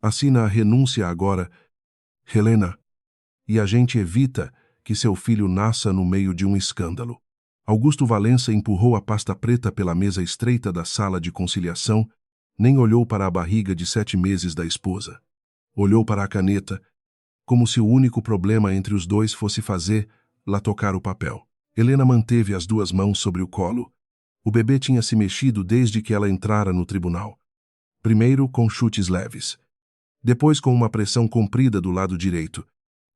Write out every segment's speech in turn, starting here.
Assina a renúncia agora, Helena, e a gente evita que seu filho nasça no meio de um escândalo. Augusto Valença empurrou a pasta preta pela mesa estreita da sala de conciliação, nem olhou para a barriga de 7 meses da esposa. Olhou para a caneta, como se o único problema entre os dois fosse fazer-la tocar o papel. Helena manteve as 2 mãos sobre o colo. O bebê tinha se mexido desde que ela entrara no tribunal. Primeiro com chutes leves. Depois com uma pressão comprida do lado direito.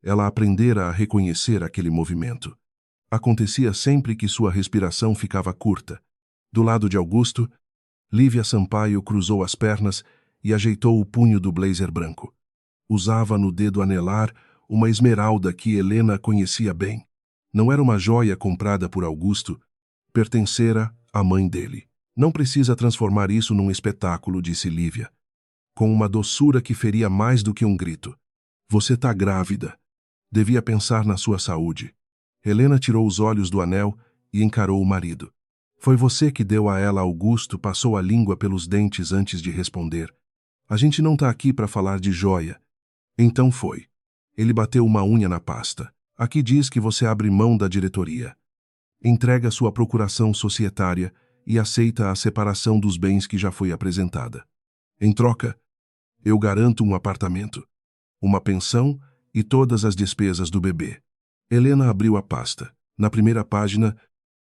Ela aprendera a reconhecer aquele movimento. Acontecia sempre que sua respiração ficava curta. Do lado de Augusto, Lívia Sampaio cruzou as pernas e ajeitou o punho do blazer branco. Usava no dedo anelar uma esmeralda que Helena conhecia bem. Não era uma joia comprada por Augusto, pertencera à mãe dele. Não precisa transformar isso num espetáculo, disse Lívia, com uma doçura que feria mais do que um grito. Você tá grávida. Devia pensar na sua saúde. Helena tirou os olhos do anel e encarou o marido. Foi você que deu a ela. Augusto passou a língua pelos dentes antes de responder. A gente não tá aqui para falar de joia. Então foi. Ele bateu uma unha na pasta. Aqui diz que você abre mão da diretoria. Entrega sua procuração societária e aceita a separação dos bens que já foi apresentada. Em troca, eu garanto um apartamento, uma pensão e todas as despesas do bebê. Helena abriu a pasta. Na primeira página,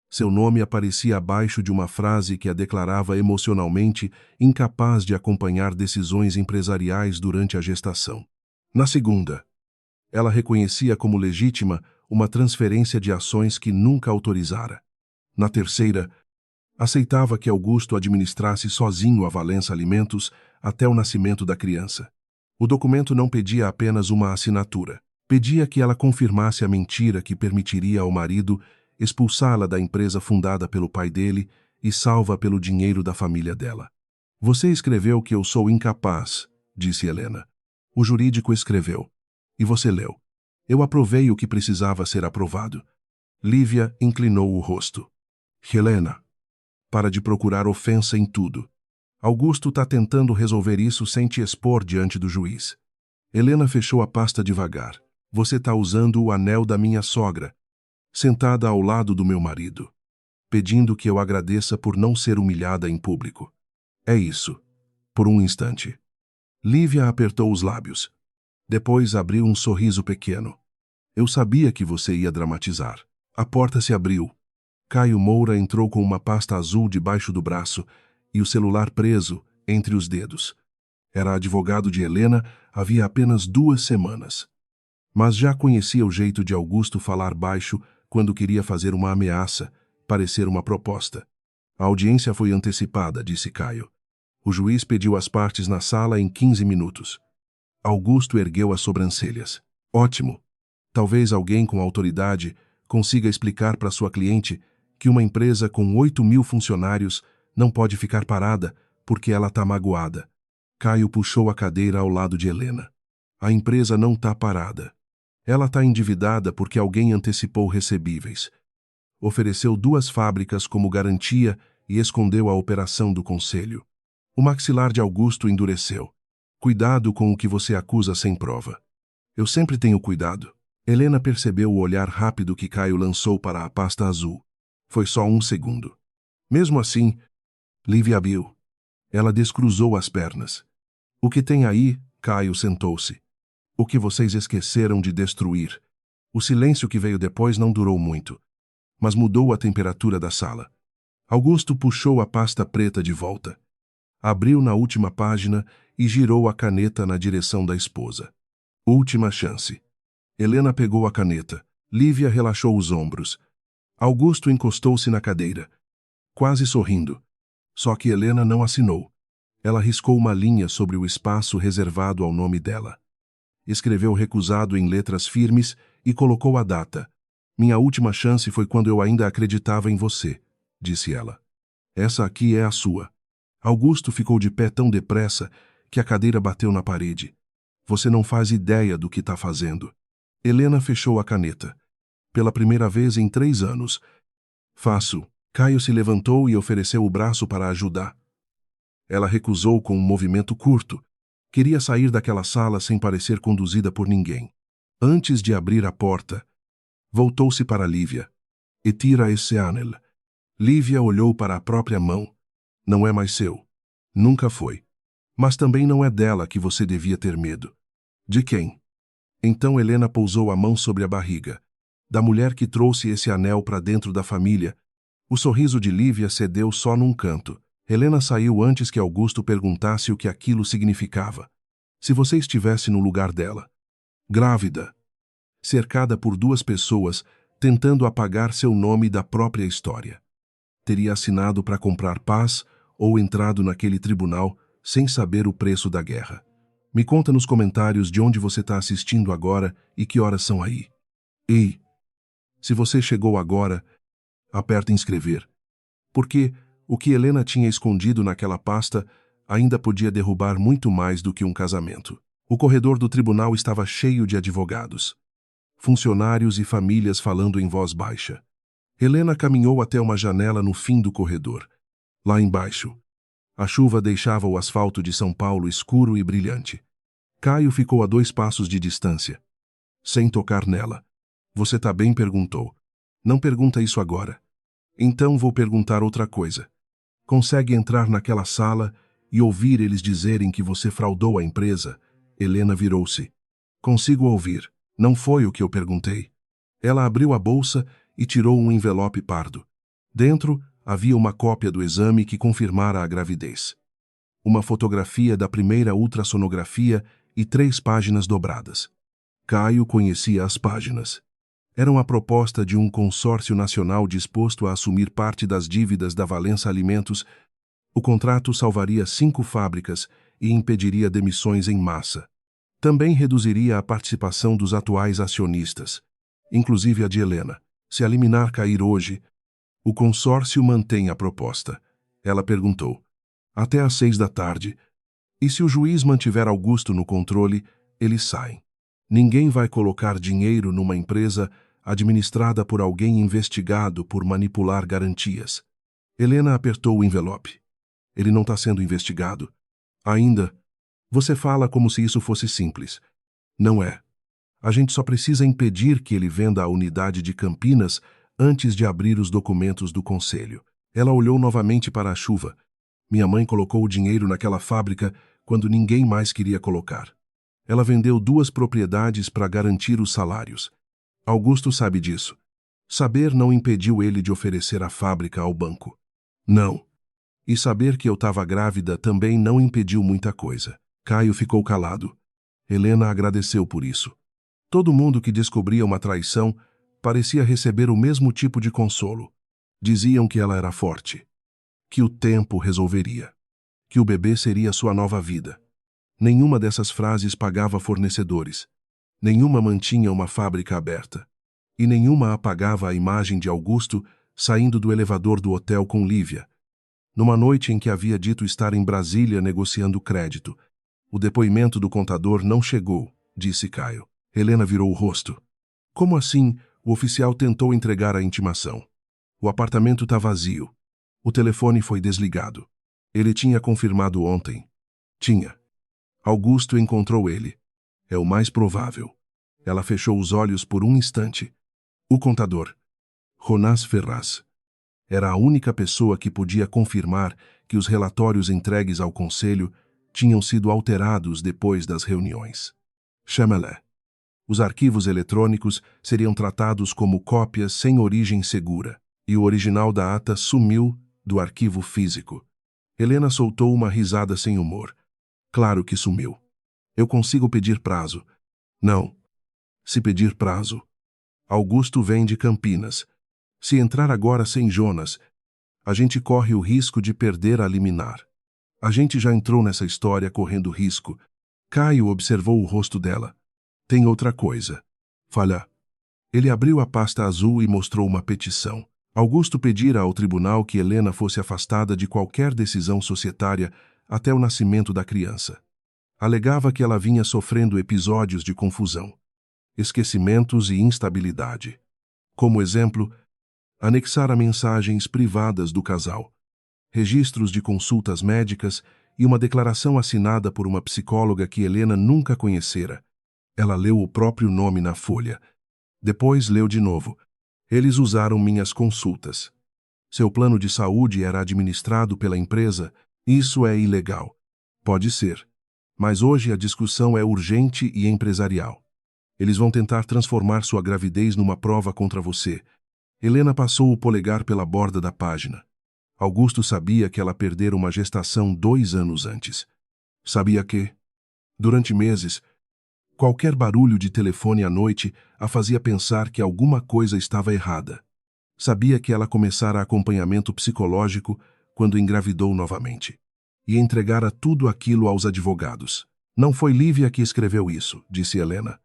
seu nome aparecia abaixo de uma frase que a declarava emocionalmente incapaz de acompanhar decisões empresariais durante a gestação. Na segunda, ela reconhecia como legítima uma transferência de ações que nunca autorizara. Na terceira, aceitava que Augusto administrasse sozinho a Valença Alimentos até o nascimento da criança. O documento não pedia apenas uma assinatura. Pedia que ela confirmasse a mentira que permitiria ao marido expulsá-la da empresa fundada pelo pai dele e salva pelo dinheiro da família dela. Você escreveu que eu sou incapaz, disse Helena. O jurídico escreveu. E você leu. Eu aprovei o que precisava ser aprovado. Lívia inclinou o rosto. Helena, para de procurar ofensa em tudo. Augusto está tentando resolver isso sem te expor diante do juiz. Helena fechou a pasta devagar. Você está usando o anel da minha sogra, sentada ao lado do meu marido, pedindo que eu agradeça por não ser humilhada em público. É isso. Por um instante. Lívia apertou os lábios. Depois abriu um sorriso pequeno. Eu sabia que você ia dramatizar. A porta se abriu. Caio Moura entrou com uma pasta azul debaixo do braço e o celular preso entre os dedos. Era advogado de Helena havia apenas 2 semanas. Mas já conhecia o jeito de Augusto falar baixo quando queria fazer uma ameaça, parecer uma proposta. A audiência foi antecipada, disse Caio. O juiz pediu as partes na sala em 15 minutos. Augusto ergueu as sobrancelhas. Ótimo. Talvez alguém com autoridade consiga explicar para sua cliente que uma empresa com 8.000 funcionários não pode ficar parada porque ela está magoada. Caio puxou a cadeira ao lado de Helena. A empresa não está parada. Ela está endividada porque alguém antecipou recebíveis. Ofereceu 2 fábricas como garantia e escondeu a operação do conselho. O maxilar de Augusto endureceu. Cuidado com o que você acusa sem prova. Eu sempre tenho cuidado. Helena percebeu o olhar rápido que Caio lançou para a pasta azul. Foi só 1 segundo. Mesmo assim, Lívia abriu. Ela descruzou as pernas. O que tem aí? Caio sentou-se. O que vocês esqueceram de destruir. O silêncio que veio depois não durou muito, mas mudou a temperatura da sala. Augusto puxou a pasta preta de volta. Abriu na última página e girou a caneta na direção da esposa. Última chance. Helena pegou a caneta. Lívia relaxou os ombros. Augusto encostou-se na cadeira, quase sorrindo. Só que Helena não assinou. Ela riscou uma linha sobre o espaço reservado ao nome dela. Escreveu recusado em letras firmes e colocou a data. Minha última chance foi quando eu ainda acreditava em você, disse ela. Essa aqui é a sua. Augusto ficou de pé tão depressa que a cadeira bateu na parede. Você não faz ideia do que está fazendo. Helena fechou a caneta. Pela primeira vez em 3 anos. Faço. Caio se levantou e ofereceu o braço para ajudar. Ela recusou com um movimento curto. Queria sair daquela sala sem parecer conduzida por ninguém. Antes de abrir a porta, voltou-se para Lívia. E tira esse anel. Lívia olhou para a própria mão. Não é mais seu. Nunca foi. Mas também não é dela que você devia ter medo. De quem? Então Helena pousou a mão sobre a barriga. Da mulher que trouxe esse anel para dentro da família. O sorriso de Lívia cedeu só num canto. Helena saiu antes que Augusto perguntasse o que aquilo significava. Se você estivesse no lugar dela, grávida, cercada por duas pessoas, tentando apagar seu nome da própria história, teria assinado para comprar paz ou entrado naquele tribunal sem saber o preço da guerra? Me conta nos comentários de onde você está assistindo agora e que horas são aí. E, se você chegou agora, aperta inscrever. Porque o que Helena tinha escondido naquela pasta ainda podia derrubar muito mais do que um casamento. O corredor do tribunal estava cheio de advogados, funcionários e famílias falando em voz baixa. Helena caminhou até uma janela no fim do corredor. Lá embaixo, a chuva deixava o asfalto de São Paulo escuro e brilhante. Caio ficou a 2 passos de distância, sem tocar nela. Você tá bem? Perguntou. Não pergunta isso agora. Então vou perguntar outra coisa. Consegue entrar naquela sala e ouvir eles dizerem que você fraudou a empresa? Helena virou-se. Consigo ouvir. Não foi o que eu perguntei. Ela abriu a bolsa e tirou um envelope pardo. Dentro havia uma cópia do exame que confirmara a gravidez. Uma fotografia da primeira ultrassonografia e 3 páginas dobradas. Caio conhecia as páginas. Era uma proposta de um consórcio nacional disposto a assumir parte das dívidas da Valença Alimentos. O contrato salvaria 5 fábricas e impediria demissões em massa. Também reduziria a participação dos atuais acionistas, inclusive a de Helena. Se a liminar cair hoje, o consórcio mantém a proposta. Ela perguntou. Até às 6 da tarde. E se o juiz mantiver Augusto no controle, eles saem. Ninguém vai colocar dinheiro numa empresa administrada por alguém investigado por manipular garantias. Helena apertou o envelope. Ele não está sendo investigado. Ainda. Você fala como se isso fosse simples. Não é. A gente só precisa impedir que ele venda a unidade de Campinas antes de abrir os documentos do conselho. Ela olhou novamente para a chuva. Minha mãe colocou o dinheiro naquela fábrica quando ninguém mais queria colocar. Ela vendeu 2 propriedades para garantir os salários. Augusto sabe disso. Saber não impediu ele de oferecer a fábrica ao banco. Não. E saber que eu estava grávida também não impediu muita coisa. Caio ficou calado. Helena agradeceu por isso. Todo mundo que descobria uma traição parecia receber o mesmo tipo de consolo. Diziam que ela era forte, que o tempo resolveria, que o bebê seria sua nova vida. Nenhuma dessas frases pagava fornecedores. Nenhuma mantinha uma fábrica aberta. E nenhuma apagava a imagem de Augusto saindo do elevador do hotel com Lívia, numa noite em que havia dito estar em Brasília negociando crédito. O depoimento do contador não chegou, disse Caio. Helena virou o rosto. Como assim? O oficial tentou entregar a intimação. O apartamento está vazio. O telefone foi desligado. Ele tinha confirmado ontem. Tinha. Augusto encontrou ele. É o mais provável. Ela fechou os olhos por um instante. O contador, Jonás Ferraz, era a única pessoa que podia confirmar que os relatórios entregues ao conselho tinham sido alterados depois das reuniões. Chama-lhe. Os arquivos eletrônicos seriam tratados como cópias sem origem segura, e o original da ata sumiu do arquivo físico. Helena soltou uma risada sem humor. Claro que sumiu. Eu consigo pedir prazo. Não. Se pedir prazo. Augusto vem de Campinas. Se entrar agora sem Jonas, a gente corre o risco de perder a liminar. A gente já entrou nessa história correndo risco. Caio observou o rosto dela. Tem outra coisa. Falha. Ele abriu a pasta azul e mostrou uma petição. Augusto pedira ao tribunal que Helena fosse afastada de qualquer decisão societária até o nascimento da criança. Alegava que ela vinha sofrendo episódios de confusão, esquecimentos e instabilidade. Como exemplo, anexara mensagens privadas do casal, registros de consultas médicas e uma declaração assinada por uma psicóloga que Helena nunca conhecera. Ela leu o próprio nome na folha. Depois leu de novo. Eles usaram minhas consultas. Seu plano de saúde era administrado pela empresa. Isso é ilegal. Pode ser. Mas hoje a discussão é urgente e empresarial. Eles vão tentar transformar sua gravidez numa prova contra você. Helena passou o polegar pela borda da página. Augusto sabia que ela perdera uma gestação 2 anos antes. Sabia que, durante meses, qualquer barulho de telefone à noite a fazia pensar que alguma coisa estava errada. Sabia que ela começara acompanhamento psicológico quando engravidou novamente. E entregara tudo aquilo aos advogados. Não foi Lívia que escreveu isso, disse Helena.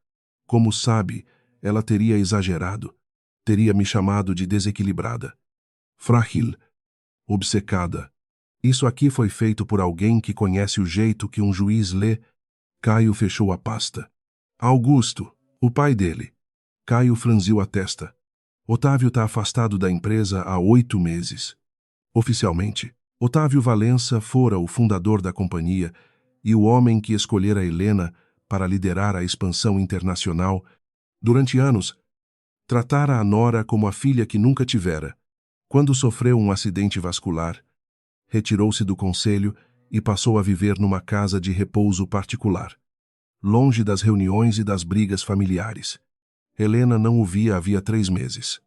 Como sabe, ela teria exagerado. Teria me chamado de desequilibrada. Frágil. Obcecada. Isso aqui foi feito por alguém que conhece o jeito que um juiz lê. Caio fechou a pasta. Augusto, o pai dele. Caio franziu a testa. Otávio está afastado da empresa há 8 meses. Oficialmente, Otávio Valença fora o fundador da companhia e o homem que escolhera Helena para liderar a expansão internacional. Durante anos, tratara a nora como a filha que nunca tivera. Quando sofreu um acidente vascular, retirou-se do conselho e passou a viver numa casa de repouso particular, longe das reuniões e das brigas familiares. Helena não o via havia 3 meses.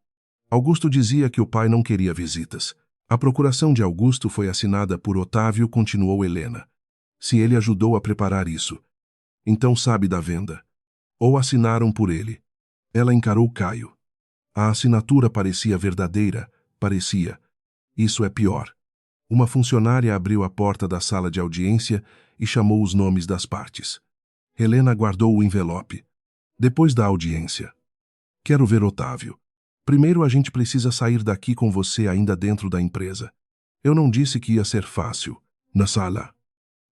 Augusto dizia que o pai não queria visitas. A procuração de Augusto foi assinada por Otávio, continuou Helena. Se ele ajudou a preparar isso, então sabe da venda. Ou assinaram por ele. Ela encarou Caio. A assinatura parecia verdadeira, parecia. Isso é pior. Uma funcionária abriu a porta da sala de audiência e chamou os nomes das partes. Helena guardou o envelope. Depois da audiência. Quero ver Otávio. Primeiro a gente precisa sair daqui com você ainda dentro da empresa. Eu não disse que ia ser fácil. Na sala.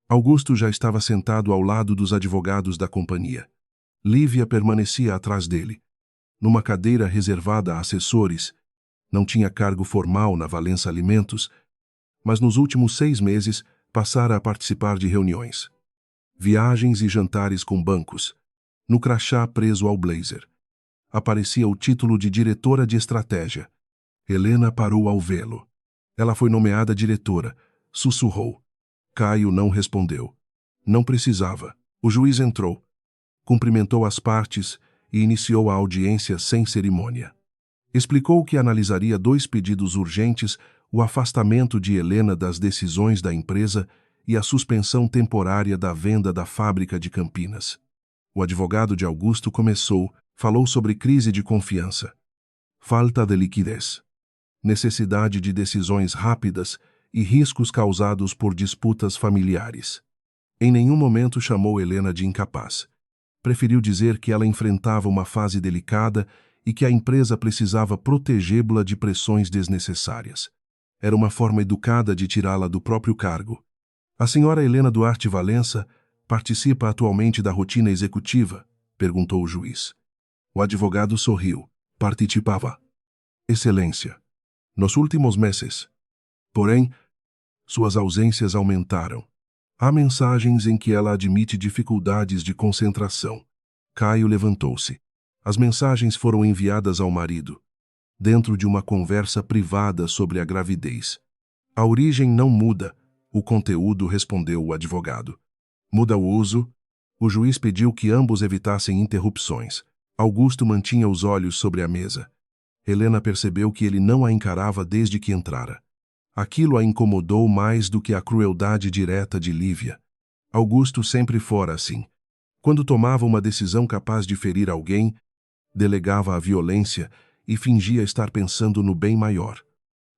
Augusto já estava sentado ao lado dos advogados da companhia. Lívia permanecia atrás dele, numa cadeira reservada a assessores. Não tinha cargo formal na Valença Alimentos, mas nos últimos 6 meses passara a participar de reuniões, viagens e jantares com bancos, no crachá preso ao blazer. Aparecia o título de diretora de estratégia. Helena parou ao vê-lo. Ela foi nomeada diretora. Sussurrou. Caio não respondeu. Não precisava. O juiz entrou, cumprimentou as partes e iniciou a audiência sem cerimônia. Explicou que analisaria 2 pedidos urgentes, o afastamento de Helena das decisões da empresa e a suspensão temporária da venda da fábrica de Campinas. O advogado de Augusto falou sobre crise de confiança, falta de liquidez, necessidade de decisões rápidas e riscos causados por disputas familiares. Em nenhum momento chamou Helena de incapaz. Preferiu dizer que ela enfrentava uma fase delicada e que a empresa precisava protegê-la de pressões desnecessárias. Era uma forma educada de tirá-la do próprio cargo. A senhora Helena Duarte Valença participa atualmente da rotina executiva? Perguntou o juiz. O advogado sorriu. Participava. Excelência. Nos últimos meses. Porém, suas ausências aumentaram. Há mensagens em que ela admite dificuldades de concentração. Caio levantou-se. As mensagens foram enviadas ao marido, dentro de uma conversa privada sobre a gravidez. A origem não muda, o conteúdo, respondeu o advogado. Muda o uso. O juiz pediu que ambos evitassem interrupções. Augusto mantinha os olhos sobre a mesa. Helena percebeu que ele não a encarava desde que entrara. Aquilo a incomodou mais do que a crueldade direta de Lívia. Augusto sempre fora assim. Quando tomava uma decisão capaz de ferir alguém, delegava a violência e fingia estar pensando no bem maior.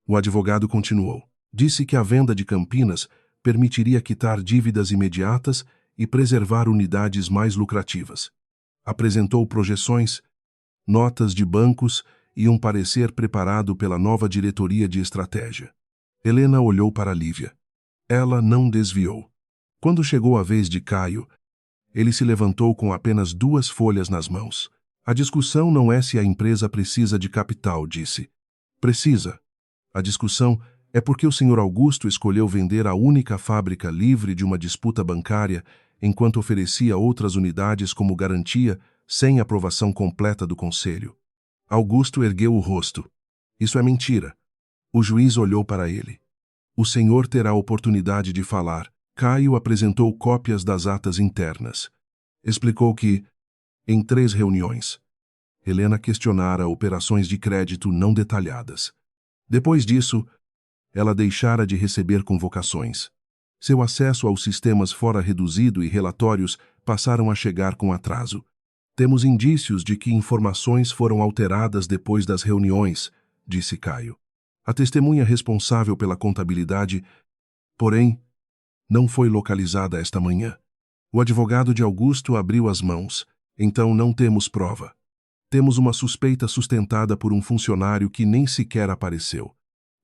O advogado continuou. Disse que a venda de Campinas permitiria quitar dívidas imediatas e preservar unidades mais lucrativas. Apresentou projeções, notas de bancos e um parecer preparado pela nova diretoria de estratégia. Helena olhou para Lívia. Ela não desviou. Quando chegou a vez de Caio, ele se levantou com apenas 2 folhas nas mãos. A discussão não é se a empresa precisa de capital, disse. Precisa. A discussão É porque o Sr. Augusto escolheu vender a única fábrica livre de uma disputa bancária, enquanto oferecia outras unidades como garantia, sem aprovação completa do conselho. Augusto ergueu o rosto. Isso é mentira. O juiz olhou para ele. O senhor terá oportunidade de falar. Caio apresentou cópias das atas internas. Explicou que, em 3 reuniões, Helena questionara operações de crédito não detalhadas. Depois disso, ela deixara de receber convocações. Seu acesso aos sistemas fora reduzido e relatórios passaram a chegar com atraso. Temos indícios de que informações foram alteradas depois das reuniões, disse Caio. A testemunha responsável pela contabilidade, porém, não foi localizada esta manhã. O advogado de Augusto abriu as mãos. Então não temos prova. Temos uma suspeita sustentada por um funcionário que nem sequer apareceu.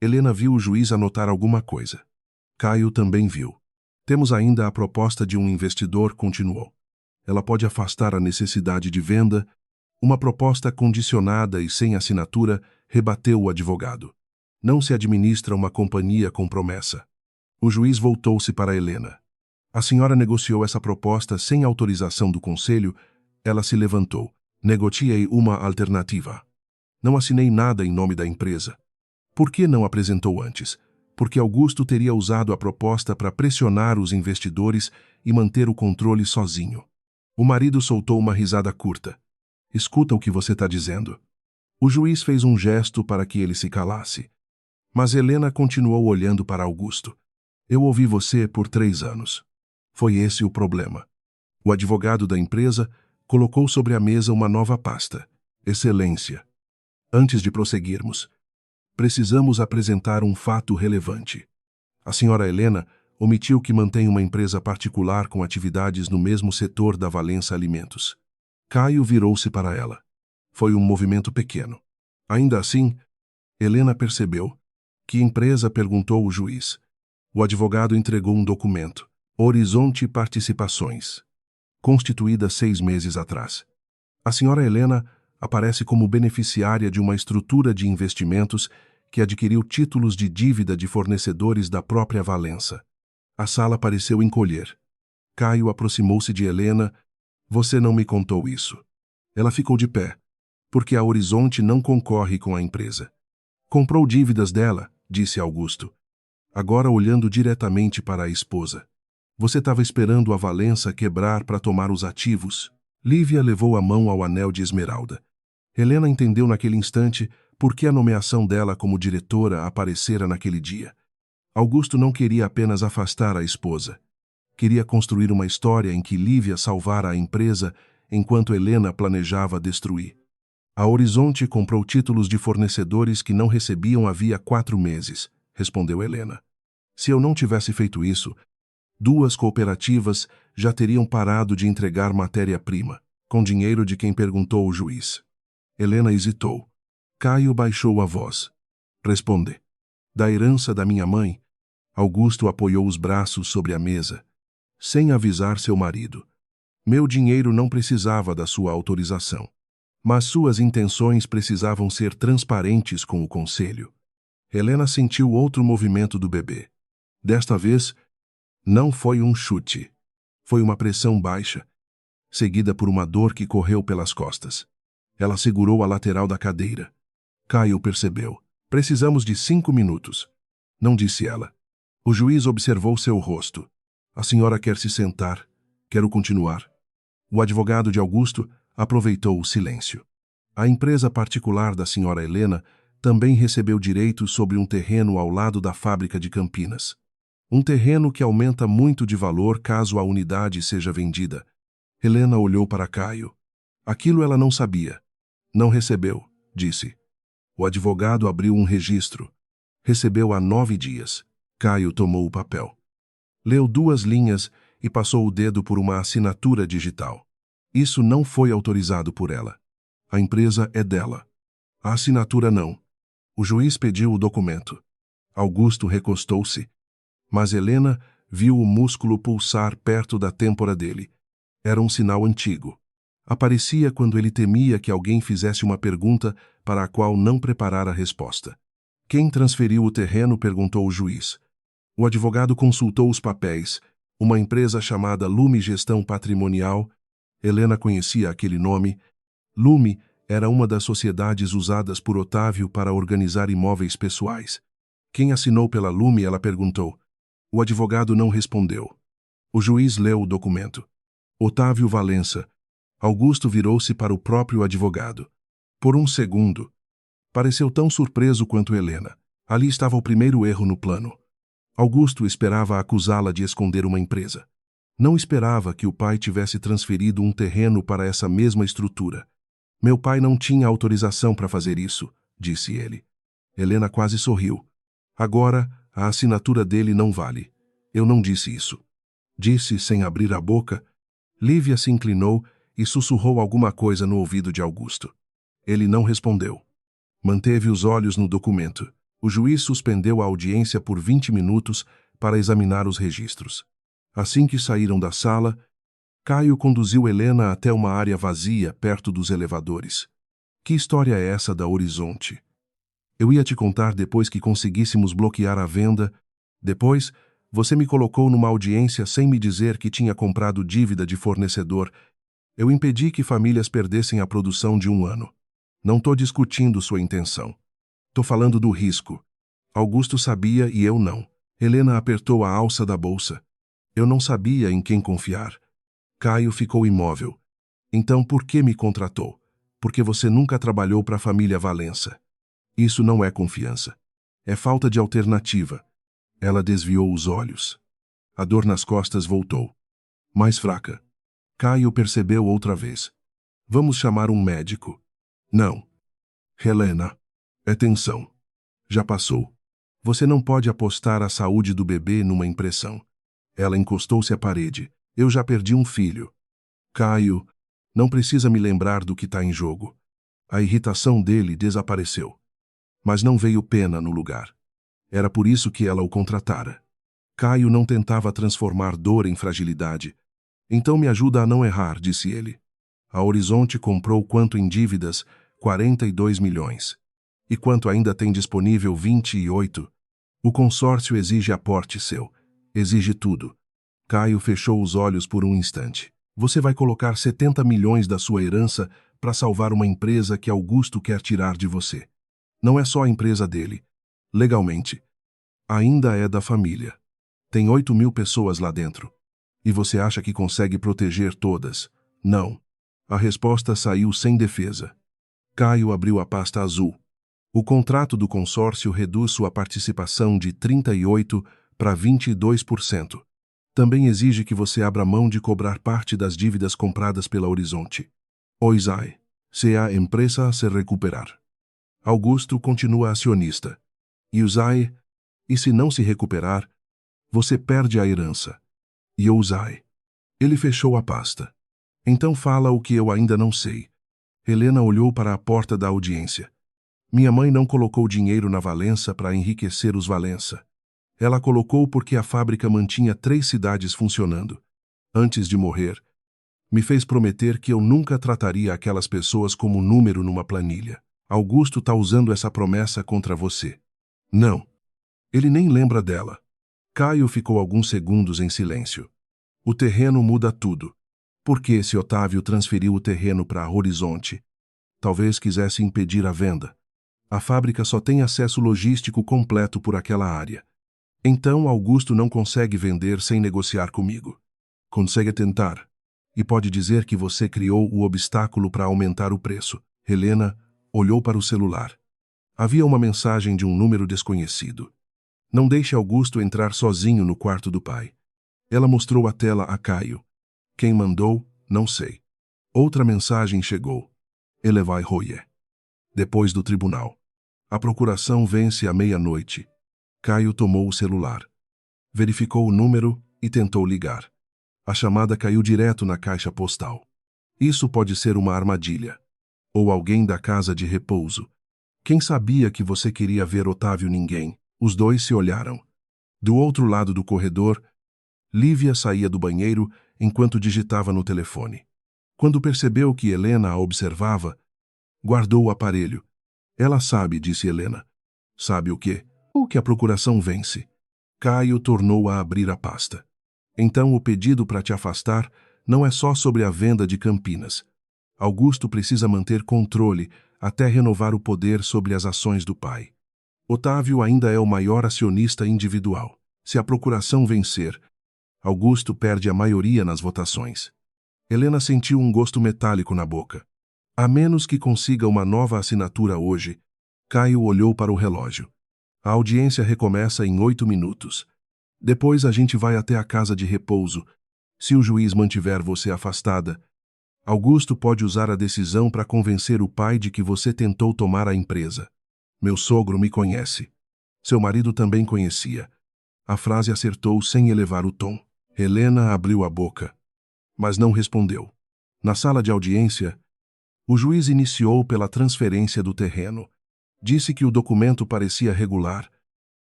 Helena viu o juiz anotar alguma coisa. Caio também viu. Temos ainda a proposta de um investidor, continuou. Ela pode afastar a necessidade de venda. Uma proposta condicionada e sem assinatura, rebateu o advogado. Não se administra uma companhia com promessa. O juiz voltou-se para Helena. A senhora negociou essa proposta sem autorização do conselho. Ela se levantou. Negociei uma alternativa. Não assinei nada em nome da empresa. Por que não apresentou antes? Porque Augusto teria usado a proposta para pressionar os investidores e manter o controle sozinho. O marido soltou uma risada curta. Escuta o que você está dizendo. O juiz fez um gesto para que ele se calasse. Mas Helena continuou olhando para Augusto. Eu ouvi você por 3 anos. Foi esse o problema. O advogado da empresa colocou sobre a mesa uma nova pasta. Excelência. Antes de prosseguirmos, precisamos apresentar um fato relevante. A senhora Helena omitiu que mantém uma empresa particular com atividades no mesmo setor da Valença Alimentos. Caio virou-se para ela. Foi um movimento pequeno. Ainda assim, Helena percebeu. Que empresa? Perguntou o juiz. O advogado entregou um documento. Horizonte Participações. Constituída 6 meses atrás. A senhora Helena aparece como beneficiária de uma estrutura de investimentos que adquiriu títulos de dívida de fornecedores da própria Valença. A sala pareceu encolher. Caio aproximou-se de Helena. Você não me contou isso. Ela ficou de pé, porque a Horizonte não concorre com a empresa. Comprou dívidas dela, disse Augusto. Agora olhando diretamente para a esposa. Você estava esperando a Valença quebrar para tomar os ativos. Lívia levou a mão ao anel de esmeralda. Helena entendeu naquele instante por que a nomeação dela como diretora aparecera naquele dia. Augusto não queria apenas afastar a esposa. Queria construir uma história em que Lívia salvara a empresa enquanto Helena planejava destruir. A Horizonte comprou títulos de fornecedores que não recebiam havia 4 meses, respondeu Helena. Se eu não tivesse feito isso, 2 cooperativas já teriam parado de entregar matéria-prima, com dinheiro de quem perguntou o juiz. Helena hesitou. Caio baixou a voz. Responde. Da herança da minha mãe, Augusto apoiou os braços sobre a mesa, sem avisar seu marido. Meu dinheiro não precisava da sua autorização, mas suas intenções precisavam ser transparentes com o conselho. Helena sentiu outro movimento do bebê. Desta vez, não foi um chute. Foi uma pressão baixa, seguida por uma dor que correu pelas costas. Ela segurou a lateral da cadeira. Caio percebeu. Precisamos de 5 minutos. Não disse ela. O juiz observou seu rosto. A senhora quer se sentar. Quero continuar. O advogado de Augusto aproveitou o silêncio. A empresa particular da senhora Helena também recebeu direitos sobre um terreno ao lado da fábrica de Campinas. Um terreno que aumenta muito de valor caso a unidade seja vendida. Helena olhou para Caio. Aquilo ela não sabia. Não recebeu, disse. O advogado abriu um registro. Recebeu há 9 dias. Caio tomou o papel. Leu 2 linhas e passou o dedo por uma assinatura digital. Isso não foi autorizado por ela. A empresa é dela. A assinatura não. O juiz pediu o documento. Augusto recostou-se. Mas Helena viu o músculo pulsar perto da têmpora dele. Era um sinal antigo. Aparecia quando ele temia que alguém fizesse uma pergunta para a qual não preparara a resposta. Quem transferiu o terreno? Perguntou o juiz. O advogado consultou os papéis. Uma empresa chamada Lume Gestão Patrimonial. Helena conhecia aquele nome. Lume era uma das sociedades usadas por Otávio para organizar imóveis pessoais. Quem assinou pela Lume? Ela perguntou. O advogado não respondeu. O juiz leu o documento. Otávio Valença. Augusto virou-se para o próprio advogado. Por um segundo, pareceu tão surpreso quanto Helena. Ali estava o primeiro erro no plano. Augusto esperava acusá-la de esconder uma empresa. Não esperava que o pai tivesse transferido um terreno para essa mesma estrutura. Meu pai não tinha autorização para fazer isso, disse ele. Helena quase sorriu. Agora, a assinatura dele não vale. Eu não disse isso. Disse sem abrir a boca. Lívia se inclinou e sussurrou alguma coisa no ouvido de Augusto. Ele não respondeu. Manteve os olhos no documento. O juiz suspendeu a audiência por 20 minutos para examinar os registros. Assim que saíram da sala, Caio conduziu Helena até uma área vazia perto dos elevadores. Que história é essa da Horizonte? Eu ia te contar depois que conseguíssemos bloquear a venda. Depois, você me colocou numa audiência sem me dizer que tinha comprado dívida de fornecedor. Eu impedi que famílias perdessem a produção de um ano. Não estou discutindo sua intenção. Estou falando do risco. Augusto sabia e eu não. Helena apertou a alça da bolsa. Eu não sabia em quem confiar. Caio ficou imóvel. Então por que me contratou? Porque você nunca trabalhou para a família Valença. Isso não é confiança. É falta de alternativa. Ela desviou os olhos. A dor nas costas voltou. Mais fraca. Caio percebeu outra vez. Vamos chamar um médico. Não. Helena. É tensão. Já passou. Você não pode apostar a saúde do bebê numa impressão. Ela encostou-se à parede. Eu já perdi um filho. Caio, não precisa me lembrar do que está em jogo. A irritação dele desapareceu. Mas não veio pena no lugar. Era por isso que ela o contratara. Caio não tentava transformar dor em fragilidade. Então me ajuda a não errar, disse ele. A Horizonte comprou quanto em dívidas? 42 milhões. E quanto ainda tem disponível? 28. O consórcio exige aporte seu. Exige tudo. Caio fechou os olhos por um instante. Você vai colocar 70 milhões da sua herança para salvar uma empresa que Augusto quer tirar de você. Não é só a empresa dele. Legalmente. Ainda é da família. Tem 8.000 pessoas lá dentro. E você acha que consegue proteger todas? Não. A resposta saiu sem defesa. Caio abriu a pasta azul. O contrato do consórcio reduz sua participação de 38% para 22%. Também exige que você abra mão de cobrar parte das dívidas compradas pela Horizonte. Oisai, se a empresa se recuperar. Augusto continua acionista. Iusai, e se não se recuperar, você perde a herança. Iusai. Ele fechou a pasta. Então fala o que eu ainda não sei. Helena olhou para a porta da audiência. Minha mãe não colocou dinheiro na Valença para enriquecer os Valença. Ela colocou porque a fábrica mantinha 3 cidades funcionando. Antes de morrer, me fez prometer que eu nunca trataria aquelas pessoas como número numa planilha. Augusto está usando essa promessa contra você. Não. Ele nem lembra dela. Caio ficou alguns segundos em silêncio. O terreno muda tudo. Por que esse Otávio transferiu o terreno para Horizonte? Talvez quisesse impedir a venda. A fábrica só tem acesso logístico completo por aquela área. Então Augusto não consegue vender sem negociar comigo. Consegue tentar. E pode dizer que você criou o obstáculo para aumentar o preço. Helena olhou para o celular. Havia uma mensagem de um número desconhecido. Não deixe Augusto entrar sozinho no quarto do pai. Ela mostrou a tela a Caio. Quem mandou, não sei. Outra mensagem chegou. Ele vai roer. Depois do tribunal. A procuração vence à meia-noite. Caio tomou o celular. Verificou o número e tentou ligar. A chamada caiu direto na caixa postal. Isso pode ser uma armadilha. Ou alguém da casa de repouso. Quem sabia que você queria ver Otávio? Ninguém. Os dois se olharam. Do outro lado do corredor, Lívia saía do banheiro enquanto digitava no telefone. Quando percebeu que Helena a observava, guardou o aparelho. Ela sabe, disse Helena. Sabe o quê? O que a procuração vence. Caio tornou a abrir a pasta. Então o pedido para te afastar não é só sobre a venda de Campinas. Augusto precisa manter controle até renovar o poder sobre as ações do pai. Otávio ainda é o maior acionista individual. Se a procuração vencer, Augusto perde a maioria nas votações. Helena sentiu um gosto metálico na boca. A menos que consiga uma nova assinatura hoje, Caio olhou para o relógio. A audiência recomeça em 8 minutos. Depois a gente vai até a casa de repouso. Se o juiz mantiver você afastada, Augusto pode usar a decisão para convencer o pai de que você tentou tomar a empresa. Meu sogro me conhece. Seu marido também conhecia. A frase acertou sem elevar o tom. Helena abriu a boca, mas não respondeu. Na sala de audiência, o juiz iniciou pela transferência do terreno. Disse que o documento parecia regular,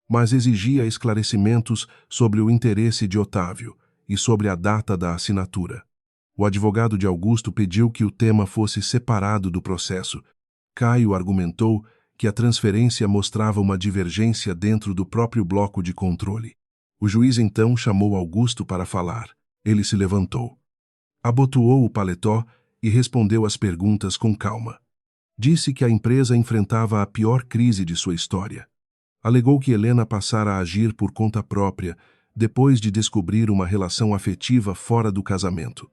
mas exigia esclarecimentos sobre o interesse de Otávio e sobre a data da assinatura. O advogado de Augusto pediu que o tema fosse separado do processo. Caio argumentou que a transferência mostrava uma divergência dentro do próprio bloco de controle. O juiz então chamou Augusto para falar. Ele se levantou. Abotoou o paletó e respondeu às perguntas com calma. Disse que a empresa enfrentava a pior crise de sua história. Alegou que Helena passara a agir por conta própria depois de descobrir uma relação afetiva fora do casamento.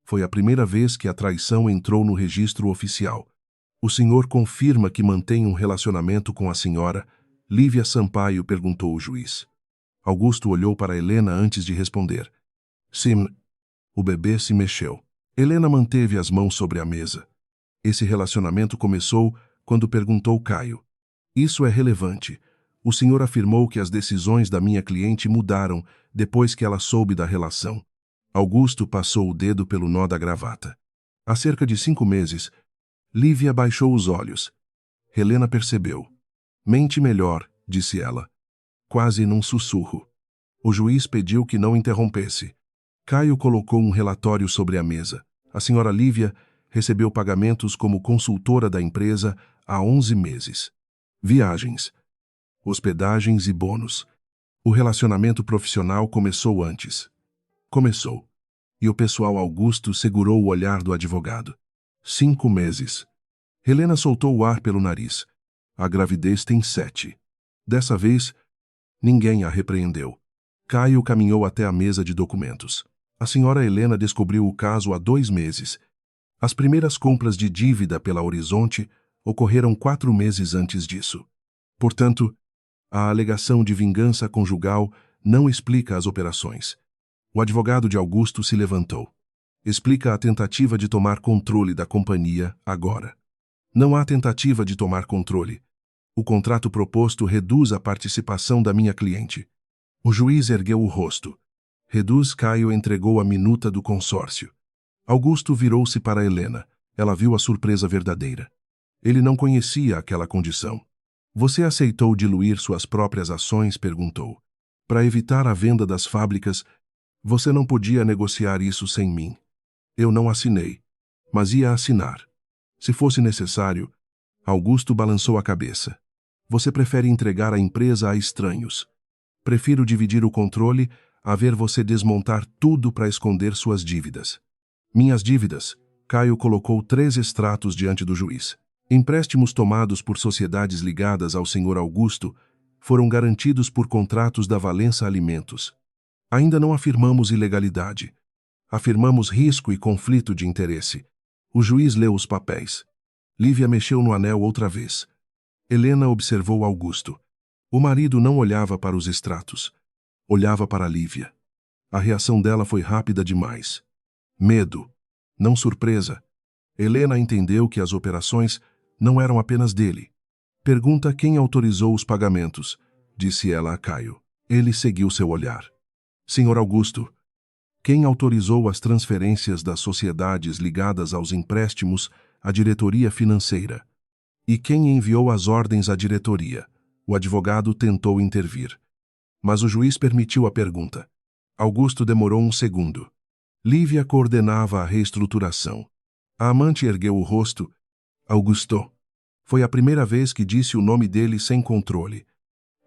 Foi a primeira vez que a traição entrou no registro oficial. O senhor confirma que mantém um relacionamento com a senhora? Lívia Sampaio perguntou o juiz. Augusto olhou para Helena antes de responder. Sim. O bebê se mexeu. Helena manteve as mãos sobre a mesa. Esse relacionamento começou quando perguntou Caio. Isso é relevante. O senhor afirmou que as decisões da minha cliente mudaram depois que ela soube da relação. Augusto passou o dedo pelo nó da gravata. Há cerca de 5 meses, Lívia baixou os olhos. Helena percebeu. Mente melhor, disse ela, quase num sussurro. O juiz pediu que não interrompesse. Caio colocou um relatório sobre a mesa. A senhora Lívia recebeu pagamentos como consultora da empresa há 11 meses. Viagens, hospedagens e bônus. O relacionamento profissional começou antes. Começou. E o pessoal Augusto segurou o olhar do advogado. 5 meses. Helena soltou o ar pelo nariz. A gravidez tem 7. Dessa vez, ninguém a repreendeu. Caio caminhou até a mesa de documentos. A senhora Helena descobriu o caso há 2 meses. As primeiras compras de dívida pela Horizonte ocorreram 4 meses antes disso. Portanto, a alegação de vingança conjugal não explica as operações. O advogado de Augusto se levantou. Explica a tentativa de tomar controle da companhia agora. Não há tentativa de tomar controle. O contrato proposto reduz a participação da minha cliente. O juiz ergueu o rosto. Reduz. Caio entregou a minuta do consórcio. Augusto virou-se para Helena. Ela viu a surpresa verdadeira. Ele não conhecia aquela condição. Você aceitou diluir suas próprias ações? Perguntou. Para evitar a venda das fábricas, você não podia negociar isso sem mim. Eu não assinei, mas ia assinar. Se fosse necessário, Augusto balançou a cabeça. Você prefere entregar a empresa a estranhos. Prefiro dividir o controle a ver você desmontar tudo para esconder suas dívidas. Minhas dívidas. Caio colocou 3 extratos diante do juiz. Empréstimos tomados por sociedades ligadas ao senhor Augusto foram garantidos por contratos da Valença Alimentos. Ainda não afirmamos ilegalidade. Afirmamos risco e conflito de interesse. O juiz leu os papéis. Lívia mexeu no anel outra vez. Helena observou Augusto. O marido não olhava para os extratos. Olhava para Lívia. A reação dela foi rápida demais. Medo, não surpresa. Helena entendeu que as operações não eram apenas dele. Pergunta quem autorizou os pagamentos, disse ela a Caio. Ele seguiu seu olhar. Senhor Augusto, quem autorizou as transferências das sociedades ligadas aos empréstimos à diretoria financeira? E quem enviou as ordens à diretoria? O advogado tentou intervir. Mas o juiz permitiu a pergunta. Augusto demorou um segundo. Lívia coordenava a reestruturação. A amante ergueu o rosto. Augusto, Foi a primeira vez que disse o nome dele sem controle.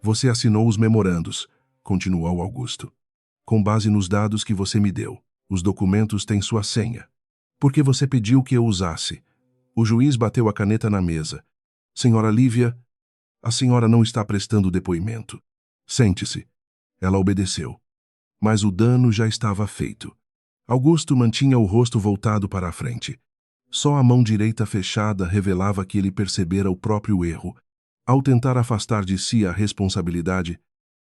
Você assinou os memorandos, continuou Augusto. Com base nos dados que você me deu. Os documentos têm sua senha. Porque você pediu que eu usasse. O juiz bateu a caneta na mesa. Senhora Lívia, a senhora não está prestando depoimento. Sente-se. Ela obedeceu. Mas o dano já estava feito. Augusto mantinha o rosto voltado para a frente. Só a mão direita fechada revelava que ele percebera o próprio erro. Ao tentar afastar de si a responsabilidade,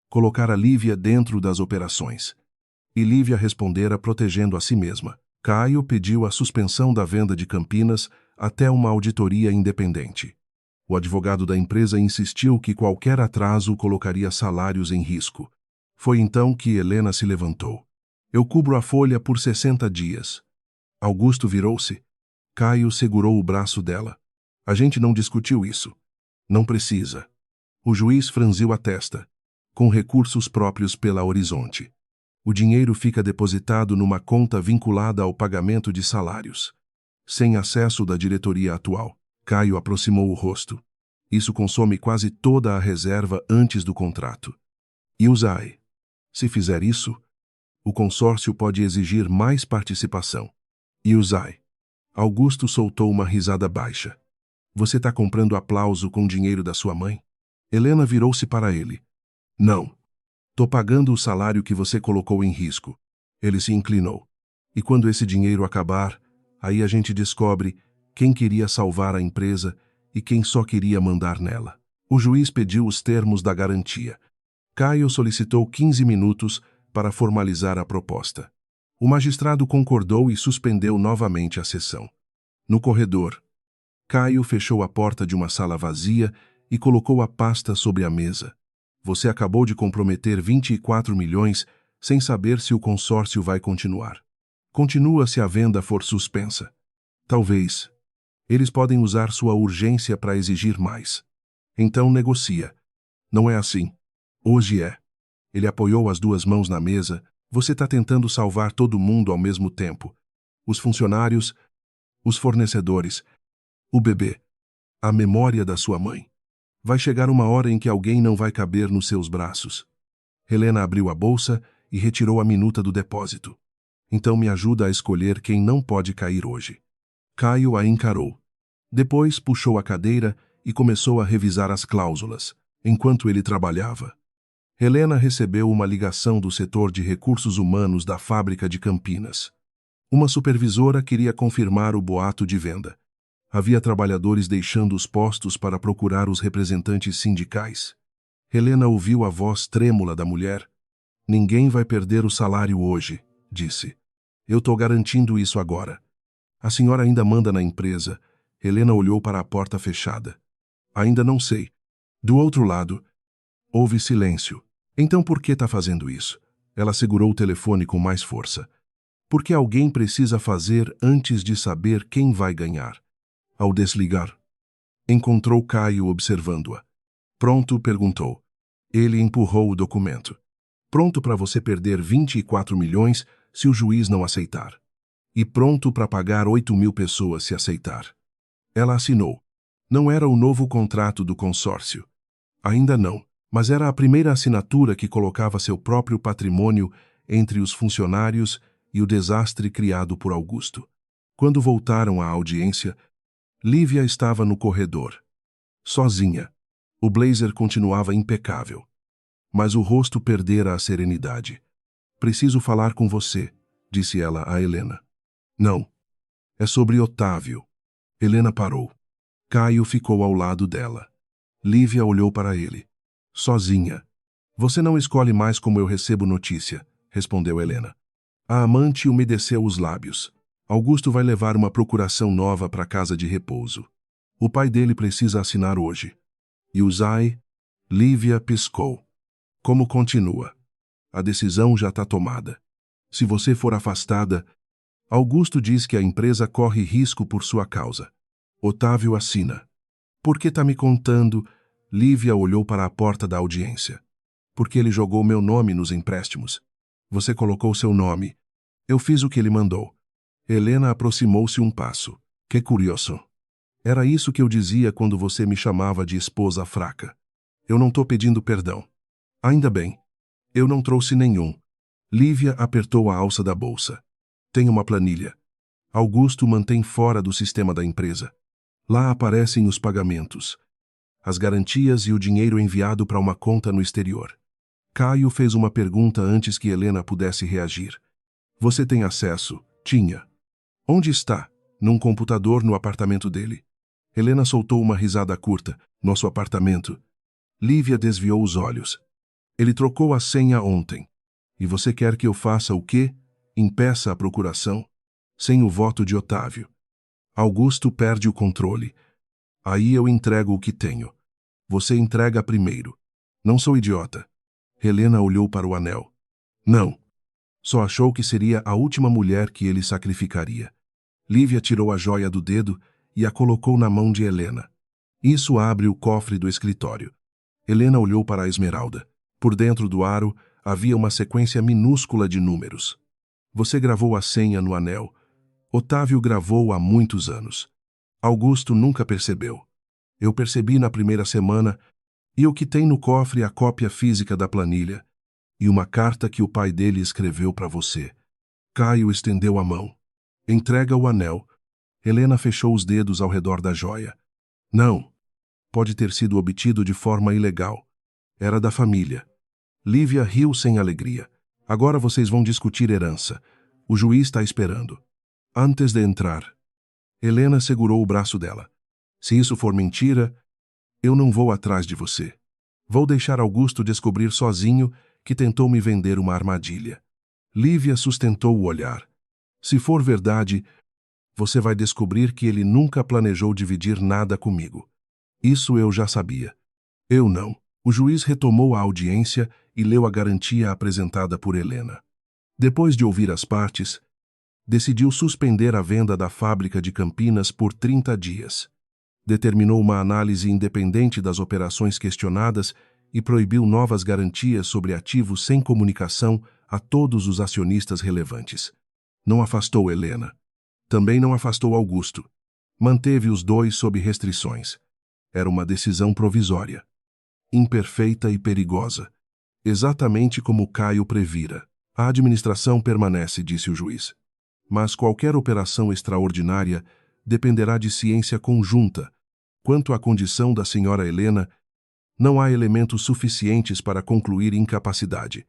colocara Lívia dentro das operações. E Lívia respondera protegendo a si mesma. Caio pediu a suspensão da venda de Campinas até uma auditoria independente. O advogado da empresa insistiu que qualquer atraso colocaria salários em risco. Foi então que Helena se levantou. Eu cubro a folha por 60 dias. Augusto virou-se. Caio segurou o braço dela. A gente não discutiu isso. Não precisa. O juiz franziu a testa. Com recursos próprios pela Horizonte. O dinheiro fica depositado numa conta vinculada ao pagamento de salários. Sem acesso da diretoria atual. Caio aproximou o rosto. Isso consome quase toda a reserva antes do contrato. E usai. Se fizer isso, o consórcio pode exigir mais participação. E usai. Augusto soltou uma risada baixa. Você está comprando aplauso com o dinheiro da sua mãe? Helena virou-se para ele. Não. Tô pagando o salário que você colocou em risco. Ele se inclinou. E quando esse dinheiro acabar, aí a gente descobre quem queria salvar a empresa e quem só queria mandar nela. O juiz pediu os termos da garantia. Caio solicitou 15 minutos para formalizar a proposta. O magistrado concordou e suspendeu novamente a sessão. No corredor, Caio fechou a porta de uma sala vazia e colocou a pasta sobre a mesa. Você acabou de comprometer 24 milhões sem saber se o consórcio vai continuar. Continua se a venda for suspensa. Talvez. Eles podem usar sua urgência para exigir mais. Então negocia. Não é assim. Hoje é. Ele apoiou as duas mãos na mesa. Você está tentando salvar todo mundo ao mesmo tempo. Os funcionários, os fornecedores, o bebê, a memória da sua mãe. Vai chegar uma hora em que alguém não vai caber nos seus braços. Helena abriu a bolsa e retirou a minuta do depósito. Então me ajuda a escolher quem não pode cair hoje. Caio a encarou. Depois puxou a cadeira e começou a revisar as cláusulas, enquanto ele trabalhava. Helena recebeu uma ligação do setor de recursos humanos da fábrica de Campinas. Uma supervisora queria confirmar o boato de venda. Havia trabalhadores deixando os postos para procurar os representantes sindicais. Helena ouviu a voz trêmula da mulher. Ninguém vai perder o salário hoje, disse. Eu estou garantindo isso agora. A senhora ainda manda na empresa. Helena olhou para a porta fechada. Ainda não sei. Do outro lado, houve silêncio. Então por que está fazendo isso? Ela segurou o telefone com mais força. Porque alguém precisa fazer antes de saber quem vai ganhar. Ao desligar, encontrou Caio observando-a. Pronto? Perguntou. Ele empurrou o documento. Pronto para você perder 24 milhões se o juiz não aceitar. E pronto para pagar 8.000 pessoas se aceitar. Ela assinou. Não era o novo contrato do consórcio. Ainda não, mas era a primeira assinatura que colocava seu próprio patrimônio entre os funcionários e o desastre criado por Augusto. Quando voltaram à audiência, Lívia estava no corredor. Sozinha. O blazer continuava impecável. Mas o rosto perdera a serenidade. Preciso falar com você, disse ela a Helena. Não. É sobre Otávio. Helena parou. Caio ficou ao lado dela. Lívia olhou para ele. Sozinha. Você não escolhe mais como eu recebo notícia, respondeu Helena. A amante umedeceu os lábios. Augusto vai levar uma procuração nova para a casa de repouso. O pai dele precisa assinar hoje. E Uzai? Lívia piscou. Como continua? A decisão já está tomada. Se você for afastada, Augusto diz que a empresa corre risco por sua causa. Otávio assina. Por que está me contando? Lívia olhou para a porta da audiência. Porque ele jogou meu nome nos empréstimos. Você colocou seu nome. Eu fiz o que ele mandou. Helena aproximou-se um passo. Que curioso. Era isso que eu dizia quando você me chamava de esposa fraca. Eu não tô pedindo perdão. Ainda bem. Eu não trouxe nenhum. Lívia apertou a alça da bolsa. Tem uma planilha. Augusto mantém fora do sistema da empresa. Lá aparecem os pagamentos, as garantias e o dinheiro enviado para uma conta no exterior. Caio fez uma pergunta antes que Helena pudesse reagir. Você tem acesso? Tinha. Onde está? Num computador no apartamento dele. Helena soltou uma risada curta. Nosso apartamento. Lívia desviou os olhos. Ele trocou a senha ontem. E você quer que eu faça o quê? Impeça a procuração? Sem o voto de Otávio. Augusto perde o controle. Aí eu entrego o que tenho. Você entrega primeiro. Não sou idiota. Helena olhou para o anel. Não. Só achou que seria a última mulher que ele sacrificaria. Lívia tirou a joia do dedo e a colocou na mão de Helena. Isso abre o cofre do escritório. Helena olhou para a esmeralda. Por dentro do aro havia uma sequência minúscula de números. Você gravou a senha no anel. Otávio gravou há muitos anos. Augusto nunca percebeu. Eu percebi na primeira semana, e o que tem no cofre é a cópia física da planilha e uma carta que o pai dele escreveu para você. Caio estendeu a mão. Entrega o anel. Helena fechou os dedos ao redor da joia. Não. Pode ter sido obtido de forma ilegal. Era da família. Lívia riu sem alegria. Agora vocês vão discutir herança. O juiz está esperando. Antes de entrar, Helena segurou o braço dela. Se isso for mentira, eu não vou atrás de você. Vou deixar Augusto descobrir sozinho que tentou me vender uma armadilha. Lívia sustentou o olhar. Se for verdade, você vai descobrir que ele nunca planejou dividir nada comigo. Isso eu já sabia. Eu não. O juiz retomou a audiência e leu a garantia apresentada por Helena. Depois de ouvir as partes, decidiu suspender a venda da fábrica de Campinas por 30 dias. Determinou uma análise independente das operações questionadas e proibiu novas garantias sobre ativos sem comunicação a todos os acionistas relevantes. Não afastou Helena. Também não afastou Augusto. Manteve os dois sob restrições. Era uma decisão provisória. Imperfeita e perigosa. Exatamente como Caio previra. A administração permanece, disse o juiz. Mas qualquer operação extraordinária dependerá de ciência conjunta. Quanto à condição da senhora Helena, não há elementos suficientes para concluir incapacidade.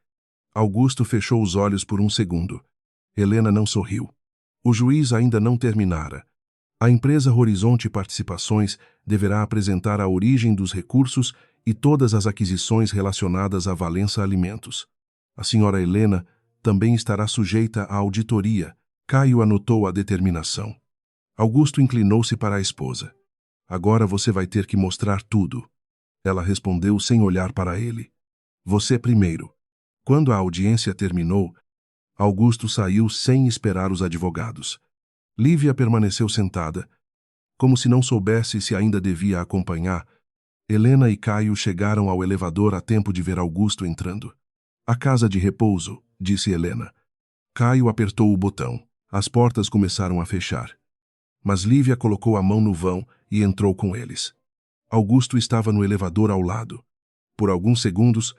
Augusto fechou os olhos por um segundo. Helena não sorriu. O juiz ainda não terminara. A empresa Horizonte Participações deverá apresentar a origem dos recursos e todas as aquisições relacionadas à Valença Alimentos. A senhora Helena também estará sujeita à auditoria. Caio anotou a determinação. Augusto inclinou-se para a esposa. Agora você vai ter que mostrar tudo. Ela respondeu sem olhar para ele. Você primeiro. Quando a audiência terminou, Augusto saiu sem esperar os advogados. Lívia permaneceu sentada. Como se não soubesse se ainda devia acompanhar, Helena e Caio chegaram ao elevador a tempo de ver Augusto entrando. A casa de repouso, disse Helena. Caio apertou o botão. As portas começaram a fechar. Mas Lívia colocou a mão no vão e entrou com eles. Augusto estava no elevador ao lado. Por alguns segundos,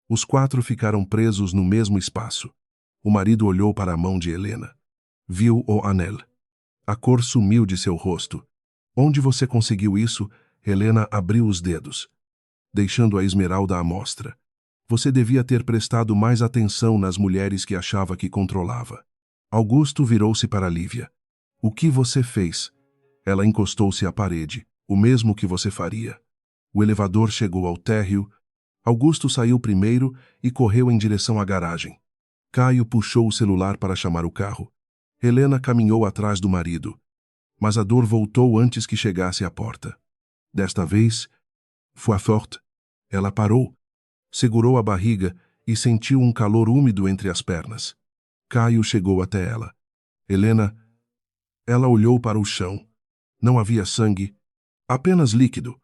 os quatro ficaram presos no mesmo espaço. O marido olhou para a mão de Helena. Viu o anel. A cor sumiu de seu rosto. Onde você conseguiu isso? Helena abriu os dedos, deixando a esmeralda à mostra. Você devia ter prestado mais atenção nas mulheres que achava que controlava. Augusto virou-se para Lívia. O que você fez? Ela encostou-se à parede. O mesmo que você faria. O elevador chegou ao térreo. Augusto saiu primeiro e correu em direção à garagem. Caio puxou o celular para chamar o carro. Helena caminhou atrás do marido, mas a dor voltou antes que chegasse à porta. Desta vez, foi forte. Ela parou, segurou a barriga e sentiu um calor úmido entre as pernas. Caio chegou até ela. Helena... Ela olhou para o chão. Não havia sangue, apenas líquido.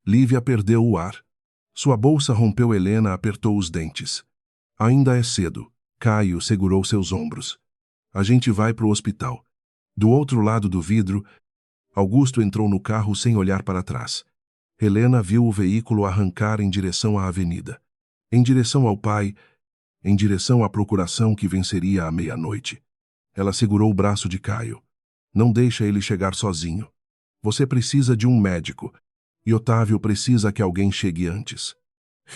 Lívia perdeu o ar. Sua bolsa rompeu. Helena apertou os dentes. Ainda é cedo. Caio segurou seus ombros. A gente vai para o hospital. Do outro lado do vidro, Augusto entrou no carro sem olhar para trás. Helena viu o veículo arrancar em direção à avenida. Em direção ao pai, em direção à procuração que venceria à meia-noite. Ela segurou o braço de Caio. Não deixa ele chegar sozinho. Você precisa de um médico. E Otávio precisa que alguém chegue antes.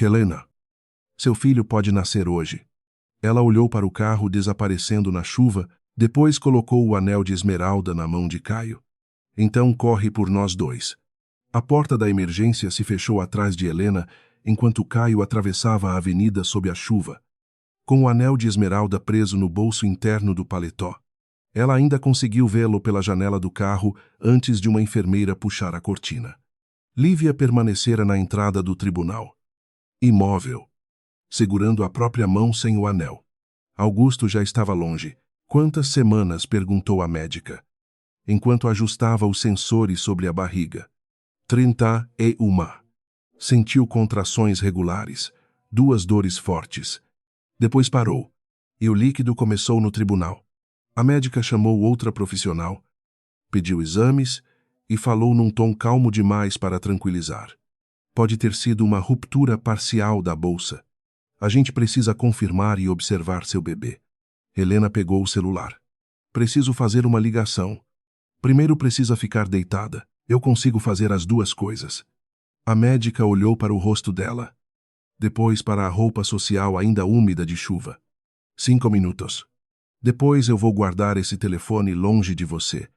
Helena, seu filho pode nascer hoje. Ela olhou para o carro desaparecendo na chuva, depois colocou o anel de esmeralda na mão de Caio. Então corre por nós dois. A porta da emergência se fechou atrás de Helena, enquanto Caio atravessava a avenida sob a chuva, com o anel de esmeralda preso no bolso interno do paletó. Ela ainda conseguiu vê-lo pela janela do carro antes de uma enfermeira puxar a cortina. Lívia permanecera na entrada do tribunal, imóvel, segurando a própria mão sem o anel. Augusto já estava longe. Quantas semanas? Perguntou a médica, enquanto ajustava os sensores sobre a barriga. 31. Sentiu contrações regulares, 2 dores fortes. Depois parou, e o líquido começou no tribunal. A médica chamou outra profissional, pediu exames e falou num tom calmo demais para tranquilizar. Pode ter sido uma ruptura parcial da bolsa. A gente precisa confirmar e observar seu bebê. Helena pegou o celular. Preciso fazer uma ligação. Primeiro precisa ficar deitada. Eu consigo fazer as 2 coisas. A médica olhou para o rosto dela. Depois para a roupa social ainda úmida de chuva. 5 minutos. Depois eu vou guardar esse telefone longe de você.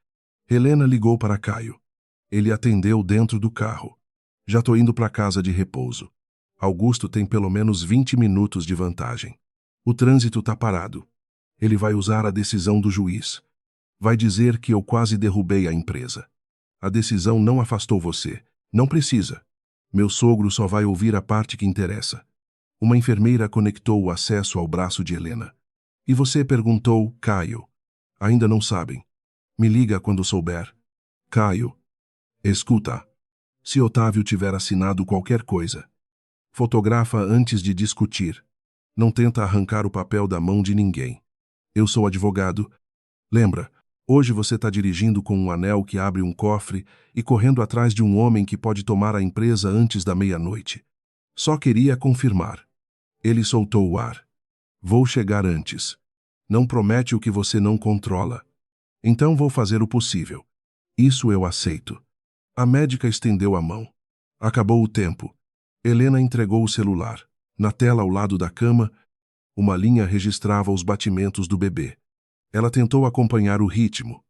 Helena ligou para Caio. Ele atendeu dentro do carro. Já tô indo para casa de repouso. Augusto tem pelo menos 20 minutos de vantagem. O trânsito tá parado. Ele vai usar a decisão do juiz. Vai dizer que eu quase derrubei a empresa. A decisão não afastou você. Não precisa. Meu sogro só vai ouvir a parte que interessa. Uma enfermeira conectou o acesso ao braço de Helena. E você? Perguntou Caio. Ainda não sabem. Me liga quando souber. Caio. Escuta. Se Otávio tiver assinado qualquer coisa, fotografa antes de discutir. Não tenta arrancar o papel da mão de ninguém. Eu sou advogado. Lembra, hoje você está dirigindo com um anel que abre um cofre e correndo atrás de um homem que pode tomar a empresa antes da meia-noite. Só queria confirmar. Ele soltou o ar. Vou chegar antes. Não promete o que você não controla. Então vou fazer o possível. Isso eu aceito. A médica estendeu a mão. Acabou o tempo. Helena entregou o celular. Na tela ao lado da cama, uma linha registrava os batimentos do bebê. Ela tentou acompanhar o ritmo,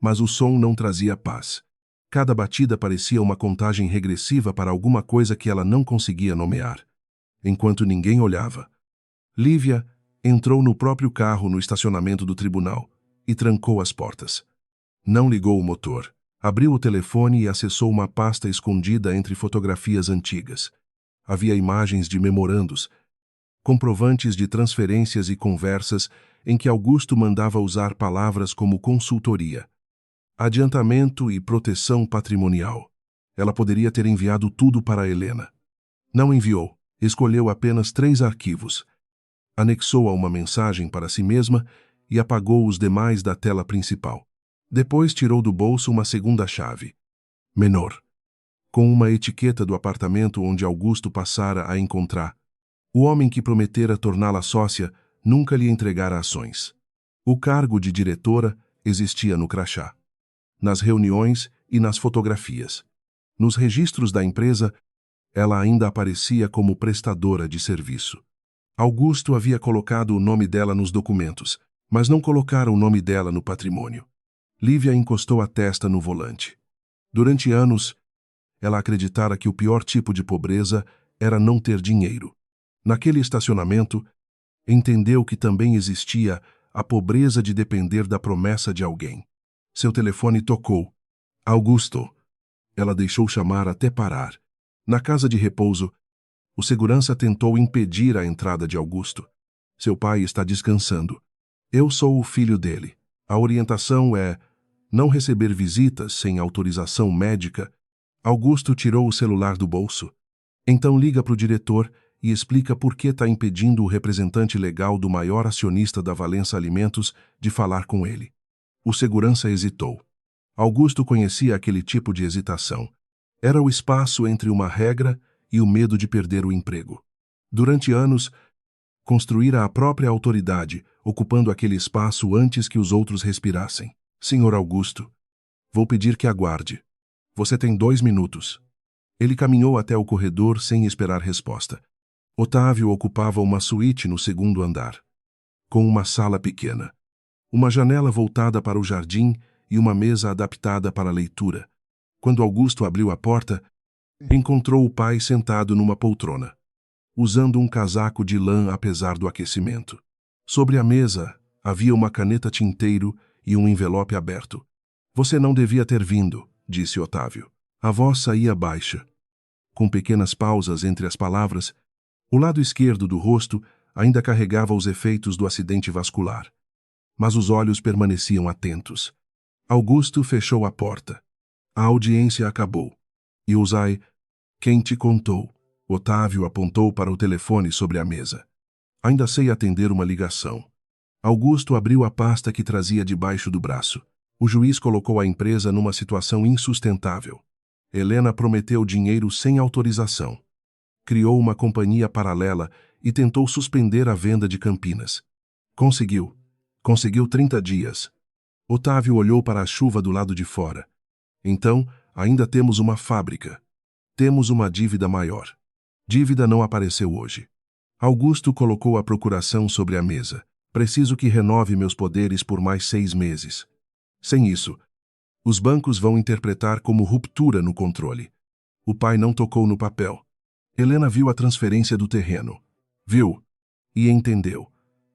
mas o som não trazia paz. Cada batida parecia uma contagem regressiva para alguma coisa que ela não conseguia nomear. Enquanto ninguém olhava, Lívia entrou no próprio carro no estacionamento do tribunal e trancou as portas. Não ligou o motor. Abriu o telefone e acessou uma pasta escondida entre fotografias antigas. Havia imagens de memorandos, comprovantes de transferências e conversas em que Augusto mandava usar palavras como consultoria, adiantamento e proteção patrimonial. Ela poderia ter enviado tudo para Helena. Não enviou. Escolheu apenas 3 arquivos. Anexou a uma mensagem para si mesma e apagou os demais da tela principal. Depois tirou do bolso uma segunda chave, menor, com uma etiqueta do apartamento onde Augusto passara a encontrar. O homem que prometera torná-la sócia nunca lhe entregara ações. O cargo de diretora existia no crachá, nas reuniões e nas fotografias. Nos registros da empresa, ela ainda aparecia como prestadora de serviço. Augusto havia colocado o nome dela nos documentos, mas não colocara o nome dela no patrimônio. Lívia encostou a testa no volante. Durante anos, ela acreditara que o pior tipo de pobreza era não ter dinheiro. Naquele estacionamento, entendeu que também existia a pobreza de depender da promessa de alguém. Seu telefone tocou. Augusto. Ela deixou chamar até parar. Na casa de repouso, o segurança tentou impedir a entrada de Augusto. Seu pai está descansando. Eu sou o filho dele. A orientação é não receber visitas sem autorização médica. Augusto tirou o celular do bolso. Então liga para o diretor e explica por que está impedindo o representante legal do maior acionista da Valença Alimentos de falar com ele. O segurança hesitou. Augusto conhecia aquele tipo de hesitação. Era o espaço entre uma regra e o medo de perder o emprego. Durante anos, construíra a própria autoridade, ocupando aquele espaço antes que os outros respirassem. Senhor Augusto, vou pedir que aguarde. Você tem 2 minutos. Ele caminhou até o corredor sem esperar resposta. Otávio ocupava uma suíte no 2º andar, com uma sala pequena, uma janela voltada para o jardim e uma mesa adaptada para a leitura. Quando Augusto abriu a porta, encontrou o pai sentado numa poltrona, usando um casaco de lã apesar do aquecimento. Sobre a mesa havia uma caneta tinteiro e um envelope aberto. Você não devia ter vindo, disse Otávio. A voz saía baixa, com pequenas pausas entre as palavras. O lado esquerdo do rosto ainda carregava os efeitos do acidente vascular, mas os olhos permaneciam atentos. Augusto fechou a porta. A audiência acabou. E Uzai, quem te contou? Otávio apontou para o telefone sobre a mesa. Ainda sei atender uma ligação. Augusto abriu a pasta que trazia debaixo do braço. O juiz colocou a empresa numa situação insustentável. Helena prometeu dinheiro sem autorização. Criou uma companhia paralela e tentou suspender a venda de Campinas. Conseguiu. Conseguiu 30 dias. Otávio olhou para a chuva do lado de fora. Então, ainda temos uma fábrica. Temos uma dívida maior. Dívida não apareceu hoje. Augusto colocou a procuração sobre a mesa. Preciso que renove meus poderes por mais 6 meses. Sem isso, os bancos vão interpretar como ruptura no controle. O pai não tocou no papel. Helena viu a transferência do terreno. Viu e entendeu.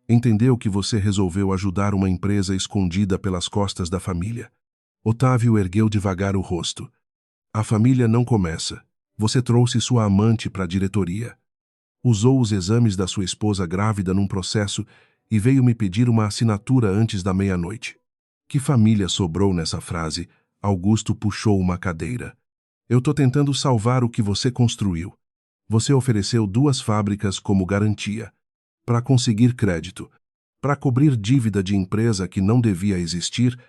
Entendeu que você resolveu ajudar uma empresa escondida pelas costas da família. Otávio ergueu devagar o rosto. A família não começa. Você trouxe sua amante para a diretoria. Usou os exames da sua esposa grávida num processo e veio me pedir uma assinatura antes da meia-noite. Que família sobrou nessa frase? Augusto puxou uma cadeira. Eu tô tentando salvar o que você construiu. Você ofereceu 2 fábricas como garantia. Para conseguir crédito. Para cobrir dívida de empresa que não devia existir.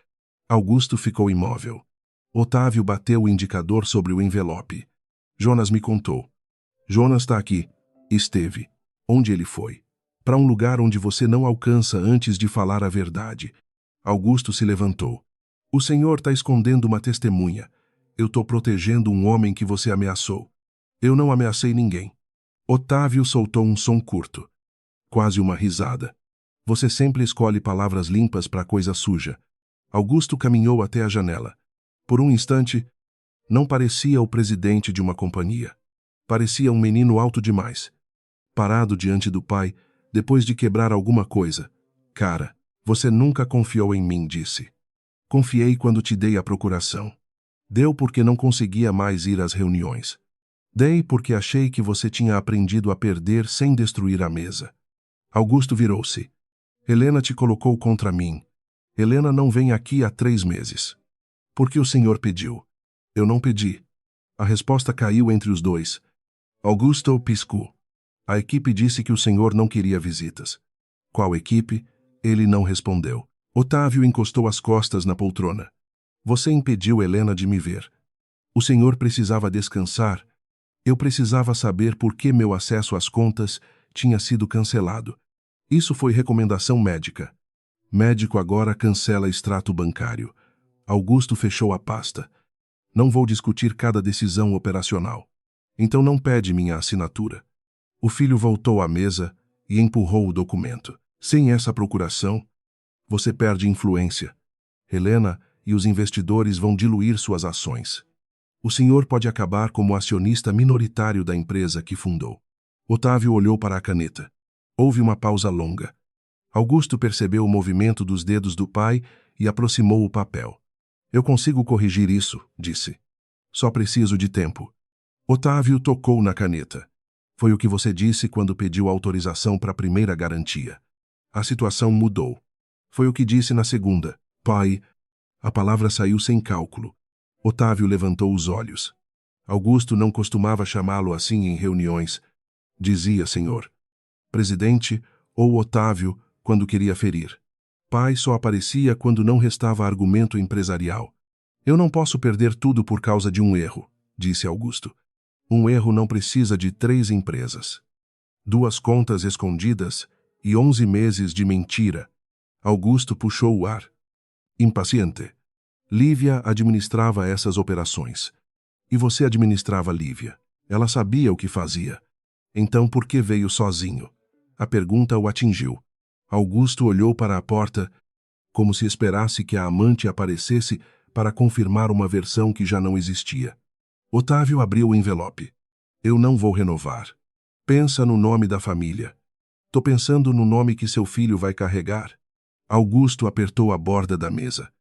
Augusto ficou imóvel. Otávio bateu o indicador sobre o envelope. Jonas me contou. Jonas está aqui. Esteve. Onde ele foi? Para um lugar onde você não alcança antes de falar a verdade. Augusto se levantou. O senhor está escondendo uma testemunha. Eu estou protegendo um homem que você ameaçou. Eu não ameacei ninguém. Otávio soltou um som curto. Quase uma risada. Você sempre escolhe palavras limpas para coisa suja. Augusto caminhou até a janela. Por um instante, não parecia o presidente de uma companhia. Parecia um menino alto demais. Parado diante do pai, depois de quebrar alguma coisa. Cara, você nunca confiou em mim, disse. Confiei quando te dei a procuração. Deu porque não conseguia mais ir às reuniões. Dei porque achei que você tinha aprendido a perder sem destruir a mesa. Augusto virou-se. Helena te colocou contra mim. Helena não vem aqui há 3 meses. Porque o senhor pediu. Eu não pedi. A resposta caiu entre os dois. Augusto piscou. A equipe disse que o senhor não queria visitas. Qual equipe? Ele não respondeu. Otávio encostou as costas na poltrona. Você impediu Helena de me ver. O senhor precisava descansar. Eu precisava saber por que meu acesso às contas tinha sido cancelado. Isso foi recomendação médica. Médico agora cancela extrato bancário. Augusto fechou a pasta. Não vou discutir cada decisão operacional. Então não pede minha assinatura. O filho voltou à mesa e empurrou o documento. Sem essa procuração, você perde influência. Helena e os investidores vão diluir suas ações. O senhor pode acabar como acionista minoritário da empresa que fundou. Otávio olhou para a caneta. Houve uma pausa longa. Augusto percebeu o movimento dos dedos do pai e aproximou o papel. Eu consigo corrigir isso, disse. Só preciso de tempo. Otávio tocou na caneta. Foi o que você disse quando pediu autorização para a primeira garantia. A situação mudou. Foi o que disse na segunda. Pai. A palavra saiu sem cálculo. Otávio levantou os olhos. Augusto não costumava chamá-lo assim em reuniões. Dizia senhor. Presidente ou Otávio quando queria ferir. Pai só aparecia quando não restava argumento empresarial. Eu não posso perder tudo por causa de um erro, disse Augusto. Um erro não precisa de 3 empresas. 2 contas escondidas e 11 meses de mentira. Augusto puxou o ar. Impaciente. Lívia administrava essas operações. E você administrava Lívia. Ela sabia o que fazia. Então por que veio sozinho? A pergunta o atingiu. Augusto olhou para a porta, como se esperasse que a amante aparecesse para confirmar uma versão que já não existia. Otávio abriu o envelope. Eu não vou renovar. Pensa no nome da família. Tô pensando no nome que seu filho vai carregar. Augusto apertou a borda da mesa.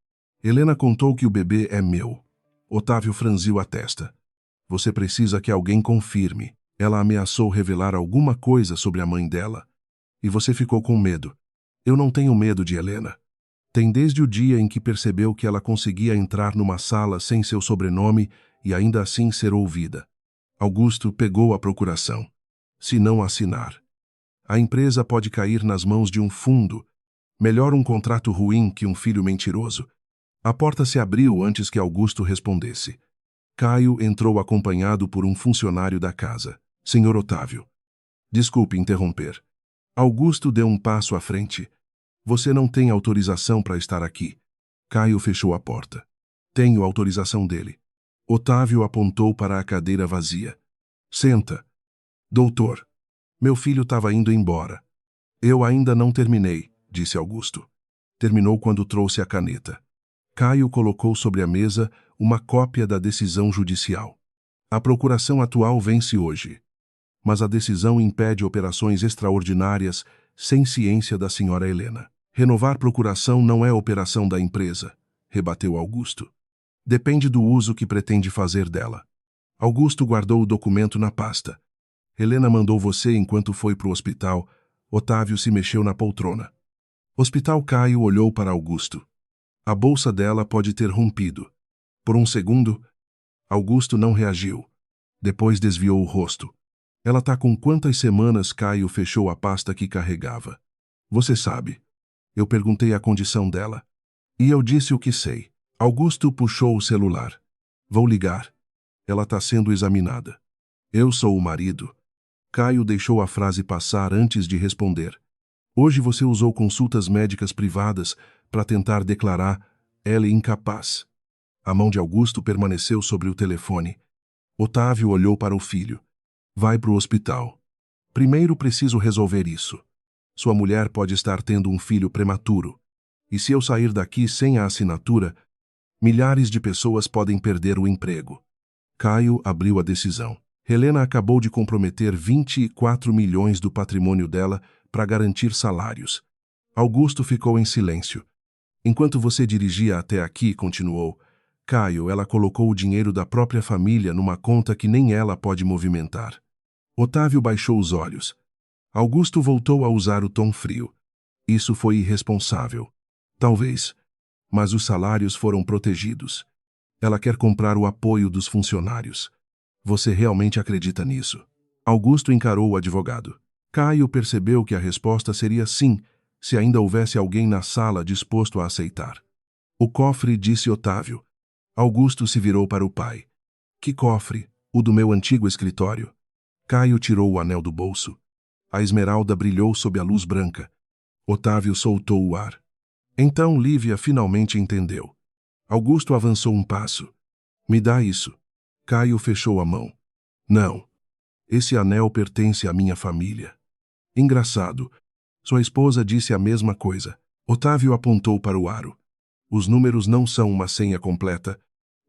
Helena contou que o bebê é meu. Otávio franziu a testa. Você precisa que alguém confirme. Ela ameaçou revelar alguma coisa sobre a mãe dela. E você ficou com medo. Eu não tenho medo de Helena. Tem desde o dia em que percebeu que ela conseguia entrar numa sala sem seu sobrenome e ainda assim ser ouvida. Augusto pegou a procuração. Se não assinar, a empresa pode cair nas mãos de um fundo. Melhor um contrato ruim que um filho mentiroso. A porta se abriu antes que Augusto respondesse. Caio entrou acompanhado por um funcionário da casa. Senhor Otávio. Desculpe interromper. Augusto deu um passo à frente. Você não tem autorização para estar aqui. Caio fechou a porta. Tenho autorização dele. Otávio apontou para a cadeira vazia. Senta. Doutor, meu filho estava indo embora. Eu ainda não terminei, disse Augusto. Terminou quando trouxe a caneta. Caio colocou sobre a mesa uma cópia da decisão judicial. A procuração atual vence hoje. Mas a decisão impede operações extraordinárias sem ciência da senhora Helena. Renovar procuração não é operação da empresa, rebateu Augusto. Depende do uso que pretende fazer dela. Augusto guardou o documento na pasta. Helena mandou você enquanto foi para o hospital. Otávio se mexeu na poltrona. Hospital. Caio olhou para Augusto. A bolsa dela pode ter rompido. Por um segundo, Augusto não reagiu. Depois desviou o rosto. Ela tá com quantas semanas? Caio fechou a pasta que carregava. Você sabe. Eu perguntei a condição dela. E eu disse o que sei. Augusto puxou o celular. Vou ligar. Ela tá sendo examinada. Eu sou o marido. Caio deixou a frase passar antes de responder. Hoje você usou consultas médicas privadas para tentar declarar ela incapaz. A mão de Augusto permaneceu sobre o telefone. Otávio olhou para o filho. Vai para o hospital. Primeiro preciso resolver isso. Sua mulher pode estar tendo um filho prematuro. E se eu sair daqui sem a assinatura, milhares de pessoas podem perder o emprego. Caio abriu a decisão. Helena acabou de comprometer 24 milhões do patrimônio dela para garantir salários. Augusto ficou em silêncio. Enquanto você dirigia até aqui, continuou, Caio, ela colocou o dinheiro da própria família numa conta que nem ela pode movimentar. Otávio baixou os olhos. Augusto voltou a usar o tom frio. Isso foi irresponsável. Talvez. Mas os salários foram protegidos. Ela quer comprar o apoio dos funcionários. Você realmente acredita nisso? Augusto encarou o advogado. Caio percebeu que a resposta seria sim, se ainda houvesse alguém na sala disposto a aceitar. O cofre, disse Otávio. Augusto se virou para o pai. Que cofre? O do meu antigo escritório. Caio tirou o anel do bolso. A esmeralda brilhou sob a luz branca. Otávio soltou o ar. Então Lívia finalmente entendeu. Augusto avançou um passo. Me dá isso. Caio fechou a mão. Não. Esse anel pertence à minha família. Engraçado. Sua esposa disse a mesma coisa. Otávio apontou para o aro. Os números não são uma senha completa,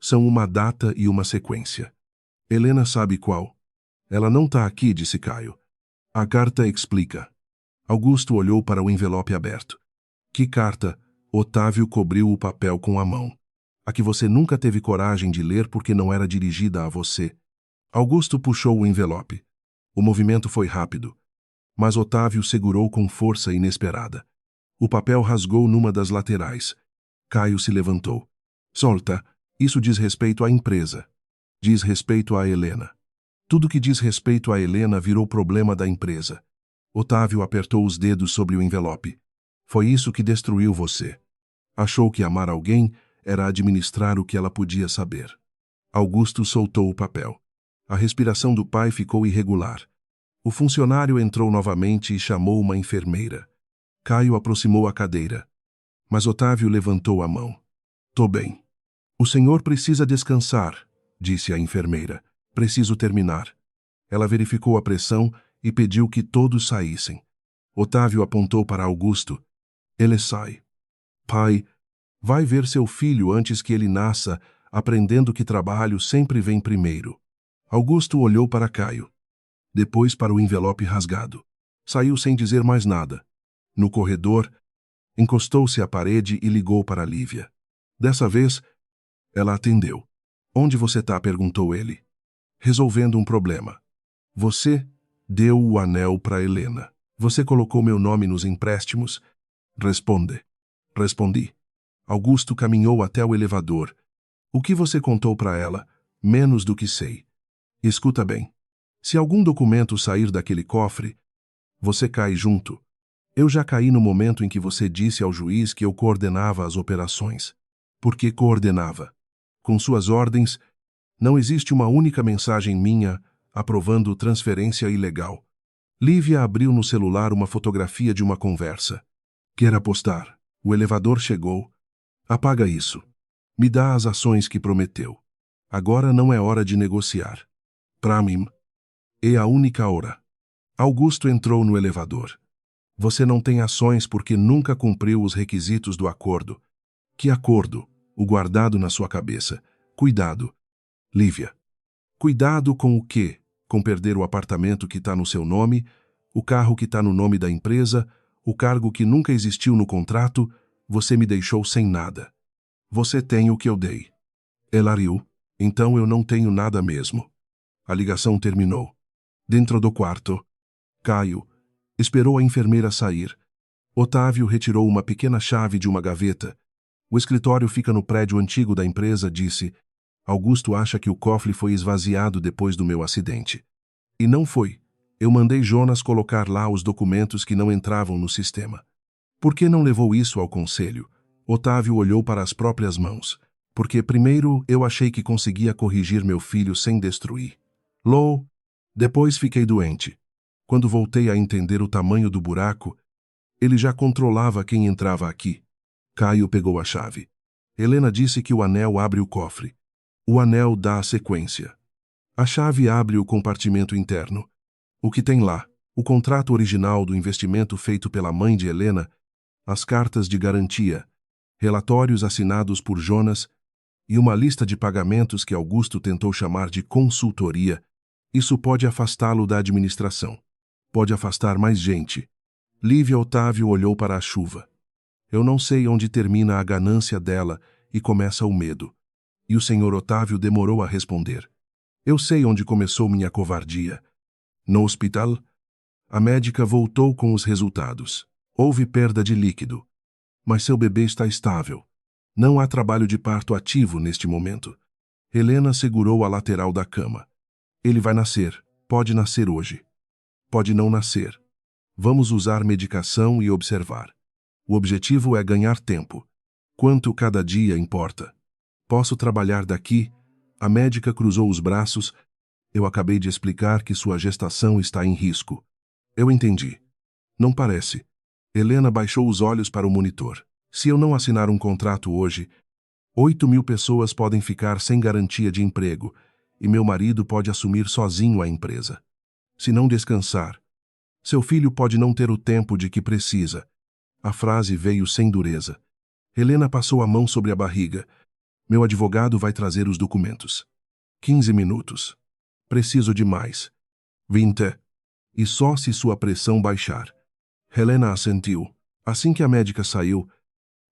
são uma data e uma sequência. Helena sabe qual. Ela não está aqui, disse Caio. A carta explica. Augusto olhou para o envelope aberto. Que carta? Otávio cobriu o papel com a mão. A que você nunca teve coragem de ler porque não era dirigida a você. Augusto puxou o envelope. O movimento foi rápido, mas Otávio segurou com força inesperada. O papel rasgou numa das laterais. Caio se levantou. Solta, isso diz respeito à empresa. Diz respeito a Helena. Tudo que diz respeito a Helena virou problema da empresa. Otávio apertou os dedos sobre o envelope. Foi isso que destruiu você. Achou que amar alguém era administrar o que ela podia saber. Augusto soltou o papel. A respiração do pai ficou irregular. O funcionário entrou novamente e chamou uma enfermeira. Caio aproximou a cadeira. Mas Otávio levantou a mão. Tô bem. O senhor precisa descansar, disse a enfermeira. Preciso terminar. Ela verificou a pressão e pediu que todos saíssem. Otávio apontou para Augusto. Ele sai. Pai, vai ver seu filho antes que ele nasça, aprendendo que trabalho sempre vem primeiro. Augusto olhou para Caio. Depois para o envelope rasgado. Saiu sem dizer mais nada. No corredor, encostou-se à parede e ligou para Lívia. Dessa vez, ela atendeu. Onde você tá? Perguntou ele. Resolvendo um problema. Você deu o anel para Helena. Você colocou meu nome nos empréstimos? Responde. Respondi. Augusto caminhou até o elevador. O que você contou para ela? Menos do que sei. Escuta bem. Se algum documento sair daquele cofre, você cai junto. Eu já caí no momento em que você disse ao juiz que eu coordenava as operações. Por que coordenava? Com suas ordens, não existe uma única mensagem minha aprovando transferência ilegal. Lívia abriu no celular uma fotografia de uma conversa. Quer apostar? O elevador chegou. Apaga isso. Me dá as ações que prometeu. Agora não é hora de negociar. Pra mim, é a única hora. Augusto entrou no elevador. Você não tem ações porque nunca cumpriu os requisitos do acordo. Que acordo? O guardado na sua cabeça. Cuidado. Lívia. Cuidado com o quê? Com perder o apartamento que está no seu nome, o carro que está no nome da empresa, o cargo que nunca existiu no contrato, você me deixou sem nada. Você tem o que eu dei. Ela riu. Então eu não tenho nada mesmo. A ligação terminou. Dentro do quarto, Caio esperou a enfermeira sair. Otávio retirou uma pequena chave de uma gaveta. O escritório fica no prédio antigo da empresa, disse. Augusto acha que o cofre foi esvaziado depois do meu acidente. E não foi. Eu mandei Jonas colocar lá os documentos que não entravam no sistema. Por que não levou isso ao conselho? Otávio olhou para as próprias mãos. Porque primeiro eu achei que conseguia corrigir meu filho sem destruir. Depois fiquei doente. Quando voltei a entender o tamanho do buraco, ele já controlava quem entrava aqui. Caio pegou a chave. Helena disse que o anel abre o cofre. O anel dá a sequência. A chave abre o compartimento interno. O que tem lá? O contrato original do investimento feito pela mãe de Helena, as cartas de garantia, relatórios assinados por Jonas e uma lista de pagamentos que Augusto tentou chamar de consultoria. Isso pode afastá-lo da administração. Pode afastar mais gente. Lívia Otávio olhou para a chuva. Eu não sei onde termina a ganância dela e começa o medo. E o senhor Otávio demorou a responder. Eu sei onde começou minha covardia. No hospital, a médica voltou com os resultados. Houve perda de líquido. Mas seu bebê está estável. Não há trabalho de parto ativo neste momento. Helena segurou a lateral da cama. Ele vai nascer. Pode nascer hoje. Pode não nascer. Vamos usar medicação e observar. O objetivo é ganhar tempo. Quanto cada dia importa. Posso trabalhar daqui? A médica cruzou os braços. Eu acabei de explicar que sua gestação está em risco. Eu entendi. Não parece. Helena baixou os olhos para o monitor. Se eu não assinar um contrato hoje, 8.000 pessoas podem ficar sem garantia de emprego e meu marido pode assumir sozinho a empresa. Se não descansar, seu filho pode não ter o tempo de que precisa. A frase veio sem dureza. Helena passou a mão sobre a barriga. Meu advogado vai trazer os documentos. 15 minutos. Preciso de mais. 20. E só se sua pressão baixar. Helena assentiu. Assim que a médica saiu,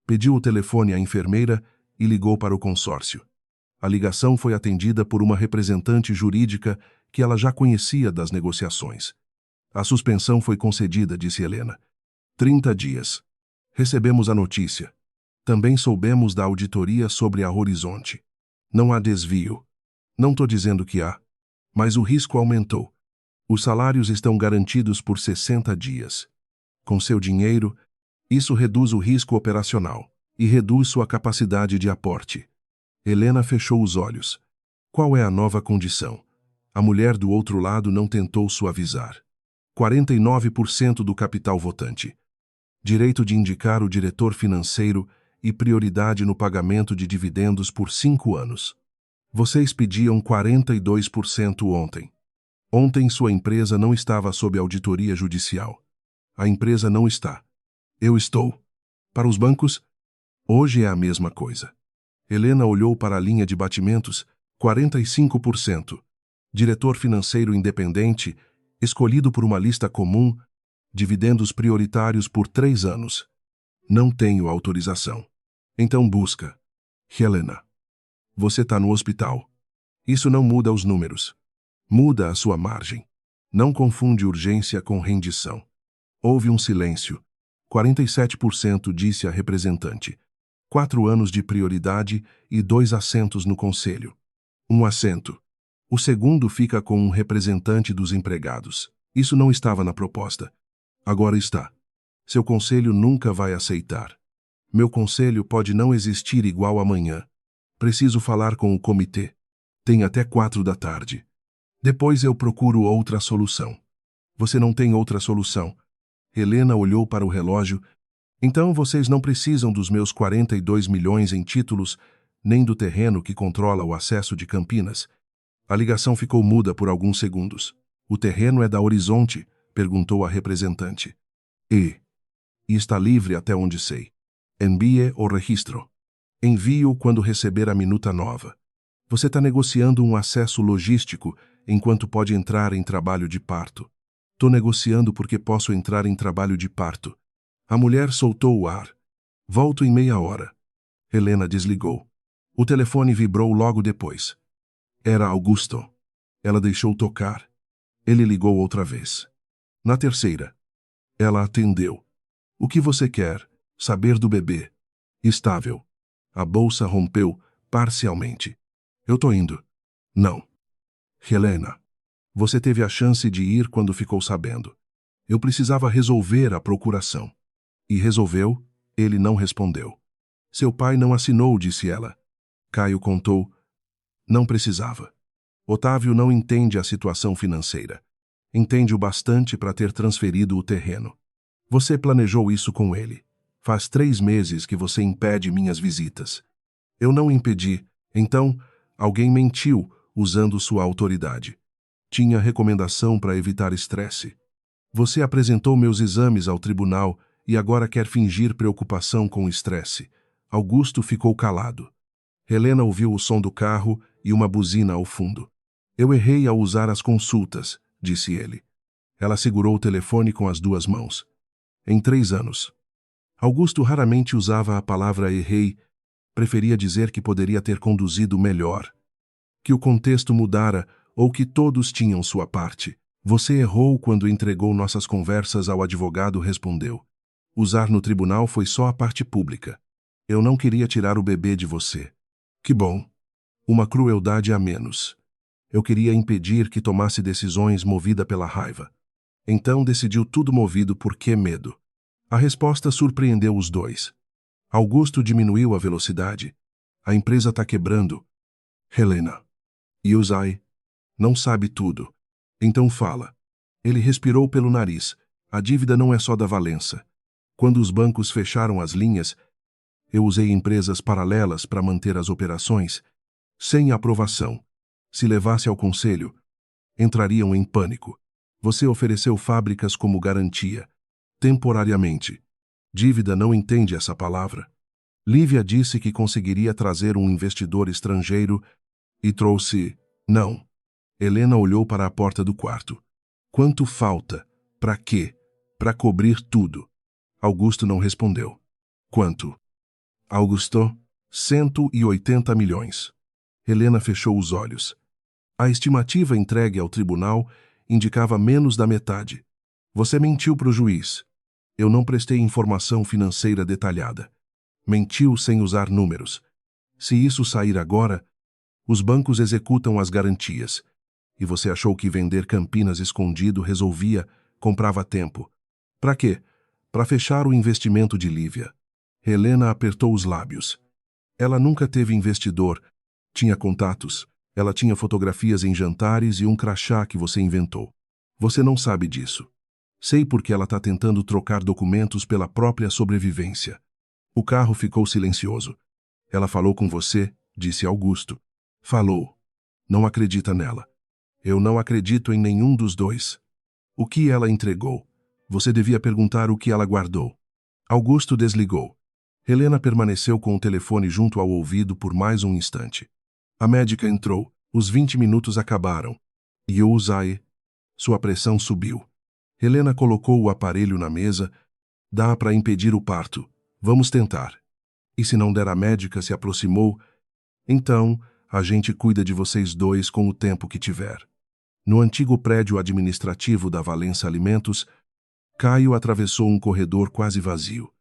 pediu o telefone à enfermeira e ligou para o consórcio. A ligação foi atendida por uma representante jurídica que ela já conhecia das negociações. A suspensão foi concedida, disse Helena. 30 dias. Recebemos a notícia. Também soubemos da auditoria sobre a Horizonte. Não há desvio. Não estou dizendo que há. Mas o risco aumentou. Os salários estão garantidos por 60 dias. Com seu dinheiro, isso reduz o risco operacional. e reduz sua capacidade de aporte. Helena fechou os olhos. Qual é a nova condição? A mulher do outro lado não tentou suavizar. 49% do capital votante. Direito de indicar o diretor financeiro e prioridade no pagamento de dividendos por 5 anos. Vocês pediam 42% ontem. Ontem sua empresa não estava sob auditoria judicial. A empresa não está. Eu estou. Para os bancos, hoje é a mesma coisa. Helena olhou para a linha de batimentos, 45%. Diretor financeiro independente, escolhido por uma lista comum, dividendos prioritários por 3 anos. Não tenho autorização. Então busca. Helena. Você está no hospital. Isso não muda os números. Muda a sua margem. Não confunde urgência com rendição. Houve um silêncio. 47% disse a representante. 4 anos de prioridade e 2 assentos no conselho. 1 assento. O segundo fica com um representante dos empregados. Isso não estava na proposta. Agora está. Seu conselho nunca vai aceitar. Meu conselho pode não existir igual amanhã. Preciso falar com o comitê. Tem até 4 da tarde. Depois eu procuro outra solução. Você não tem outra solução. Helena olhou para o relógio. Então vocês não precisam dos meus 42 milhões em títulos, nem do terreno que controla o acesso de Campinas. A ligação ficou muda por alguns segundos. O terreno é da Horizonte? Perguntou a representante. E está livre até onde sei. Envie o registro. Envio quando receber a minuta nova. Você está negociando um acesso logístico enquanto pode entrar em trabalho de parto. Tô negociando porque posso entrar em trabalho de parto. A mulher soltou o ar. Volto em meia hora. Helena desligou. O telefone vibrou logo depois. Era Augusto. Ela deixou tocar. Ele ligou outra vez. Na terceira. Ela atendeu. O que você quer? Saber do bebê. Estável. A bolsa rompeu, parcialmente. Eu tô indo. Não. Helena. Você teve a chance de ir quando ficou sabendo. Eu precisava resolver a procuração. E resolveu? Ele não respondeu. Seu pai não assinou, disse ela. Caio contou. Não precisava. Otávio não entende a situação financeira. Entende o bastante para ter transferido o terreno. Você planejou isso com ele. Faz 3 meses que você impede minhas visitas. Eu não impedi. Então, alguém mentiu usando sua autoridade. Tinha recomendação para evitar estresse. Você apresentou meus exames ao tribunal e agora quer fingir preocupação com o estresse. Augusto ficou calado. Helena ouviu o som do carro e uma buzina ao fundo. Eu errei ao usar as consultas, disse ele. Ela segurou o telefone com as 2 mãos. Em 3 anos. Augusto raramente usava a palavra errei, preferia dizer que poderia ter conduzido melhor. Que o contexto mudara ou que todos tinham sua parte. Você errou quando entregou nossas conversas ao advogado, respondeu. Usar no tribunal foi só a parte pública. Eu não queria tirar o bebê de você. Que bom. Uma crueldade a menos. Eu queria impedir que tomasse decisões movida pela raiva. Então decidiu tudo movido por que medo? A resposta surpreendeu os dois. Augusto diminuiu a velocidade. A empresa está quebrando. Helena. Yusai. Não sabe tudo. Então fala. Ele respirou pelo nariz. A dívida não é só da Valença. Quando os bancos fecharam as linhas, eu usei empresas paralelas para manter as operações, sem aprovação. Se levasse ao conselho, entrariam em pânico. Você ofereceu fábricas como garantia, temporariamente. Dívida não entende essa palavra. Lívia disse que conseguiria trazer um investidor estrangeiro e trouxe... Não. Helena olhou para a porta do quarto. Quanto falta? Para quê? Para cobrir tudo. Augusto não respondeu. Quanto? Augusto, 180 milhões. Helena fechou os olhos. A estimativa entregue ao tribunal indicava menos da metade. Você mentiu para o juiz. Eu não prestei informação financeira detalhada. Mentiu sem usar números. Se isso sair agora, os bancos executam as garantias. E você achou que vender Campinas escondido resolvia, comprava tempo. Para quê? Para fechar o investimento de Lívia. Helena apertou os lábios. Ela nunca teve investidor. Tinha contatos. Ela tinha fotografias em jantares e um crachá que você inventou. Você não sabe disso. Sei porque ela está tentando trocar documentos pela própria sobrevivência. O carro ficou silencioso. Ela falou com você, disse Augusto. Falou. Não acredita nela. Eu não acredito em nenhum dos dois. O que ela entregou? Você devia perguntar o que ela guardou. Augusto desligou. Helena permaneceu com o telefone junto ao ouvido por mais um instante. A médica entrou. Os 20 minutos acabaram. Yuzai. Sua pressão subiu. Helena colocou o aparelho na mesa. Dá para impedir o parto. Vamos tentar. E se não der, a médica se aproximou. Então, a gente cuida de vocês dois com o tempo que tiver. No antigo prédio administrativo da Valença Alimentos, Caio atravessou um corredor quase vazio.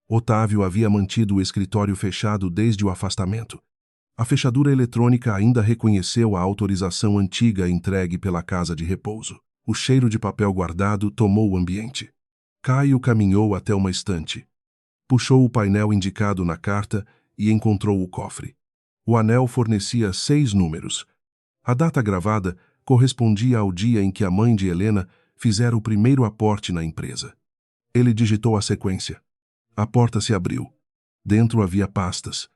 Otávio havia mantido o escritório fechado desde o afastamento. A fechadura eletrônica ainda reconheceu a autorização antiga entregue pela casa de repouso. O cheiro de papel guardado tomou o ambiente. Caio caminhou até uma estante. Puxou o painel indicado na carta e encontrou o cofre. O anel fornecia 6 números. A data gravada correspondia ao dia em que a mãe de Helena fizera o primeiro aporte na empresa. Ele digitou a sequência. A porta se abriu. Dentro havia pastas,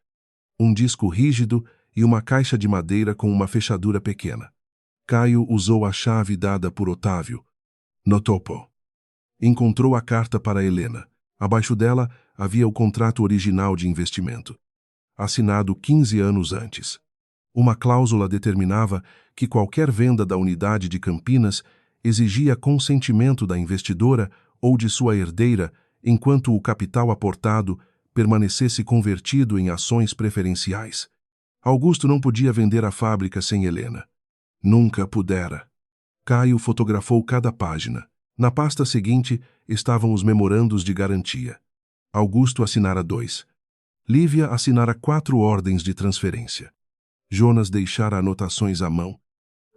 um disco rígido e uma caixa de madeira com uma fechadura pequena. Caio usou a chave dada por Otávio. No topo. Encontrou a carta para Helena. Abaixo dela havia o contrato original de investimento, assinado 15 anos antes. Uma cláusula determinava que qualquer venda da unidade de Campinas exigia consentimento da investidora ou de sua herdeira enquanto o capital aportado permanecesse convertido em ações preferenciais. Augusto não podia vender a fábrica sem Helena. Nunca pudera. Caio fotografou cada página. Na pasta seguinte estavam os memorandos de garantia. Augusto assinara 2. Lívia assinara 4 ordens de transferência. Jonas deixara anotações à mão,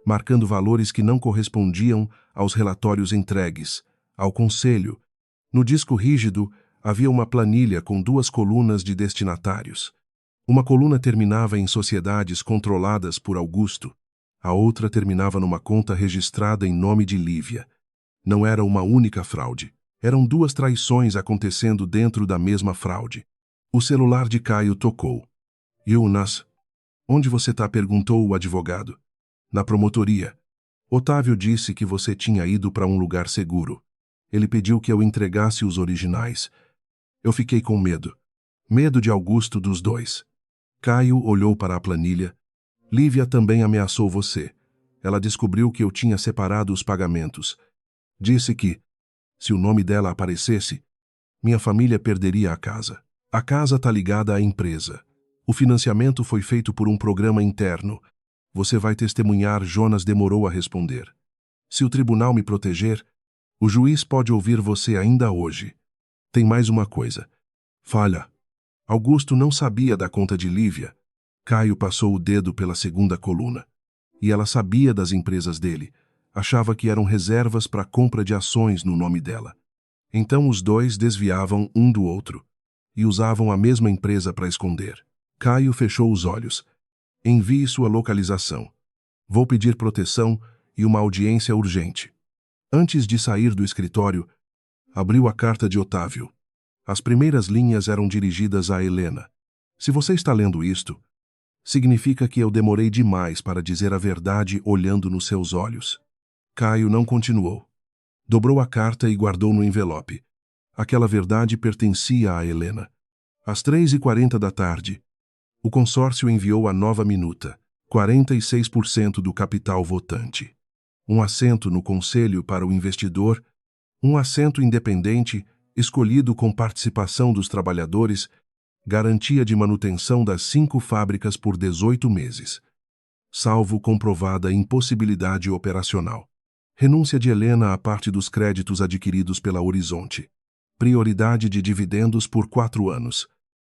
marcando valores que não correspondiam aos relatórios entregues, ao conselho. No disco rígido havia uma planilha com 2 colunas de destinatários. Uma coluna terminava em sociedades controladas por Augusto. A outra terminava numa conta registrada em nome de Lívia. Não era uma única fraude. Eram 2 traições acontecendo dentro da mesma fraude. O celular de Caio tocou. Jonas, onde você está? Perguntou o advogado. Na promotoria. Otávio disse que você tinha ido para um lugar seguro. Ele pediu que eu entregasse os originais. Eu fiquei com medo. Medo de Augusto dos 2. Caio olhou para a planilha. Lívia também ameaçou você. Ela descobriu que eu tinha separado os pagamentos. Disse que, se o nome dela aparecesse, minha família perderia a casa. A casa está ligada à empresa. O financiamento foi feito por um programa interno. Você vai testemunhar. Jonas demorou a responder. Se o tribunal me proteger, o juiz pode ouvir você ainda hoje. Tem mais uma coisa. Falha. Augusto não sabia da conta de Lívia. Caio passou o dedo pela segunda coluna. E ela sabia das empresas dele. Achava que eram reservas para compra de ações no nome dela. Então os 2 desviavam um do outro e usavam a mesma empresa para esconder. Caio fechou os olhos. Envie sua localização. Vou pedir proteção e uma audiência urgente. Antes de sair do escritório, abriu a carta de Otávio. As primeiras linhas eram dirigidas a Helena. Se você está lendo isto, significa que eu demorei demais para dizer a verdade olhando nos seus olhos. Caio não continuou. Dobrou a carta e guardou no envelope. Aquela verdade pertencia a Helena. Às 3h40 da tarde, o consórcio enviou a nova minuta, 46% do capital votante. Um assento no conselho para o investidor, um assento independente, escolhido com participação dos trabalhadores, garantia de manutenção das 5 fábricas por 18 meses. Salvo comprovada impossibilidade operacional. Renúncia de Helena à parte dos créditos adquiridos pela Horizonte. Prioridade de dividendos por 4 anos.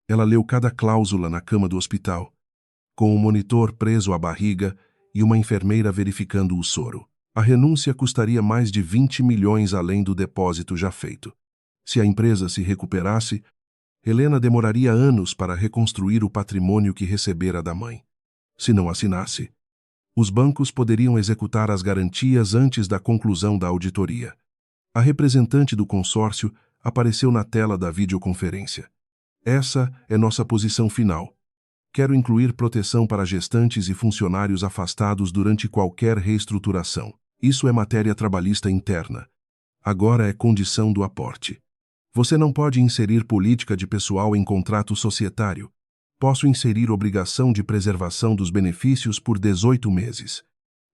Ela leu cada cláusula na cama do hospital, com um monitor preso à barriga e uma enfermeira verificando o soro. A renúncia custaria mais de 20 milhões além do depósito já feito. Se a empresa se recuperasse, Helena demoraria anos para reconstruir o patrimônio que recebera da mãe. Se não assinasse, os bancos poderiam executar as garantias antes da conclusão da auditoria. A representante do consórcio apareceu na tela da videoconferência. Essa é nossa posição final. Quero incluir proteção para gestantes e funcionários afastados durante qualquer reestruturação. Isso é matéria trabalhista interna. Agora é condição do aporte. Você não pode inserir política de pessoal em contrato societário. Posso inserir obrigação de preservação dos benefícios por 18 meses.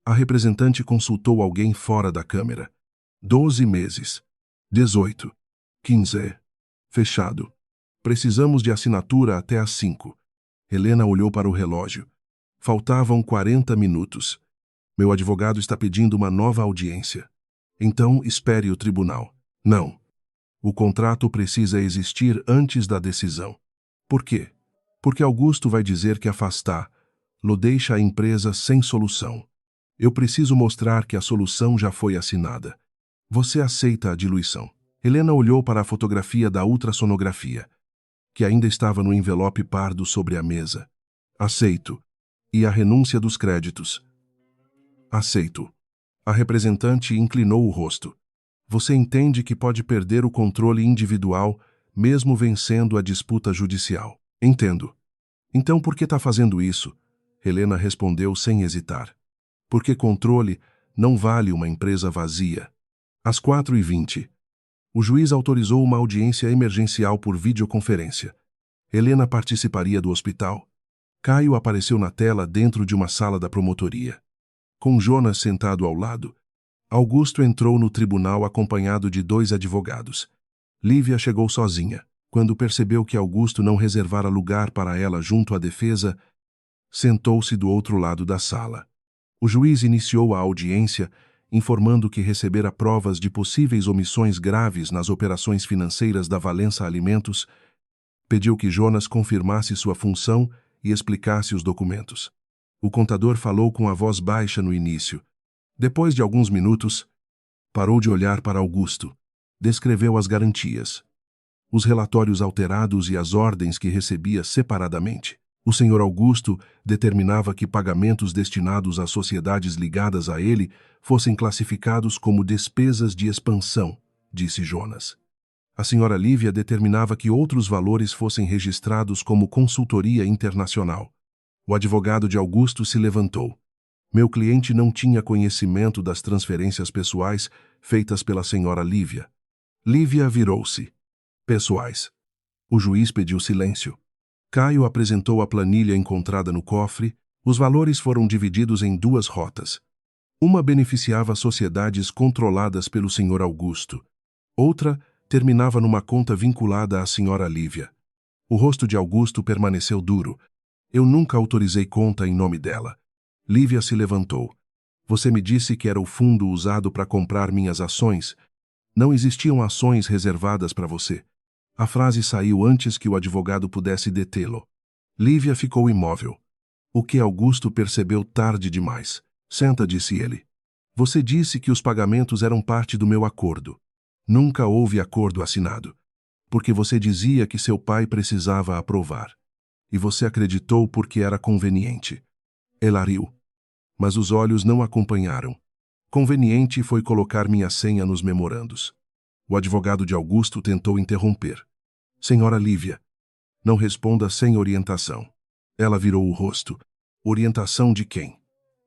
A representante consultou alguém fora da Câmara. 12 meses. 18. 15. Fechado. Precisamos de assinatura até às 5. Helena olhou para o relógio. Faltavam 40 minutos. Meu advogado está pedindo uma nova audiência. Então, espere o tribunal. Não. O contrato precisa existir antes da decisão. Por quê? Porque Augusto vai dizer que afastá-lo deixa a empresa sem solução. Eu preciso mostrar que a solução já foi assinada. Você aceita a diluição? Helena olhou para a fotografia da ultrassonografia, que ainda estava no envelope pardo sobre a mesa. Aceito. E a renúncia dos créditos? Aceito. A representante inclinou o rosto. Você entende que pode perder o controle individual, mesmo vencendo a disputa judicial? Entendo. Então por que está fazendo isso? Helena respondeu sem hesitar. Porque controle não vale uma empresa vazia. Às 4h20, o juiz autorizou uma audiência emergencial por videoconferência. Helena participaria do hospital. Caio apareceu na tela dentro de uma sala da promotoria. Com Jonas sentado ao lado, Augusto entrou no tribunal acompanhado de 2 advogados. Lívia chegou sozinha. Quando percebeu que Augusto não reservara lugar para ela junto à defesa, sentou-se do outro lado da sala. O juiz iniciou a audiência, informando que recebera provas de possíveis omissões graves nas operações financeiras da Valença Alimentos, pediu que Jonas confirmasse sua função e explicasse os documentos. O contador falou com a voz baixa no início. Depois de alguns minutos, parou de olhar para Augusto. Descreveu as garantias, os relatórios alterados e as ordens que recebia separadamente. O senhor Augusto determinava que pagamentos destinados a sociedades ligadas a ele fossem classificados como despesas de expansão, disse Jonas. A senhora Lívia determinava que outros valores fossem registrados como consultoria internacional. O advogado de Augusto se levantou. Meu cliente não tinha conhecimento das transferências pessoais feitas pela senhora Lívia. Lívia virou-se. Pessoais. O juiz pediu silêncio. Caio apresentou a planilha encontrada no cofre. Os valores foram divididos em 2 rotas. Uma beneficiava sociedades controladas pelo senhor Augusto. Outra terminava numa conta vinculada à senhora Lívia. O rosto de Augusto permaneceu duro. Eu nunca autorizei conta em nome dela. Lívia se levantou. Você me disse que era o fundo usado para comprar minhas ações. Não existiam ações reservadas para você. A frase saiu antes que o advogado pudesse detê-lo. Lívia ficou imóvel. O que Augusto percebeu tarde demais. Senta, disse ele. Você disse que os pagamentos eram parte do meu acordo. Nunca houve acordo assinado. Porque você dizia que seu pai precisava aprovar. E você acreditou porque era conveniente. Ela riu. Mas os olhos não acompanharam. Conveniente foi colocar minha senha nos memorandos. O advogado de Augusto tentou interromper. Senhora Lívia, não responda sem orientação. Ela virou o rosto. Orientação de quem?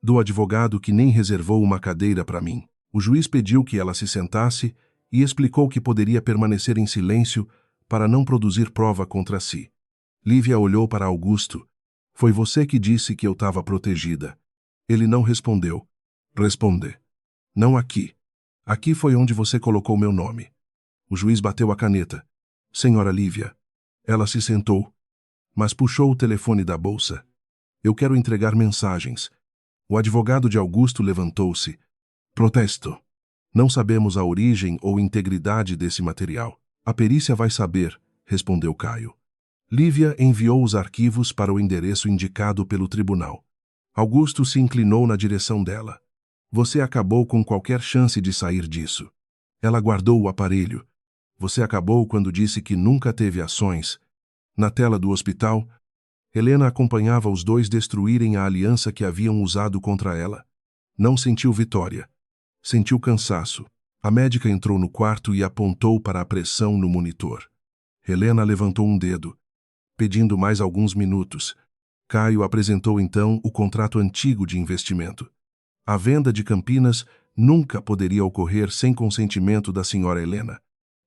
Do advogado que nem reservou uma cadeira para mim. O juiz pediu que ela se sentasse e explicou que poderia permanecer em silêncio para não produzir prova contra si. Lívia olhou para Augusto. Foi você que disse que eu estava protegida. Ele não respondeu. Responde. Não aqui. Aqui foi onde você colocou meu nome. O juiz bateu a caneta. Senhora Lívia. Ela se sentou, mas puxou o telefone da bolsa. Eu quero entregar mensagens. O advogado de Augusto levantou-se. Protesto. Não sabemos a origem ou integridade desse material. A perícia vai saber, respondeu Caio. Lívia enviou os arquivos para o endereço indicado pelo tribunal. Augusto se inclinou na direção dela. Você acabou com qualquer chance de sair disso. Ela guardou o aparelho. Você acabou quando disse que nunca teve ações, Na tela do hospital, Helena acompanhava os dois destruírem a aliança que haviam usado contra ela. Não sentiu vitória. Sentiu cansaço. A médica entrou no quarto e apontou para a pressão no monitor. Helena levantou um dedo, pedindo mais alguns minutos. Caio apresentou então o contrato antigo de investimento. A venda de Campinas nunca poderia ocorrer sem consentimento da senhora Helena.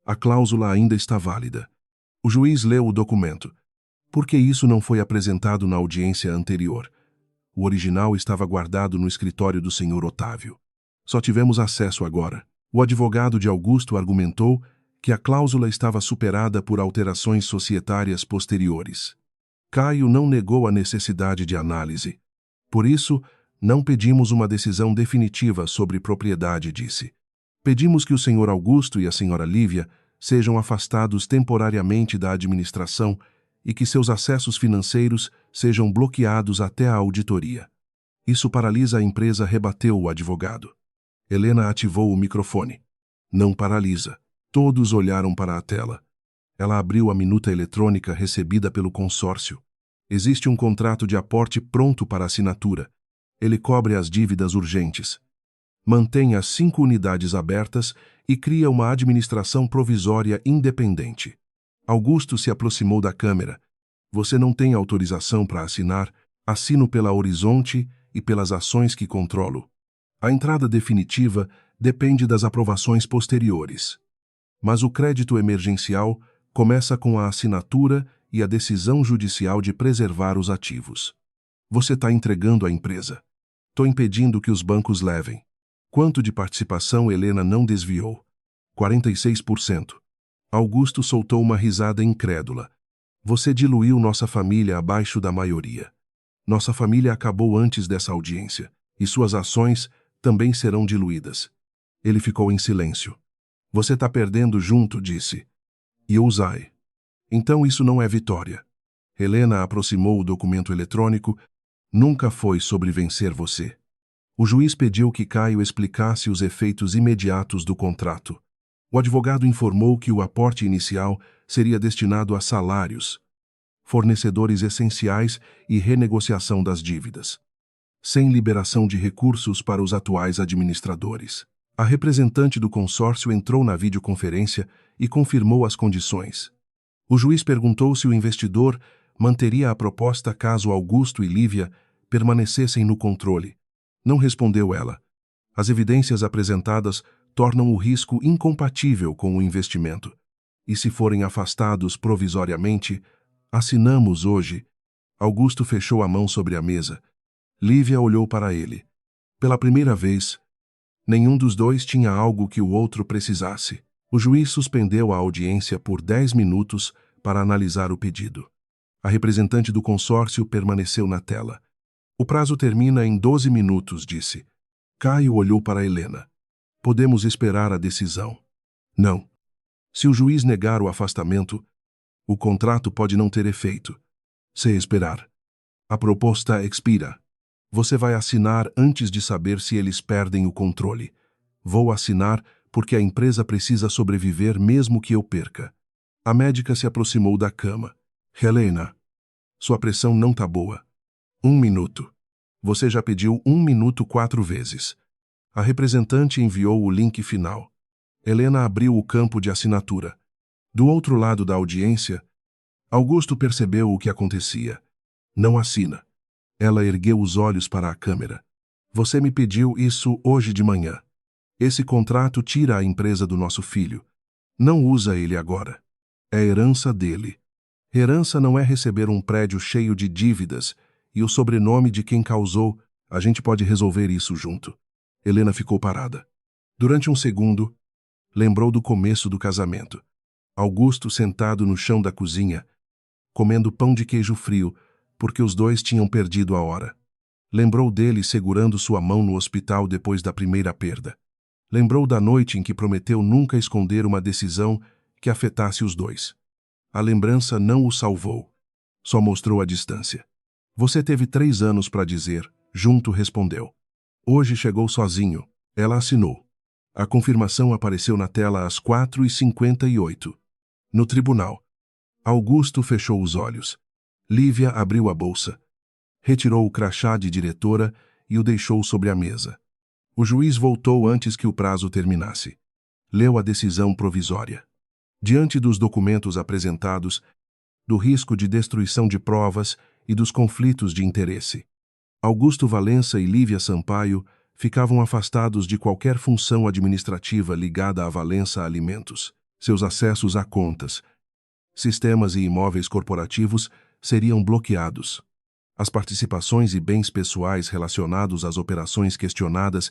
A cláusula ainda está válida. O juiz leu o documento. Por que isso não foi apresentado na audiência anterior? O original estava guardado no escritório do senhor Otávio. Só tivemos acesso agora. O advogado de Augusto argumentou que a cláusula estava superada por alterações societárias posteriores. Caio não negou a necessidade de análise. Por isso, não pedimos uma decisão definitiva sobre propriedade, disse. Pedimos que o senhor Augusto e a senhora Lívia sejam afastados temporariamente da administração e que seus acessos financeiros sejam bloqueados até a auditoria. Isso paralisa a empresa, rebateu o advogado. Helena ativou o microfone. Não paralisa. Todos olharam para a tela. Ela abriu a minuta eletrônica recebida pelo consórcio. Existe um contrato de aporte pronto para assinatura. Ele cobre as dívidas urgentes. Mantém as 5 unidades abertas e cria uma administração provisória independente. Augusto se aproximou da câmera. Você não tem autorização para assinar. Assino pela Horizonte e pelas ações que controlo. A entrada definitiva depende das aprovações posteriores. Mas o crédito emergencial começa com a assinatura e a decisão judicial de preservar os ativos. Você está entregando a empresa. Estou impedindo que os bancos levem. Quanto de participação Helena não desviou? 46%. Augusto soltou uma risada incrédula. Você diluiu nossa família abaixo da maioria. Nossa família acabou antes dessa audiência, e suas ações também serão diluídas. Ele ficou em silêncio. Você está perdendo junto, disse. E Usai. Então isso não é vitória. Helena aproximou o documento eletrônico. Nunca foi sobre vencer você. O juiz pediu que Caio explicasse os efeitos imediatos do contrato. O advogado informou que o aporte inicial seria destinado a salários, fornecedores essenciais e renegociação das dívidas, sem liberação de recursos para os atuais administradores. A representante do consórcio entrou na videoconferência e confirmou as condições. O juiz perguntou se o investidor manteria a proposta caso Augusto e Lívia permanecessem no controle. Não respondeu ela. As evidências apresentadas tornam o risco incompatível com o investimento. E se forem afastados provisoriamente, assinamos hoje. Augusto fechou a mão sobre a mesa. Lívia olhou para ele. Pela primeira vez, nenhum dos dois tinha algo que o outro precisasse. O juiz suspendeu a audiência por 10 minutos para analisar o pedido. A representante do consórcio permaneceu na tela. O prazo termina em 12 minutos, disse. Caio olhou para Helena. Podemos esperar a decisão. Não. Se o juiz negar o afastamento, o contrato pode não ter efeito. Se esperar. A proposta expira. Você vai assinar antes de saber se eles perdem o controle. Vou assinar porque a empresa precisa sobreviver mesmo que eu perca. A médica se aproximou da cama. Helena, sua pressão não tá boa. 1 minuto. Você já pediu 1 minuto 4 vezes. A representante enviou o link final. Helena abriu o campo de assinatura. Do outro lado da audiência, Augusto percebeu o que acontecia. Não assina. Ela ergueu os olhos para a câmera. Você me pediu isso hoje de manhã. Esse contrato tira a empresa do nosso filho. Não usa ele agora. É herança dele. Herança não é receber um prédio cheio de dívidas e o sobrenome de quem causou. A gente pode resolver isso junto. Helena ficou parada. Durante um segundo, lembrou do começo do casamento. Augusto sentado no chão da cozinha, comendo pão de queijo frio, porque os dois tinham perdido a hora. Lembrou dele segurando sua mão no hospital depois da primeira perda. Lembrou da noite em que prometeu nunca esconder uma decisão que afetasse os dois. A lembrança não o salvou. Só mostrou a distância. Você teve 3 anos para dizer, junto respondeu. Hoje chegou sozinho. Ela assinou. A confirmação apareceu na tela às 4h58. No tribunal. Augusto fechou os olhos. Lívia abriu a bolsa, retirou o crachá de diretora e o deixou sobre a mesa. O juiz voltou antes que o prazo terminasse. Leu a decisão provisória. Diante dos documentos apresentados, do risco de destruição de provas e dos conflitos de interesse, Augusto Valença e Lívia Sampaio ficavam afastados de qualquer função administrativa ligada a Valença Alimentos. Seus acessos a contas, sistemas e imóveis corporativos seriam bloqueados. As participações e bens pessoais relacionados às operações questionadas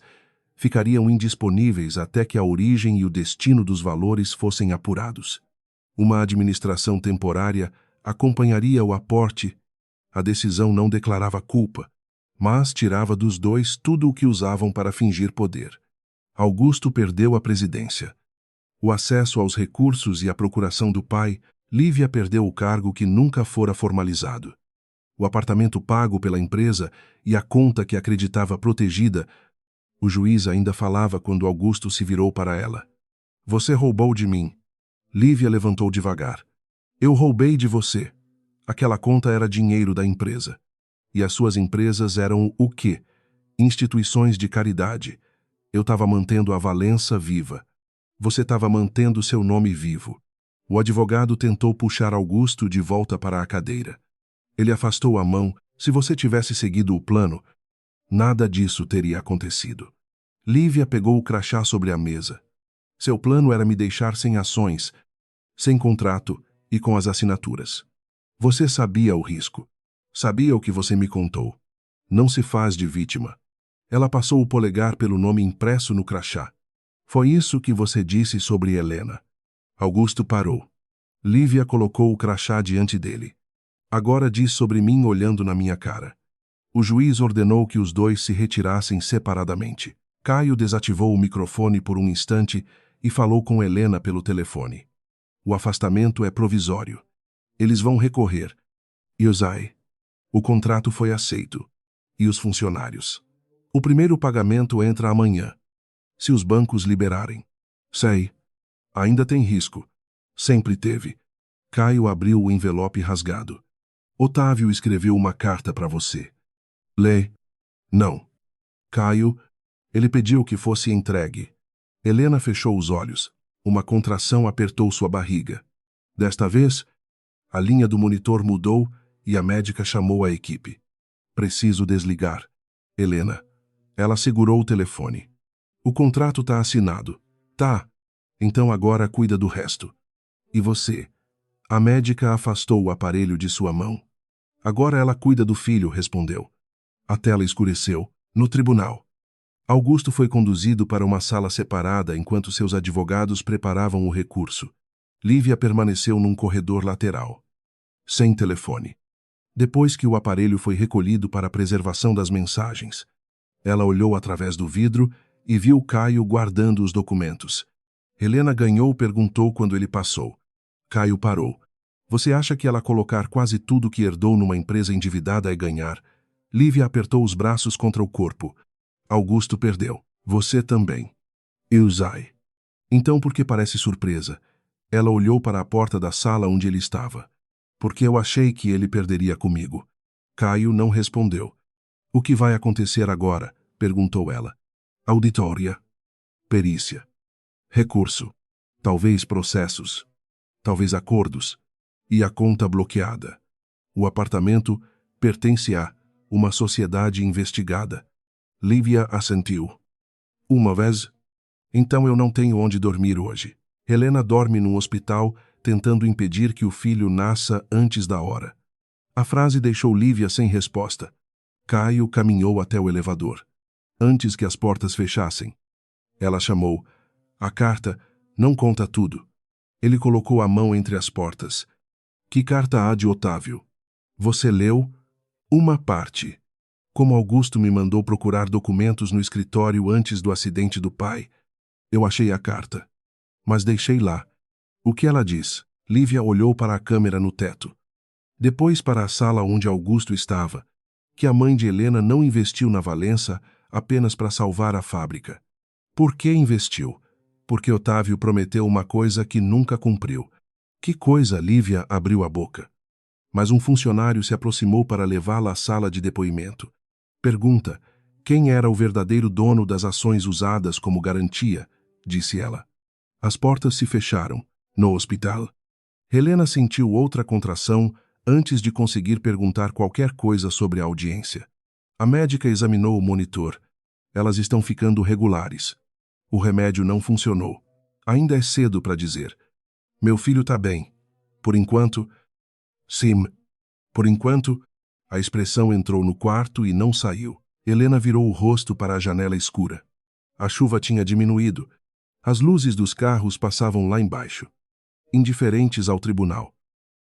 ficariam indisponíveis até que a origem e o destino dos valores fossem apurados. Uma administração temporária acompanharia o aporte. A decisão não declarava culpa, mas tirava dos dois tudo o que usavam para fingir poder. Augusto perdeu a presidência, o acesso aos recursos e a procuração do pai. Lívia perdeu o cargo que nunca fora formalizado. O apartamento pago pela empresa e a conta que acreditava protegida. O juiz ainda falava quando Augusto se virou para ela. Você roubou de mim. Lívia levantou devagar. Eu roubei de você. Aquela conta era dinheiro da empresa. E as suas empresas eram o quê? Instituições de caridade. Eu estava mantendo a Valença viva. Você estava mantendo seu nome vivo. O advogado tentou puxar Augusto de volta para a cadeira. Ele afastou a mão. Se você tivesse seguido o plano, nada disso teria acontecido. Lívia pegou o crachá sobre a mesa. Seu plano era me deixar sem ações, sem contrato e com as assinaturas. Você sabia o risco. Sabia o que você me contou. Não se faz de vítima. Ela passou o polegar pelo nome impresso no crachá. Foi isso que você disse sobre Helena. Augusto parou. Lívia colocou o crachá diante dele. Agora diz sobre mim olhando na minha cara. O juiz ordenou que os dois se retirassem separadamente. Caio desativou o microfone por um instante e falou com Helena pelo telefone. O afastamento é provisório. Eles vão recorrer. Iosai. O contrato foi aceito. E os funcionários? O primeiro pagamento entra amanhã. Se os bancos liberarem. Sei. Ainda tem risco. Sempre teve. Caio abriu o envelope rasgado. Otávio escreveu uma carta para você. Lê. Não. Caio, ele pediu que fosse entregue. Helena fechou os olhos. Uma contração apertou sua barriga. Desta vez, a linha do monitor mudou e a médica chamou a equipe. Preciso desligar. Helena. Ela segurou o telefone. O contrato está assinado. Tá. Então agora cuida do resto. E você? A médica afastou o aparelho de sua mão. Agora ela cuida do filho, respondeu. A tela escureceu. No tribunal. Augusto foi conduzido para uma sala separada enquanto seus advogados preparavam o recurso. Lívia permaneceu num corredor lateral. Sem telefone. Depois que o aparelho foi recolhido para a preservação das mensagens, ela olhou através do vidro e viu Caio guardando os documentos. Helena perguntou quando ele passou. Caio parou. Você acha que ela colocar quase tudo que herdou numa empresa endividada é ganhar? Lívia apertou os braços contra o corpo. Augusto perdeu. Você também. Iosai. Então por que parece surpresa? Ela olhou para a porta da sala onde ele estava. Porque eu achei que ele perderia comigo. Caio não respondeu. O que vai acontecer agora? Perguntou ela. Auditória. Perícia. Recurso. Talvez processos. Talvez acordos. E a conta bloqueada. O apartamento pertence a uma sociedade investigada. Lívia assentiu. Uma vez? Então eu não tenho onde dormir hoje. Helena dorme num hospital tentando impedir que o filho nasça antes da hora. A frase deixou Lívia sem resposta. Caio caminhou até o elevador. Antes que as portas fechassem. Ela chamou. A carta não conta tudo. Ele colocou a mão entre as portas. Que carta há de Otávio? Você leu? Uma parte. Como Augusto me mandou procurar documentos no escritório antes do acidente do pai, eu achei a carta. Mas deixei lá. O que ela diz? Lívia olhou para a câmera no teto. Depois para a sala onde Augusto estava. Que a mãe de Helena não investiu na Valença apenas para salvar a fábrica. Por que investiu? Porque Otávio prometeu uma coisa que nunca cumpriu. Que coisa, Lívia abriu a boca. Mas um funcionário se aproximou para levá-la à sala de depoimento. Pergunta: quem era o verdadeiro dono das ações usadas como garantia? Disse ela. As portas se fecharam. No hospital. Helena sentiu outra contração antes de conseguir perguntar qualquer coisa sobre a audiência. A médica examinou o monitor. Elas estão ficando regulares. O remédio não funcionou. Ainda é cedo para dizer. Meu filho está bem. Por enquanto... Sim. Por enquanto... A expressão entrou no quarto e não saiu. Helena virou o rosto para a janela escura. A chuva tinha diminuído. As luzes dos carros passavam lá embaixo. Indiferentes ao tribunal,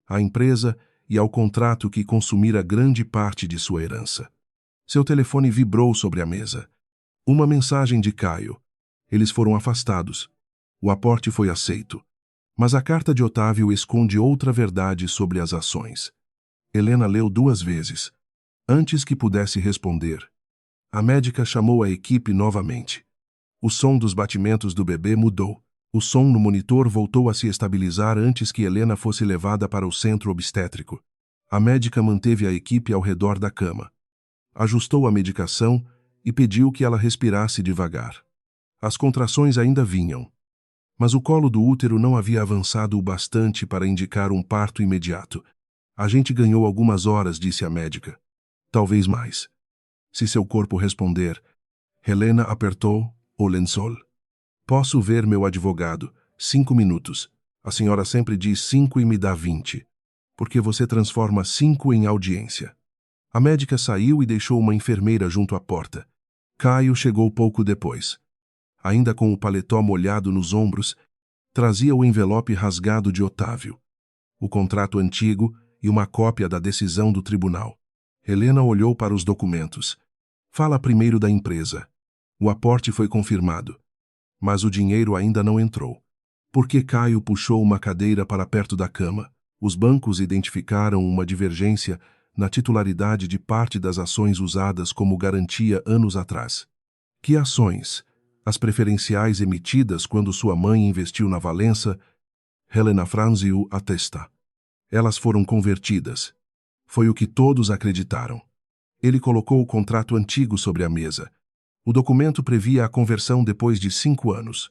à empresa e ao contrato que consumira grande parte de sua herança. Seu telefone vibrou sobre a mesa. Uma mensagem de Caio. Eles foram afastados. O aporte foi aceito. Mas a carta de Otávio esconde outra verdade sobre as ações. Helena leu 2 vezes. Antes que pudesse responder, a médica chamou a equipe novamente. O som dos batimentos do bebê mudou. O som no monitor voltou a se estabilizar antes que Helena fosse levada para o centro obstétrico. A médica manteve a equipe ao redor da cama. Ajustou a medicação e pediu que ela respirasse devagar. As contrações ainda vinham, mas o colo do útero não havia avançado o bastante para indicar um parto imediato. A gente ganhou algumas horas, disse a médica. Talvez mais. Se seu corpo responder. Helena apertou o lençol. Posso ver meu advogado. 5 minutos. A senhora sempre diz 5 e me dá 20. Porque você transforma 5 em audiência. A médica saiu e deixou uma enfermeira junto à porta. Caio chegou pouco depois. Ainda com o paletó molhado nos ombros, trazia o envelope rasgado de Otávio, o contrato antigo e uma cópia da decisão do tribunal. Helena olhou para os documentos. Fala primeiro da empresa. O aporte foi confirmado. Mas o dinheiro ainda não entrou. Porque Caio puxou uma cadeira para perto da cama. Os bancos identificaram uma divergência na titularidade de parte das ações usadas como garantia anos atrás. Que ações? As preferenciais emitidas quando sua mãe investiu na Valença? Helena franziu a testa. Elas foram convertidas. Foi o que todos acreditaram. Ele colocou o contrato antigo sobre a mesa. O documento previa a conversão depois de 5 anos.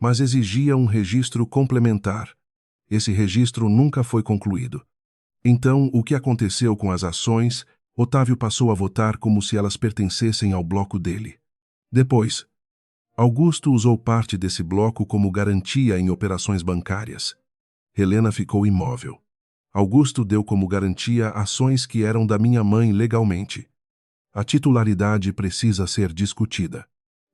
Mas exigia um registro complementar. Esse registro nunca foi concluído. Então, o que aconteceu com as ações? Otávio passou a votar como se elas pertencessem ao bloco dele. Depois, Augusto usou parte desse bloco como garantia em operações bancárias. Helena ficou imóvel. Augusto deu como garantia ações que eram da minha mãe legalmente. A titularidade precisa ser discutida.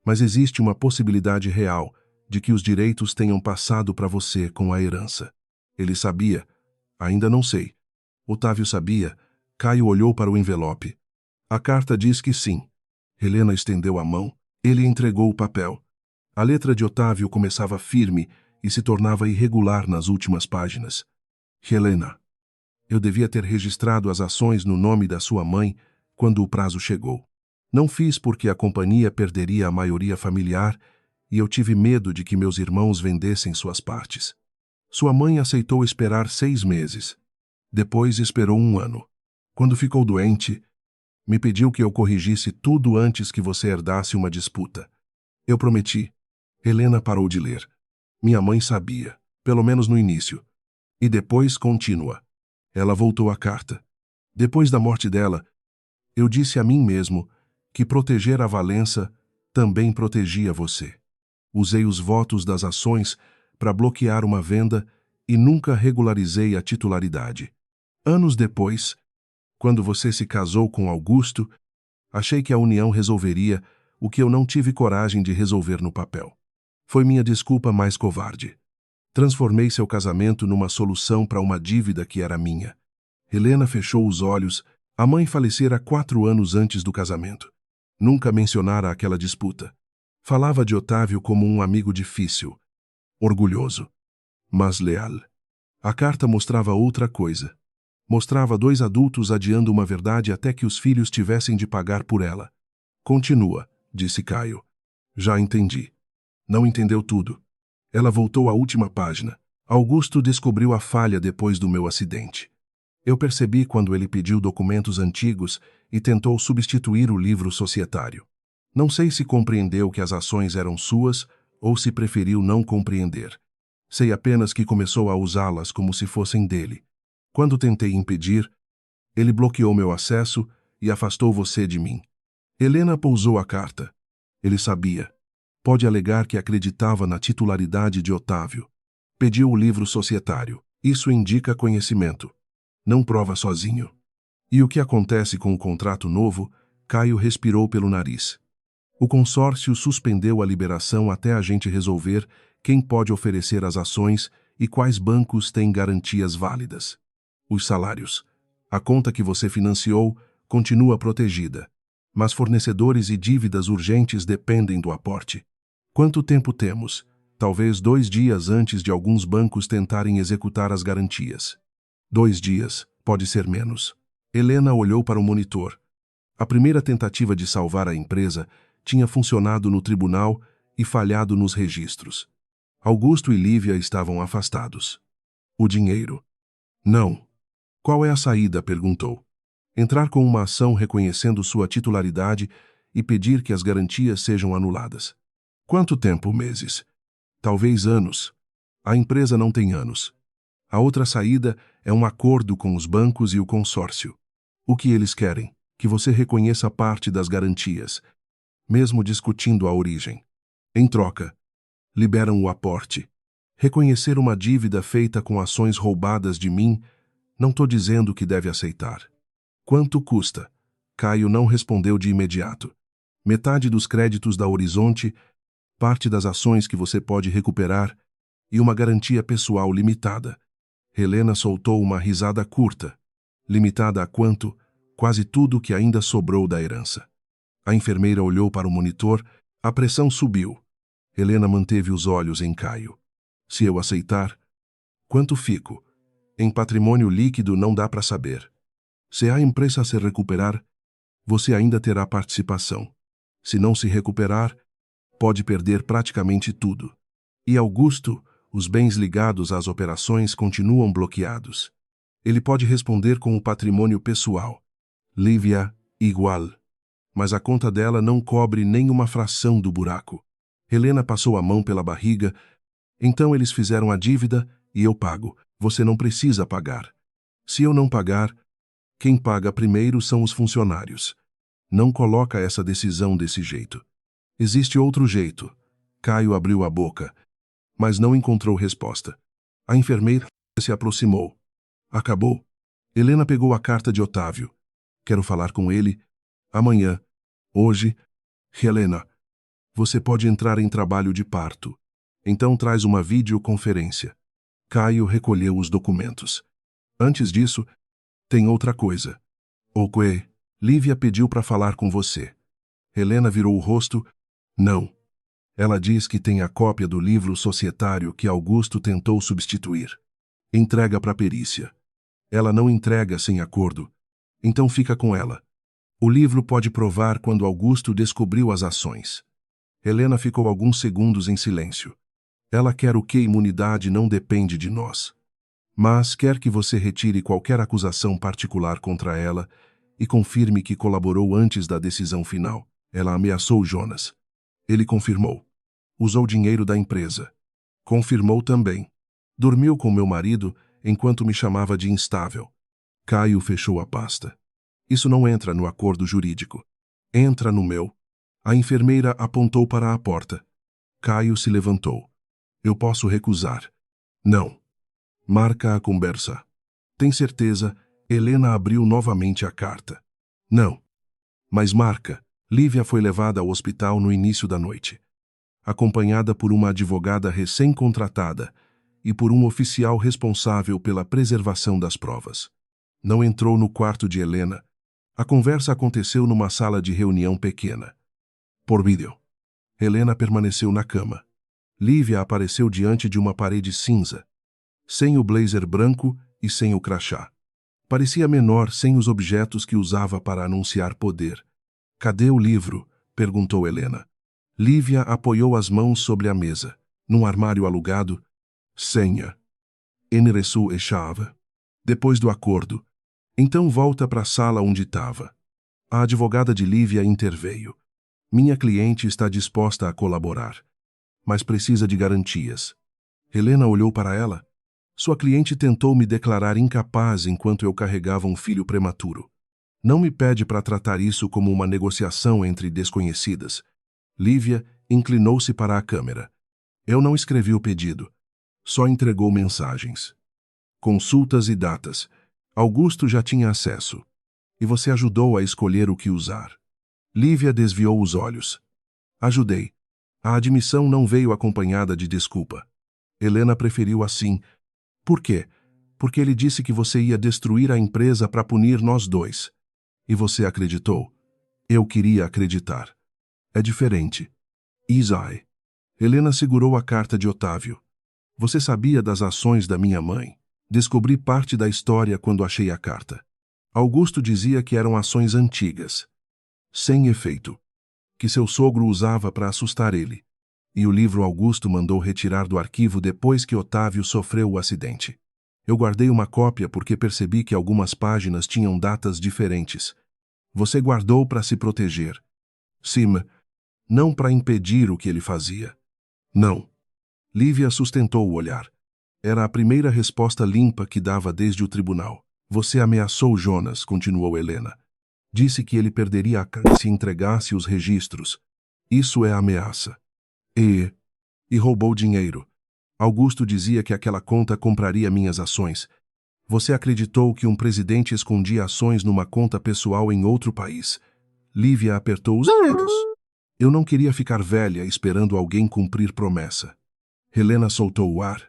Mas existe uma possibilidade real de que os direitos tenham passado para você com a herança. Ele sabia? Ainda não sei. Otávio sabia. Caio olhou para o envelope. A carta diz que sim. Helena estendeu a mão. Ele entregou o papel. A letra de Otávio começava firme e se tornava irregular nas últimas páginas. Helena, eu devia ter registrado as ações no nome da sua mãe quando o prazo chegou. Não fiz porque a companhia perderia a maioria familiar e eu tive medo de que meus irmãos vendessem suas partes. Sua mãe aceitou esperar 6 meses. Depois esperou 1 ano. Quando ficou doente, me pediu que eu corrigisse tudo antes que você herdasse uma disputa. Eu prometi. Helena parou de ler. Minha mãe sabia, pelo menos no início. E depois continua. Ela voltou à carta. Depois da morte dela, eu disse a mim mesmo que proteger a Valença também protegia você. Usei os votos das ações para bloquear uma venda e nunca regularizei a titularidade. Anos depois, quando você se casou com Augusto, achei que a união resolveria o que eu não tive coragem de resolver no papel. Foi minha desculpa mais covarde. Transformei seu casamento numa solução para uma dívida que era minha. Helena fechou os olhos. A mãe falecera 4 anos antes do casamento. Nunca mencionara aquela disputa. Falava de Otávio como um amigo difícil, orgulhoso, mas leal. A carta mostrava outra coisa. Mostrava 2 adultos adiando uma verdade até que os filhos tivessem de pagar por ela. Continua, disse Caio. Já entendi. Não entendeu tudo. Ela voltou à última página. Augusto descobriu a falha depois do meu acidente. Eu percebi quando ele pediu documentos antigos e tentou substituir o livro societário. Não sei se compreendeu que as ações eram suas ou se preferiu não compreender. Sei apenas que começou a usá-las como se fossem dele. Quando tentei impedir, ele bloqueou meu acesso e afastou você de mim. Helena pousou a carta. Ele sabia. Pode alegar que acreditava na titularidade de Otávio. Pediu o livro societário. Isso indica conhecimento. Não prova sozinho. E o que acontece com o contrato novo? Caio respirou pelo nariz. O consórcio suspendeu a liberação até a gente resolver quem pode oferecer as ações e quais bancos têm garantias válidas. Os salários. A conta que você financiou continua protegida, mas fornecedores e dívidas urgentes dependem do aporte. Quanto tempo temos? Talvez 2 dias antes de alguns bancos tentarem executar as garantias. 2 dias, pode ser menos. Helena olhou para o monitor. A primeira tentativa de salvar a empresa tinha funcionado no tribunal e falhado nos registros. Augusto e Lívia estavam afastados. O dinheiro. Não. Qual é a saída? Perguntou. Entrar com uma ação reconhecendo sua titularidade e pedir que as garantias sejam anuladas. Quanto tempo? Meses. Talvez anos. A empresa não tem anos. A outra saída é um acordo com os bancos e o consórcio. O que eles querem? Que você reconheça parte das garantias, mesmo discutindo a origem. Em troca, liberam o aporte. Reconhecer uma dívida feita com ações roubadas de mim, não estou dizendo que deve aceitar. Quanto custa? Caio não respondeu de imediato. Metade dos créditos da Horizonte, parte das ações que você pode recuperar e uma garantia pessoal limitada. Helena soltou uma risada curta. Limitada a quanto? Quase tudo que ainda sobrou da herança. A enfermeira olhou para o monitor, a pressão subiu. Helena manteve os olhos em Caio. Se eu aceitar, quanto fico? Em patrimônio líquido não dá para saber. Se a empresa se recuperar, você ainda terá participação. Se não se recuperar, pode perder praticamente tudo. E Augusto, os bens ligados às operações continuam bloqueados. Ele pode responder com o patrimônio pessoal. Lívia, igual. Mas a conta dela não cobre nem uma fração do buraco. Helena passou a mão pela barriga. Então eles fizeram a dívida e eu pago. Você não precisa pagar. Se eu não pagar, quem paga primeiro são os funcionários. Não coloca essa decisão desse jeito. Existe outro jeito. Caio abriu a boca, mas não encontrou resposta. A enfermeira se aproximou. Acabou. Helena pegou a carta de Otávio. Quero falar com ele amanhã. Hoje, Helena, você pode entrar em trabalho de parto. Então traz uma videoconferência. Caio recolheu os documentos. Antes disso, tem outra coisa. Ok, Lívia pediu para falar com você. Helena virou o rosto. Não. Ela diz que tem a cópia do livro societário que Augusto tentou substituir. Entrega para a perícia. Ela não entrega sem acordo. Então fica com ela. O livro pode provar quando Augusto descobriu as ações. Helena ficou alguns segundos em silêncio. Ela quer o que? Imunidade não depende de nós. Mas quer que você retire qualquer acusação particular contra ela e confirme que colaborou antes da decisão final. Ela ameaçou Jonas. Ele confirmou. Usou dinheiro da empresa. Confirmou também. Dormiu com meu marido enquanto me chamava de instável. Caio fechou a pasta. Isso não entra no acordo jurídico. Entra no meu. A enfermeira apontou para a porta. Caio se levantou. Eu posso recusar. Não. Marca a conversa. Tem certeza? Helena abriu novamente a carta. Não. Mas marca. Lívia foi levada ao hospital no início da noite, acompanhada por uma advogada recém-contratada e por um oficial responsável pela preservação das provas. Não entrou no quarto de Helena. A conversa aconteceu numa sala de reunião pequena. Por vídeo. Helena permaneceu na cama. Lívia apareceu diante de uma parede cinza, sem o blazer branco e sem o crachá. Parecia menor sem os objetos que usava para anunciar poder. Cadê o livro? Perguntou Helena. Lívia apoiou as mãos sobre a mesa. Num armário alugado. Senha. endereçou a chave. Depois do acordo, então volta para a sala onde estava. A advogada de Lívia interveio. Minha cliente está disposta a colaborar, mas precisa de garantias. Helena olhou para ela. Sua cliente tentou me declarar incapaz enquanto eu carregava um filho prematuro. Não me pede para tratar isso como uma negociação entre desconhecidas. Lívia inclinou-se para a câmera. Eu não escrevi o pedido. Só entregou mensagens. Consultas e datas. Augusto já tinha acesso. E você ajudou a escolher o que usar. Lívia desviou os olhos. Ajudei. A admissão não veio acompanhada de desculpa. Helena preferiu assim. Por quê? Porque ele disse que você ia destruir a empresa para punir nós dois. E você acreditou? Eu queria acreditar. É diferente. Isai. Helena segurou a carta de Otávio. Você sabia das ações da minha mãe? Descobri parte da história quando achei a carta. Augusto dizia que eram ações antigas, sem efeito, que seu sogro usava para assustar ele. E o livro Augusto mandou retirar do arquivo depois que Otávio sofreu o acidente. Eu guardei uma cópia porque percebi que algumas páginas tinham datas diferentes. Você guardou para se proteger. Sim, não para impedir o que ele fazia. Não. Lívia sustentou o olhar. Era a primeira resposta limpa que dava desde o tribunal. Você ameaçou Jonas, continuou Helena. Disse que ele perderia a casa se entregasse os registros. Isso é ameaça. E roubou dinheiro. Augusto dizia que aquela conta compraria minhas ações. Você acreditou que um presidente escondia ações numa conta pessoal em outro país. Lívia apertou os dedos. Eu não queria ficar velha esperando alguém cumprir promessa. Helena soltou o ar.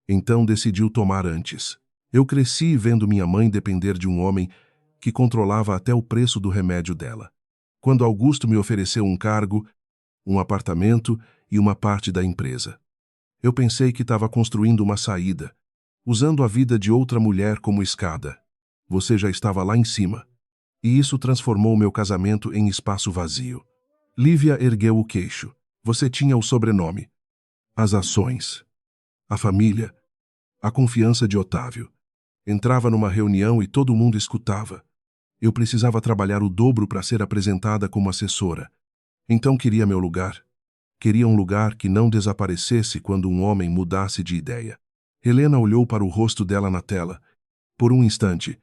Então decidiu tomar antes. Eu cresci vendo minha mãe depender de um homem que controlava até o preço do remédio dela. Quando Augusto me ofereceu um cargo, um apartamento e uma parte da empresa, eu pensei que estava construindo uma saída, usando a vida de outra mulher como escada. Você já estava lá em cima. E isso transformou meu casamento em espaço vazio. Lívia ergueu o queixo. Você tinha o sobrenome, as ações, a família, a confiança de Otávio. Entrava numa reunião e todo mundo escutava. Eu precisava trabalhar o dobro para ser apresentada como assessora. Então queria meu lugar. Queria um lugar que não desaparecesse quando um homem mudasse de ideia. Helena olhou para o rosto dela na tela. Por um instante,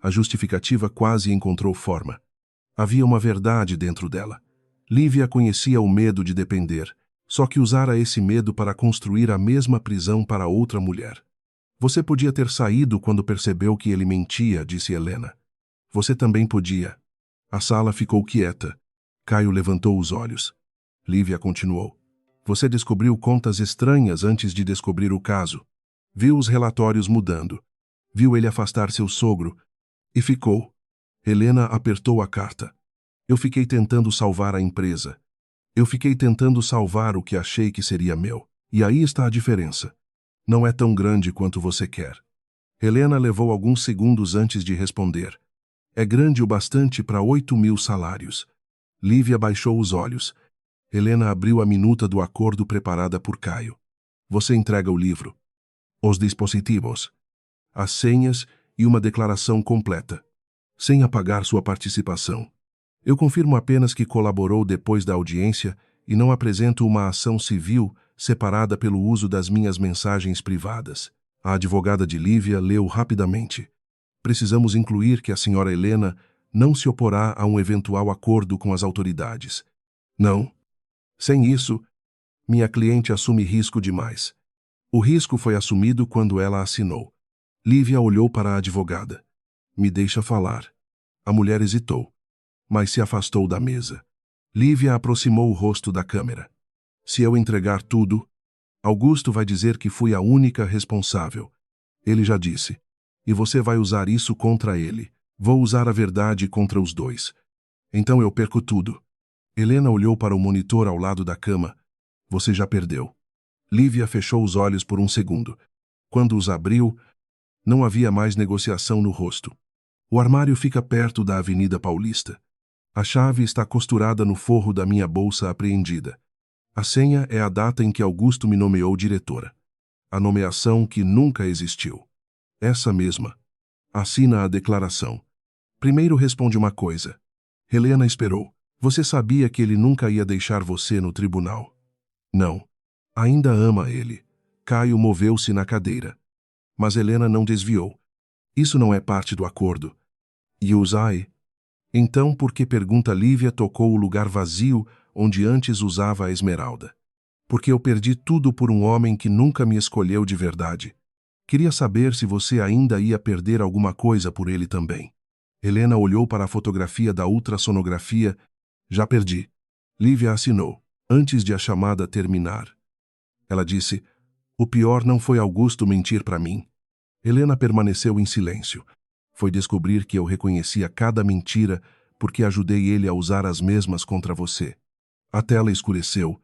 a justificativa quase encontrou forma. Havia uma verdade dentro dela. Lívia conhecia o medo de depender, só que usara esse medo para construir a mesma prisão para outra mulher. Você podia ter saído quando percebeu que ele mentia, disse Helena. Você também podia. A sala ficou quieta. Caio levantou os olhos. Lívia continuou. Você descobriu contas estranhas antes de descobrir o caso. Viu os relatórios mudando. Viu ele afastar seu sogro. E ficou. Helena apertou a carta. Eu fiquei tentando salvar a empresa. Eu fiquei tentando salvar o que achei que seria meu. E aí está a diferença. Não é tão grande quanto você quer. Helena levou alguns segundos antes de responder. É grande o bastante para 8.000 salários. Lívia baixou os olhos. Helena abriu a minuta do acordo preparada por Caio. Você entrega o livro, os dispositivos, as senhas e uma declaração completa, sem apagar sua participação. Eu confirmo apenas que colaborou depois da audiência e não apresento uma ação civil separada pelo uso das minhas mensagens privadas. A advogada de Lívia leu rapidamente. Precisamos incluir que a senhora Helena não se oporá a um eventual acordo com as autoridades. Não. Sem isso, minha cliente assume risco demais. O risco foi assumido quando ela assinou. Lívia olhou para a advogada. Me deixa falar. A mulher hesitou, mas se afastou da mesa. Lívia aproximou o rosto da câmera. Se eu entregar tudo, Augusto vai dizer que fui a única responsável. Ele já disse. E você vai usar isso contra ele. Vou usar a verdade contra os dois. Então eu perco tudo. Helena olhou para o monitor ao lado da cama. Você já perdeu. Lívia fechou os olhos por um segundo. Quando os abriu, não havia mais negociação no rosto. O armário fica perto da Avenida Paulista. A chave está costurada no forro da minha bolsa apreendida. A senha é a data em que Augusto me nomeou diretora. A nomeação que nunca existiu. Essa mesma. Assina a declaração. Primeiro responde uma coisa. Helena esperou. Você sabia que ele nunca ia deixar você no tribunal? Não. Ainda ama ele. Caio moveu-se na cadeira. Mas Helena não desviou. Isso não é parte do acordo. Yusai. Então por que, pergunta Lívia, tocou o lugar vazio onde antes usava a esmeralda? Porque eu perdi tudo por um homem que nunca me escolheu de verdade. Queria saber se você ainda ia perder alguma coisa por ele também. Helena olhou para a fotografia da ultrassonografia. Já perdi. Lívia assinou, antes de a chamada terminar. Ela disse, o pior não foi Augusto mentir para mim. Helena permaneceu em silêncio. Foi descobrir que eu reconhecia cada mentira porque ajudei ele a usar as mesmas contra você. A tela escureceu.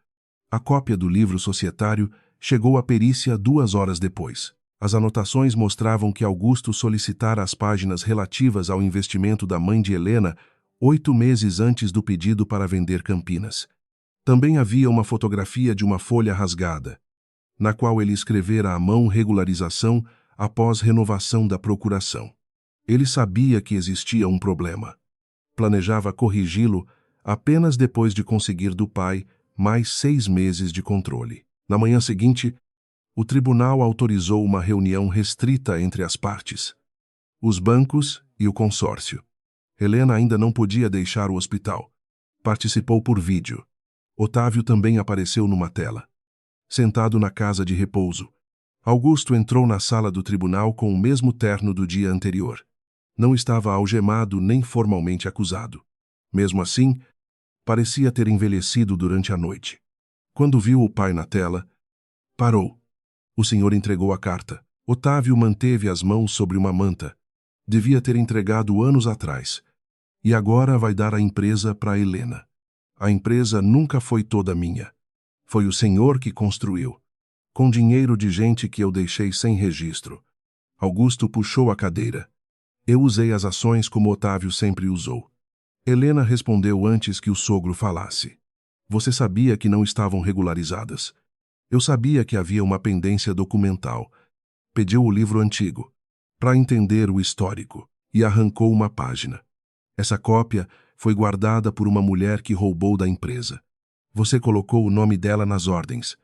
A cópia do livro societário chegou à perícia 2 horas depois. As anotações mostravam que Augusto solicitara as páginas relativas ao investimento da mãe de Helena 8 meses antes do pedido para vender Campinas. Também havia uma fotografia de uma folha rasgada, na qual ele escrevera à mão regularização após renovação da procuração. Ele sabia que existia um problema. Planejava corrigi-lo apenas depois de conseguir do pai mais 6 meses de controle. Na manhã seguinte, o tribunal autorizou uma reunião restrita entre as partes, os bancos e o consórcio. Helena ainda não podia deixar o hospital. Participou por vídeo. Otávio também apareceu numa tela. Sentado na casa de repouso, Augusto entrou na sala do tribunal com o mesmo terno do dia anterior. Não estava algemado nem formalmente acusado. Mesmo assim, parecia ter envelhecido durante a noite. Quando viu o pai na tela, parou. O senhor entregou a carta. Otávio manteve as mãos sobre uma manta. Devia ter entregado anos atrás. E agora vai dar a empresa para Helena. A empresa nunca foi toda minha. Foi o senhor que construiu. Com dinheiro de gente que eu deixei sem registro. Augusto puxou a cadeira. Eu usei as ações como Otávio sempre usou. Helena respondeu antes que o sogro falasse. Você sabia que não estavam regularizadas. Eu sabia que havia uma pendência documental. Pediu o livro antigo, para entender o histórico, e arrancou uma página. Essa cópia foi guardada por uma mulher que roubou da empresa. Você colocou o nome dela nas ordens.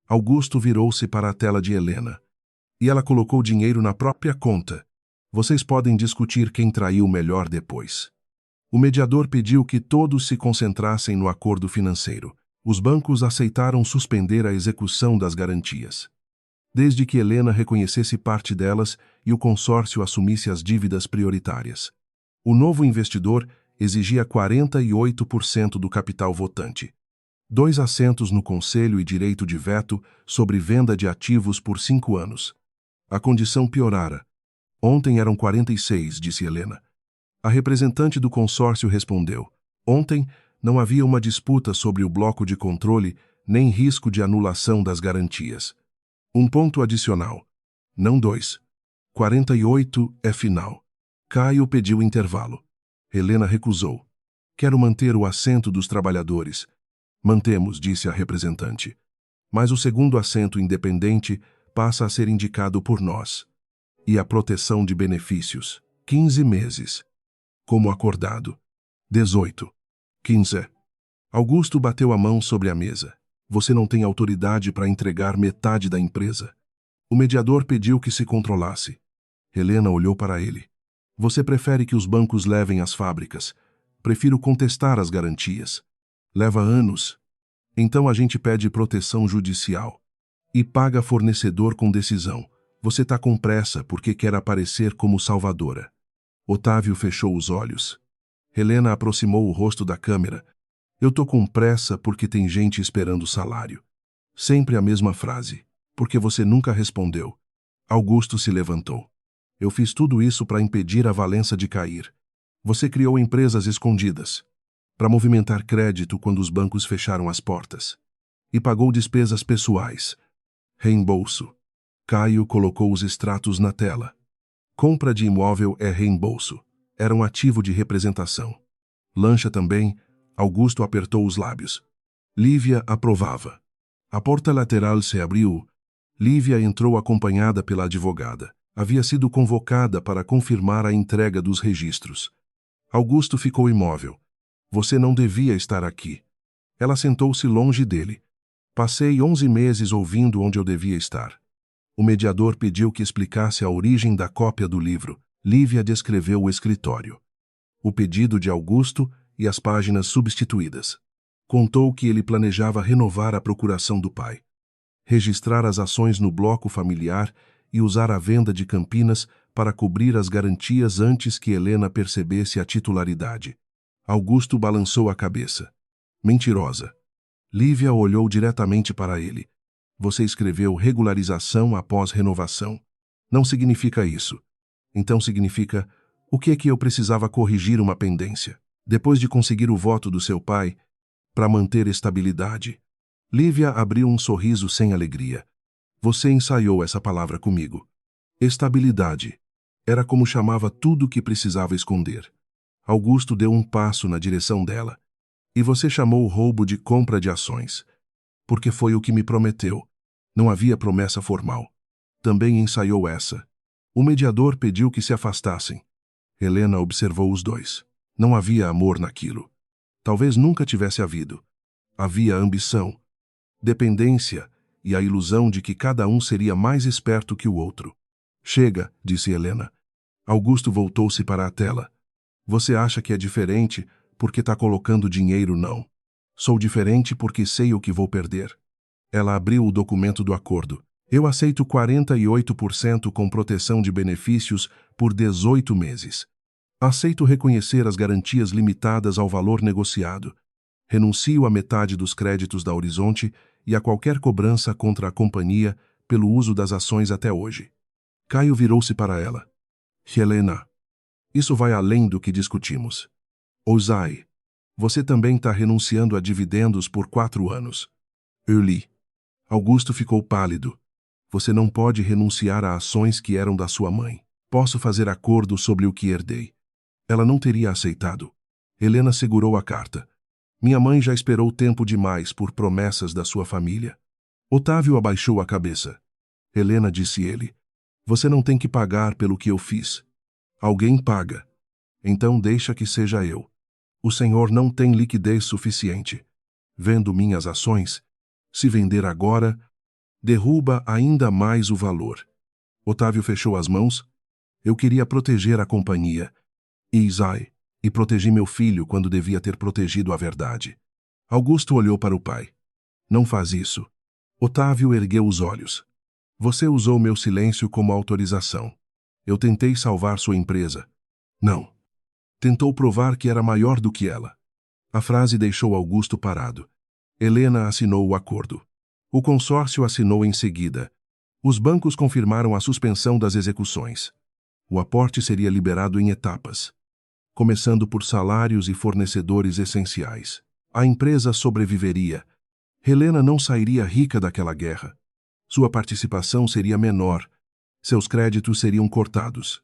Augusto virou-se para a tela de Helena. E ela colocou dinheiro na própria conta. Vocês podem discutir quem traiu melhor depois. O mediador pediu que todos se concentrassem no acordo financeiro. Os bancos aceitaram suspender a execução das garantias, desde que Helena reconhecesse parte delas e o consórcio assumisse as dívidas prioritárias. O novo investidor exigia 48% do capital votante, 2 assentos no conselho e direito de veto sobre venda de ativos por 5 anos. A condição piorara. Ontem eram 46, disse Helena. A representante do consórcio respondeu. Ontem não havia uma disputa sobre o bloco de controle nem risco de anulação das garantias. Um ponto adicional. Não 2. 48 é final. Caio pediu intervalo. Helena recusou. Quero manter o assento dos trabalhadores. Mantemos, disse a representante. Mas o segundo assento independente passa a ser indicado por nós. E a proteção de benefícios. 15 meses. Como acordado. 18. 15. Augusto bateu a mão sobre a mesa. Você não tem autoridade para entregar metade da empresa. O mediador pediu que se controlasse. Helena olhou para ele. Você prefere que os bancos levem as fábricas. Prefiro contestar as garantias. Leva anos. Então a gente pede proteção judicial. E paga fornecedor com decisão. Você tá com pressa porque quer aparecer como salvadora. Otávio fechou os olhos. Helena aproximou o rosto da câmera. Eu tô com pressa porque tem gente esperando o salário. Sempre a mesma frase. Porque você nunca respondeu. Augusto se levantou. Eu fiz tudo isso para impedir a Valença de cair. Você criou empresas escondidas, para movimentar crédito quando os bancos fecharam as portas. E pagou despesas pessoais. Reembolso. Caio colocou os extratos na tela. Compra de imóvel é reembolso. Era um ativo de representação. Lancha também. Augusto apertou os lábios. Lívia aprovava. A porta lateral se abriu. Lívia entrou acompanhada pela advogada. Havia sido convocada para confirmar a entrega dos registros. Augusto ficou imóvel. Você não devia estar aqui. Ela sentou-se longe dele. Passei 11 meses ouvindo onde eu devia estar. O mediador pediu que explicasse a origem da cópia do livro. Lívia descreveu o escritório, o pedido de Augusto e as páginas substituídas. Contou que ele planejava renovar a procuração do pai, registrar as ações no bloco familiar e usar a venda de Campinas para cobrir as garantias antes que Helena percebesse a titularidade. Augusto balançou a cabeça. Mentirosa. Lívia olhou diretamente para ele. Você escreveu regularização após renovação. Não significa isso. Então significa, o que é que eu precisava corrigir uma pendência? Depois de conseguir o voto do seu pai, para manter estabilidade. Lívia abriu um sorriso sem alegria. Você ensaiou essa palavra comigo. Estabilidade. Era como chamava tudo o que precisava esconder. Augusto deu um passo na direção dela. E você chamou o roubo de compra de ações. Porque foi o que me prometeu. Não havia promessa formal. Também ensaiou essa. O mediador pediu que se afastassem. Helena observou os dois. Não havia amor naquilo. Talvez nunca tivesse havido. Havia ambição, dependência e a ilusão de que cada um seria mais esperto que o outro. Chega, disse Helena. Augusto voltou-se para a tela. Você acha que é diferente porque está colocando dinheiro, não? Sou diferente porque sei o que vou perder. Ela abriu o documento do acordo. Eu aceito 48% com proteção de benefícios por 18 meses. Aceito reconhecer as garantias limitadas ao valor negociado. Renuncio a metade dos créditos da Horizonte e a qualquer cobrança contra a companhia pelo uso das ações até hoje. Caio virou-se para ela. Helena, isso vai além do que discutimos. Ousai, você também está renunciando a dividendos por 4 anos. Eu li. Augusto ficou pálido. Você não pode renunciar a ações que eram da sua mãe. Posso fazer acordo sobre o que herdei. Ela não teria aceitado. Helena segurou a carta. Minha mãe já esperou tempo demais por promessas da sua família. Otávio abaixou a cabeça. Helena, disse ele, você não tem que pagar pelo que eu fiz. Alguém paga. Então deixa que seja eu. O senhor não tem liquidez suficiente. Vendo minhas ações, se vender agora, derruba ainda mais o valor. Otávio fechou as mãos. Eu queria proteger a companhia. E protegi meu filho quando devia ter protegido a verdade. Augusto olhou para o pai. Não faz isso. Otávio ergueu os olhos. Você usou meu silêncio como autorização. Eu tentei salvar sua empresa. Não. Tentou provar que era maior do que ela. A frase deixou Augusto parado. Helena assinou o acordo. O consórcio assinou em seguida. Os bancos confirmaram a suspensão das execuções. O aporte seria liberado em etapas, começando por salários e fornecedores essenciais. A empresa sobreviveria. Helena não sairia rica daquela guerra. Sua participação seria menor. Seus créditos seriam cortados.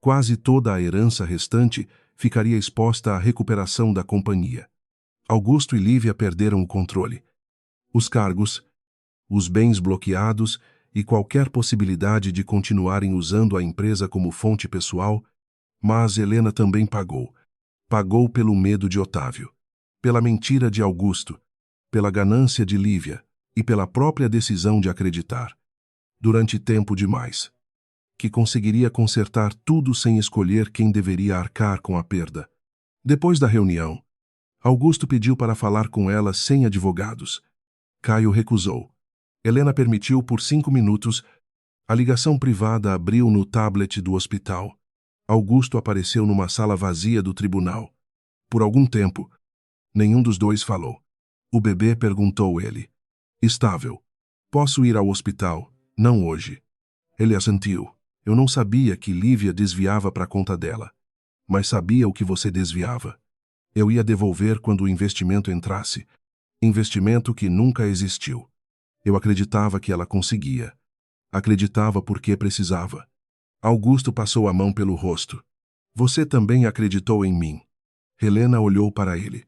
Quase toda a herança restante ficaria exposta à recuperação da companhia. Augusto e Lívia perderam o controle. Os cargos, os bens bloqueados e qualquer possibilidade de continuarem usando a empresa como fonte pessoal. Mas Helena também pagou. Pagou pelo medo de Otávio, pela mentira de Augusto, pela ganância de Lívia e pela própria decisão de acreditar, durante tempo demais, que conseguiria consertar tudo sem escolher quem deveria arcar com a perda. Depois da reunião, Augusto pediu para falar com ela sem advogados. Caio recusou. Helena permitiu por 5 minutos. A ligação privada abriu no tablet do hospital. Augusto apareceu numa sala vazia do tribunal. Por algum tempo, nenhum dos dois falou. O bebê, perguntou ele. Estável. Posso ir ao hospital? Não hoje. Ele assentiu. Eu não sabia que Lívia desviava para a conta dela. Mas sabia o que você desviava. Eu ia devolver quando o investimento entrasse. Investimento que nunca existiu. Eu acreditava que ela conseguia. Acreditava porque precisava. Augusto passou a mão pelo rosto. Você também acreditou em mim. Helena olhou para ele.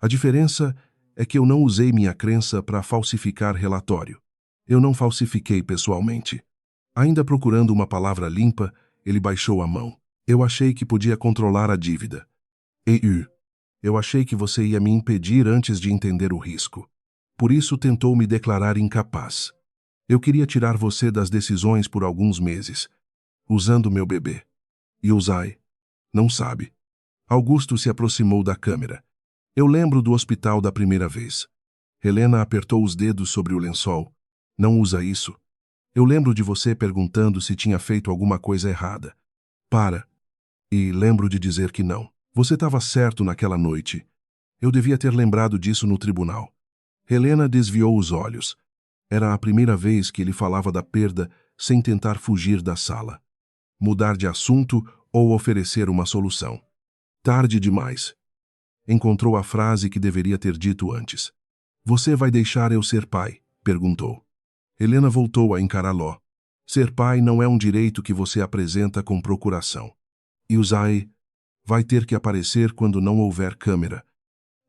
A diferença é que eu não usei minha crença para falsificar relatório. Eu não falsifiquei pessoalmente. Ainda procurando uma palavra limpa, ele baixou a mão. Eu achei que podia controlar a dívida. Eu achei que você ia me impedir antes de entender o risco. Por isso tentou me declarar incapaz. Eu queria tirar você das decisões por alguns meses, usando meu bebê. E Uzai, não sabe. Augusto se aproximou da câmera. Eu lembro do hospital da primeira vez. Helena apertou os dedos sobre o lençol. Não usa isso. Eu lembro de você perguntando se tinha feito alguma coisa errada. Para. E lembro de dizer que não. Você estava certo naquela noite. Eu devia ter lembrado disso no tribunal. Helena desviou os olhos. Era a primeira vez que ele falava da perda sem tentar fugir da sala. Mudar de assunto ou oferecer uma solução. Tarde demais. Encontrou a frase que deveria ter dito antes. Você vai deixar eu ser pai? Perguntou. Helena voltou a encará-lo. Ser pai não é um direito que você apresenta com procuração. E Uzai vai ter que aparecer quando não houver câmera.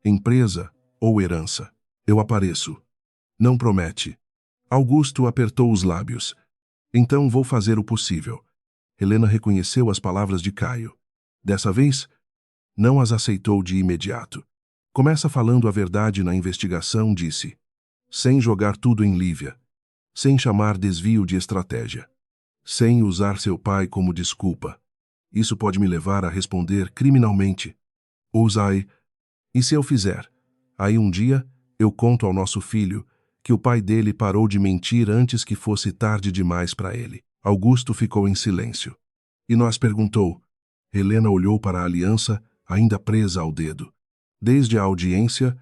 Empresa ou herança. Eu apareço. Não promete. Augusto apertou os lábios. Então vou fazer o possível. Helena reconheceu as palavras de Caio. Dessa vez, não as aceitou de imediato. Começa falando a verdade na investigação, disse. Sem jogar tudo em Lívia. Sem chamar desvio de estratégia. Sem usar seu pai como desculpa. Isso pode me levar a responder criminalmente. Uzai, e se eu fizer? Aí um dia, eu conto ao nosso filho que o pai dele parou de mentir antes que fosse tarde demais para ele. Augusto ficou em silêncio. E nós perguntou. Helena olhou para a aliança, ainda presa ao dedo. Desde a audiência,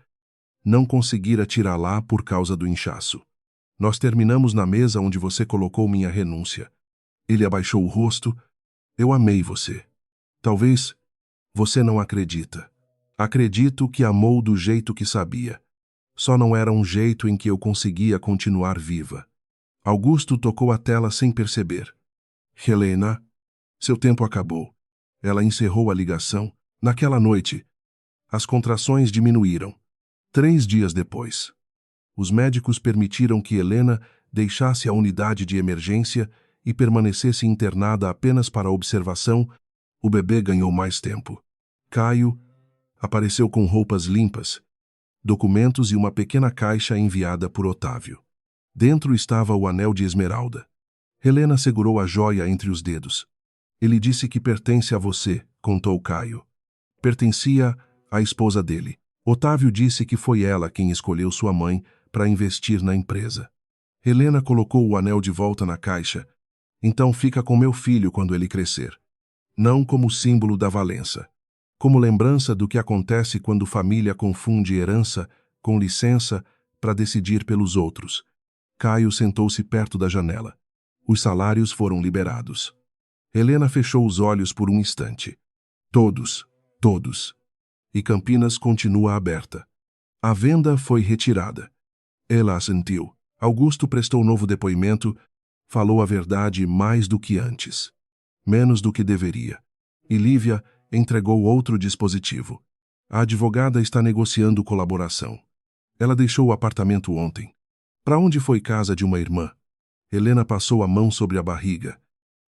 não conseguira tirá-la por causa do inchaço. Nós terminamos na mesa onde você colocou minha renúncia. Ele abaixou o rosto. Eu amei você. Talvez você não acredita. Acredito que amou do jeito que sabia. Só não era um jeito em que eu conseguia continuar viva. Augusto tocou a tela sem perceber. Helena, seu tempo acabou. Ela encerrou a ligação. Naquela noite, as contrações diminuíram. 3 dias depois, os médicos permitiram que Helena deixasse a unidade de emergência e permanecesse internada apenas para observação. O bebê ganhou mais tempo. Caio apareceu com roupas limpas, documentos e uma pequena caixa enviada por Otávio. Dentro estava o anel de esmeralda. Helena segurou a joia entre os dedos. Ele disse que pertence a você, contou Caio. Pertencia à esposa dele. Otávio disse que foi ela quem escolheu sua mãe para investir na empresa. Helena colocou o anel de volta na caixa. Então fica com meu filho quando ele crescer. Não como símbolo da Valença. Como lembrança do que acontece quando família confunde herança com licença para decidir pelos outros. Caio sentou-se perto da janela. Os salários foram liberados. Helena fechou os olhos por um instante. Todos. E Campinas continua aberta. A venda foi retirada. Ela assentiu. Augusto prestou novo depoimento, falou a verdade mais do que antes. Menos do que deveria. E Lívia entregou outro dispositivo. A advogada está negociando colaboração. Ela deixou o apartamento ontem. Para onde foi casa de uma irmã? Helena passou a mão sobre a barriga.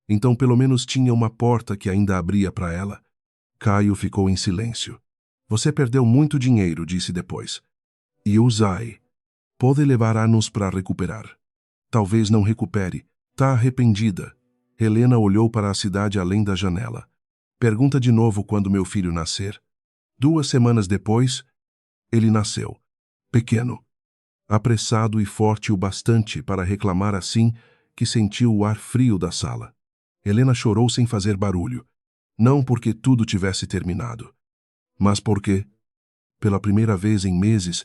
Então pelo menos tinha uma porta que ainda abria para ela. Caio ficou em silêncio. Você perdeu muito dinheiro, disse depois. E Uzai. Pode levar anos para recuperar. Talvez não recupere. Tá arrependida. Helena olhou para a cidade além da janela. Pergunta de novo quando meu filho nascer. 2 semanas depois, ele nasceu. Pequeno. Apressado e forte o bastante para reclamar assim que sentiu o ar frio da sala. Helena chorou sem fazer barulho. Não porque tudo tivesse terminado, mas porque, pela primeira vez em meses,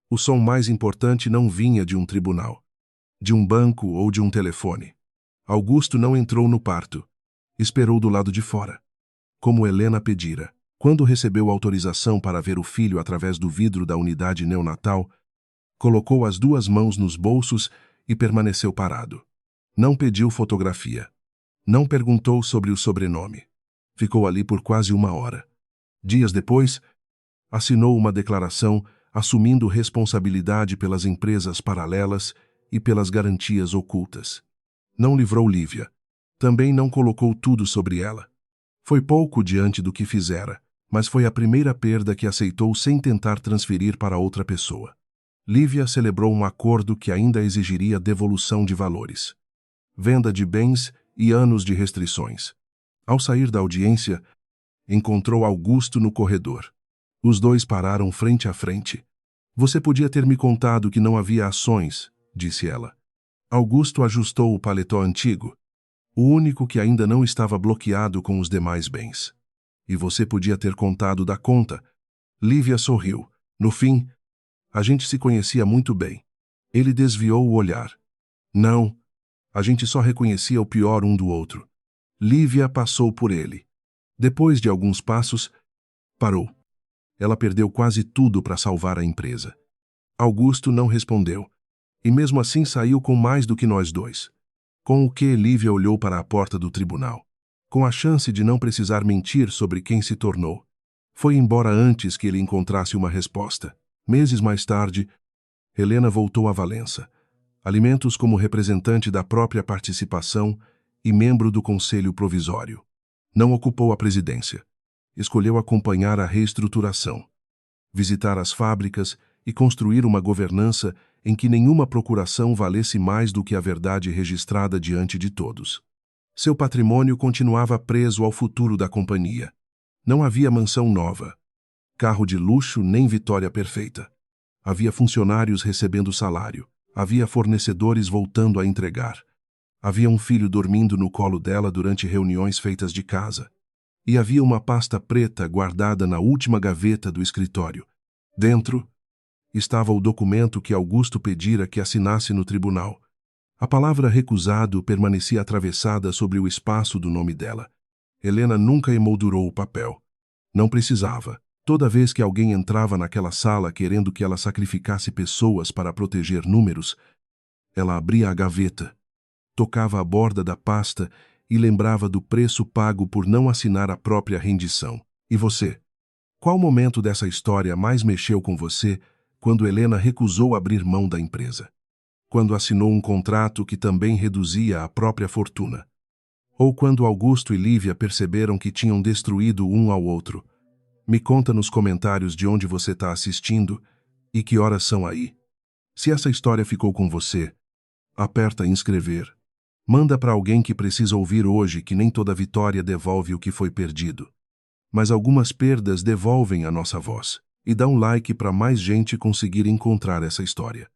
o som mais importante não vinha de um tribunal, de um banco ou de um telefone. Augusto não entrou no parto. Esperou do lado de fora, como Helena pedira. Quando recebeu autorização para ver o filho através do vidro da unidade neonatal, colocou as 2 mãos nos bolsos e permaneceu parado. Não pediu fotografia. Não perguntou sobre o sobrenome. Ficou ali por quase 1 hora. Dias depois, assinou uma declaração assumindo responsabilidade pelas empresas paralelas e pelas garantias ocultas. Não livrou Lívia. Também não colocou tudo sobre ela. Foi pouco diante do que fizera, mas foi a primeira perda que aceitou sem tentar transferir para outra pessoa. Lívia celebrou um acordo que ainda exigiria devolução de valores, venda de bens e anos de restrições. Ao sair da audiência, encontrou Augusto no corredor. Os dois pararam frente a frente. Você podia ter me contado que não havia ações, disse ela. Augusto ajustou o paletó antigo, o único que ainda não estava bloqueado com os demais bens. E você podia ter contado da conta. Lívia sorriu. No fim, a gente se conhecia muito bem. Ele desviou o olhar. Não, a gente só reconhecia o pior um do outro. Lívia passou por ele. Depois de alguns passos, parou. Ela perdeu quase tudo para salvar a empresa. Augusto não respondeu. E mesmo assim saiu com mais do que nós dois. Com o que Lívia olhou para a porta do tribunal. Com a chance de não precisar mentir sobre quem se tornou. Foi embora antes que ele encontrasse uma resposta. Meses mais tarde, Helena voltou a Valença. Alimentos como representante da própria participação e membro do Conselho Provisório. Não ocupou a presidência. Escolheu acompanhar a reestruturação, visitar as fábricas e construir uma governança em que nenhuma procuração valesse mais do que a verdade registrada diante de todos. Seu patrimônio continuava preso ao futuro da companhia. Não havia mansão nova, carro de luxo nem vitória perfeita. Havia funcionários recebendo salário, havia fornecedores voltando a entregar. Havia um filho dormindo no colo dela durante reuniões feitas de casa. E havia uma pasta preta guardada na última gaveta do escritório. Dentro estava o documento que Augusto pedira que assinasse no tribunal. A palavra recusado permanecia atravessada sobre o espaço do nome dela. Helena nunca emoldurou o papel. Não precisava. Toda vez que alguém entrava naquela sala querendo que ela sacrificasse pessoas para proteger números, ela abria a gaveta, tocava a borda da pasta e lembrava do preço pago por não assinar a própria rendição. E você? Qual momento dessa história mais mexeu com você quando Helena recusou abrir mão da empresa? Quando assinou um contrato que também reduzia a própria fortuna? Ou quando Augusto e Lívia perceberam que tinham destruído um ao outro? Me conta nos comentários de onde você está assistindo e que horas são aí. Se essa história ficou com você, aperta inscrever. Manda para alguém que precisa ouvir hoje que nem toda vitória devolve o que foi perdido. Mas algumas perdas devolvem a nossa voz. E dá um like para mais gente conseguir encontrar essa história.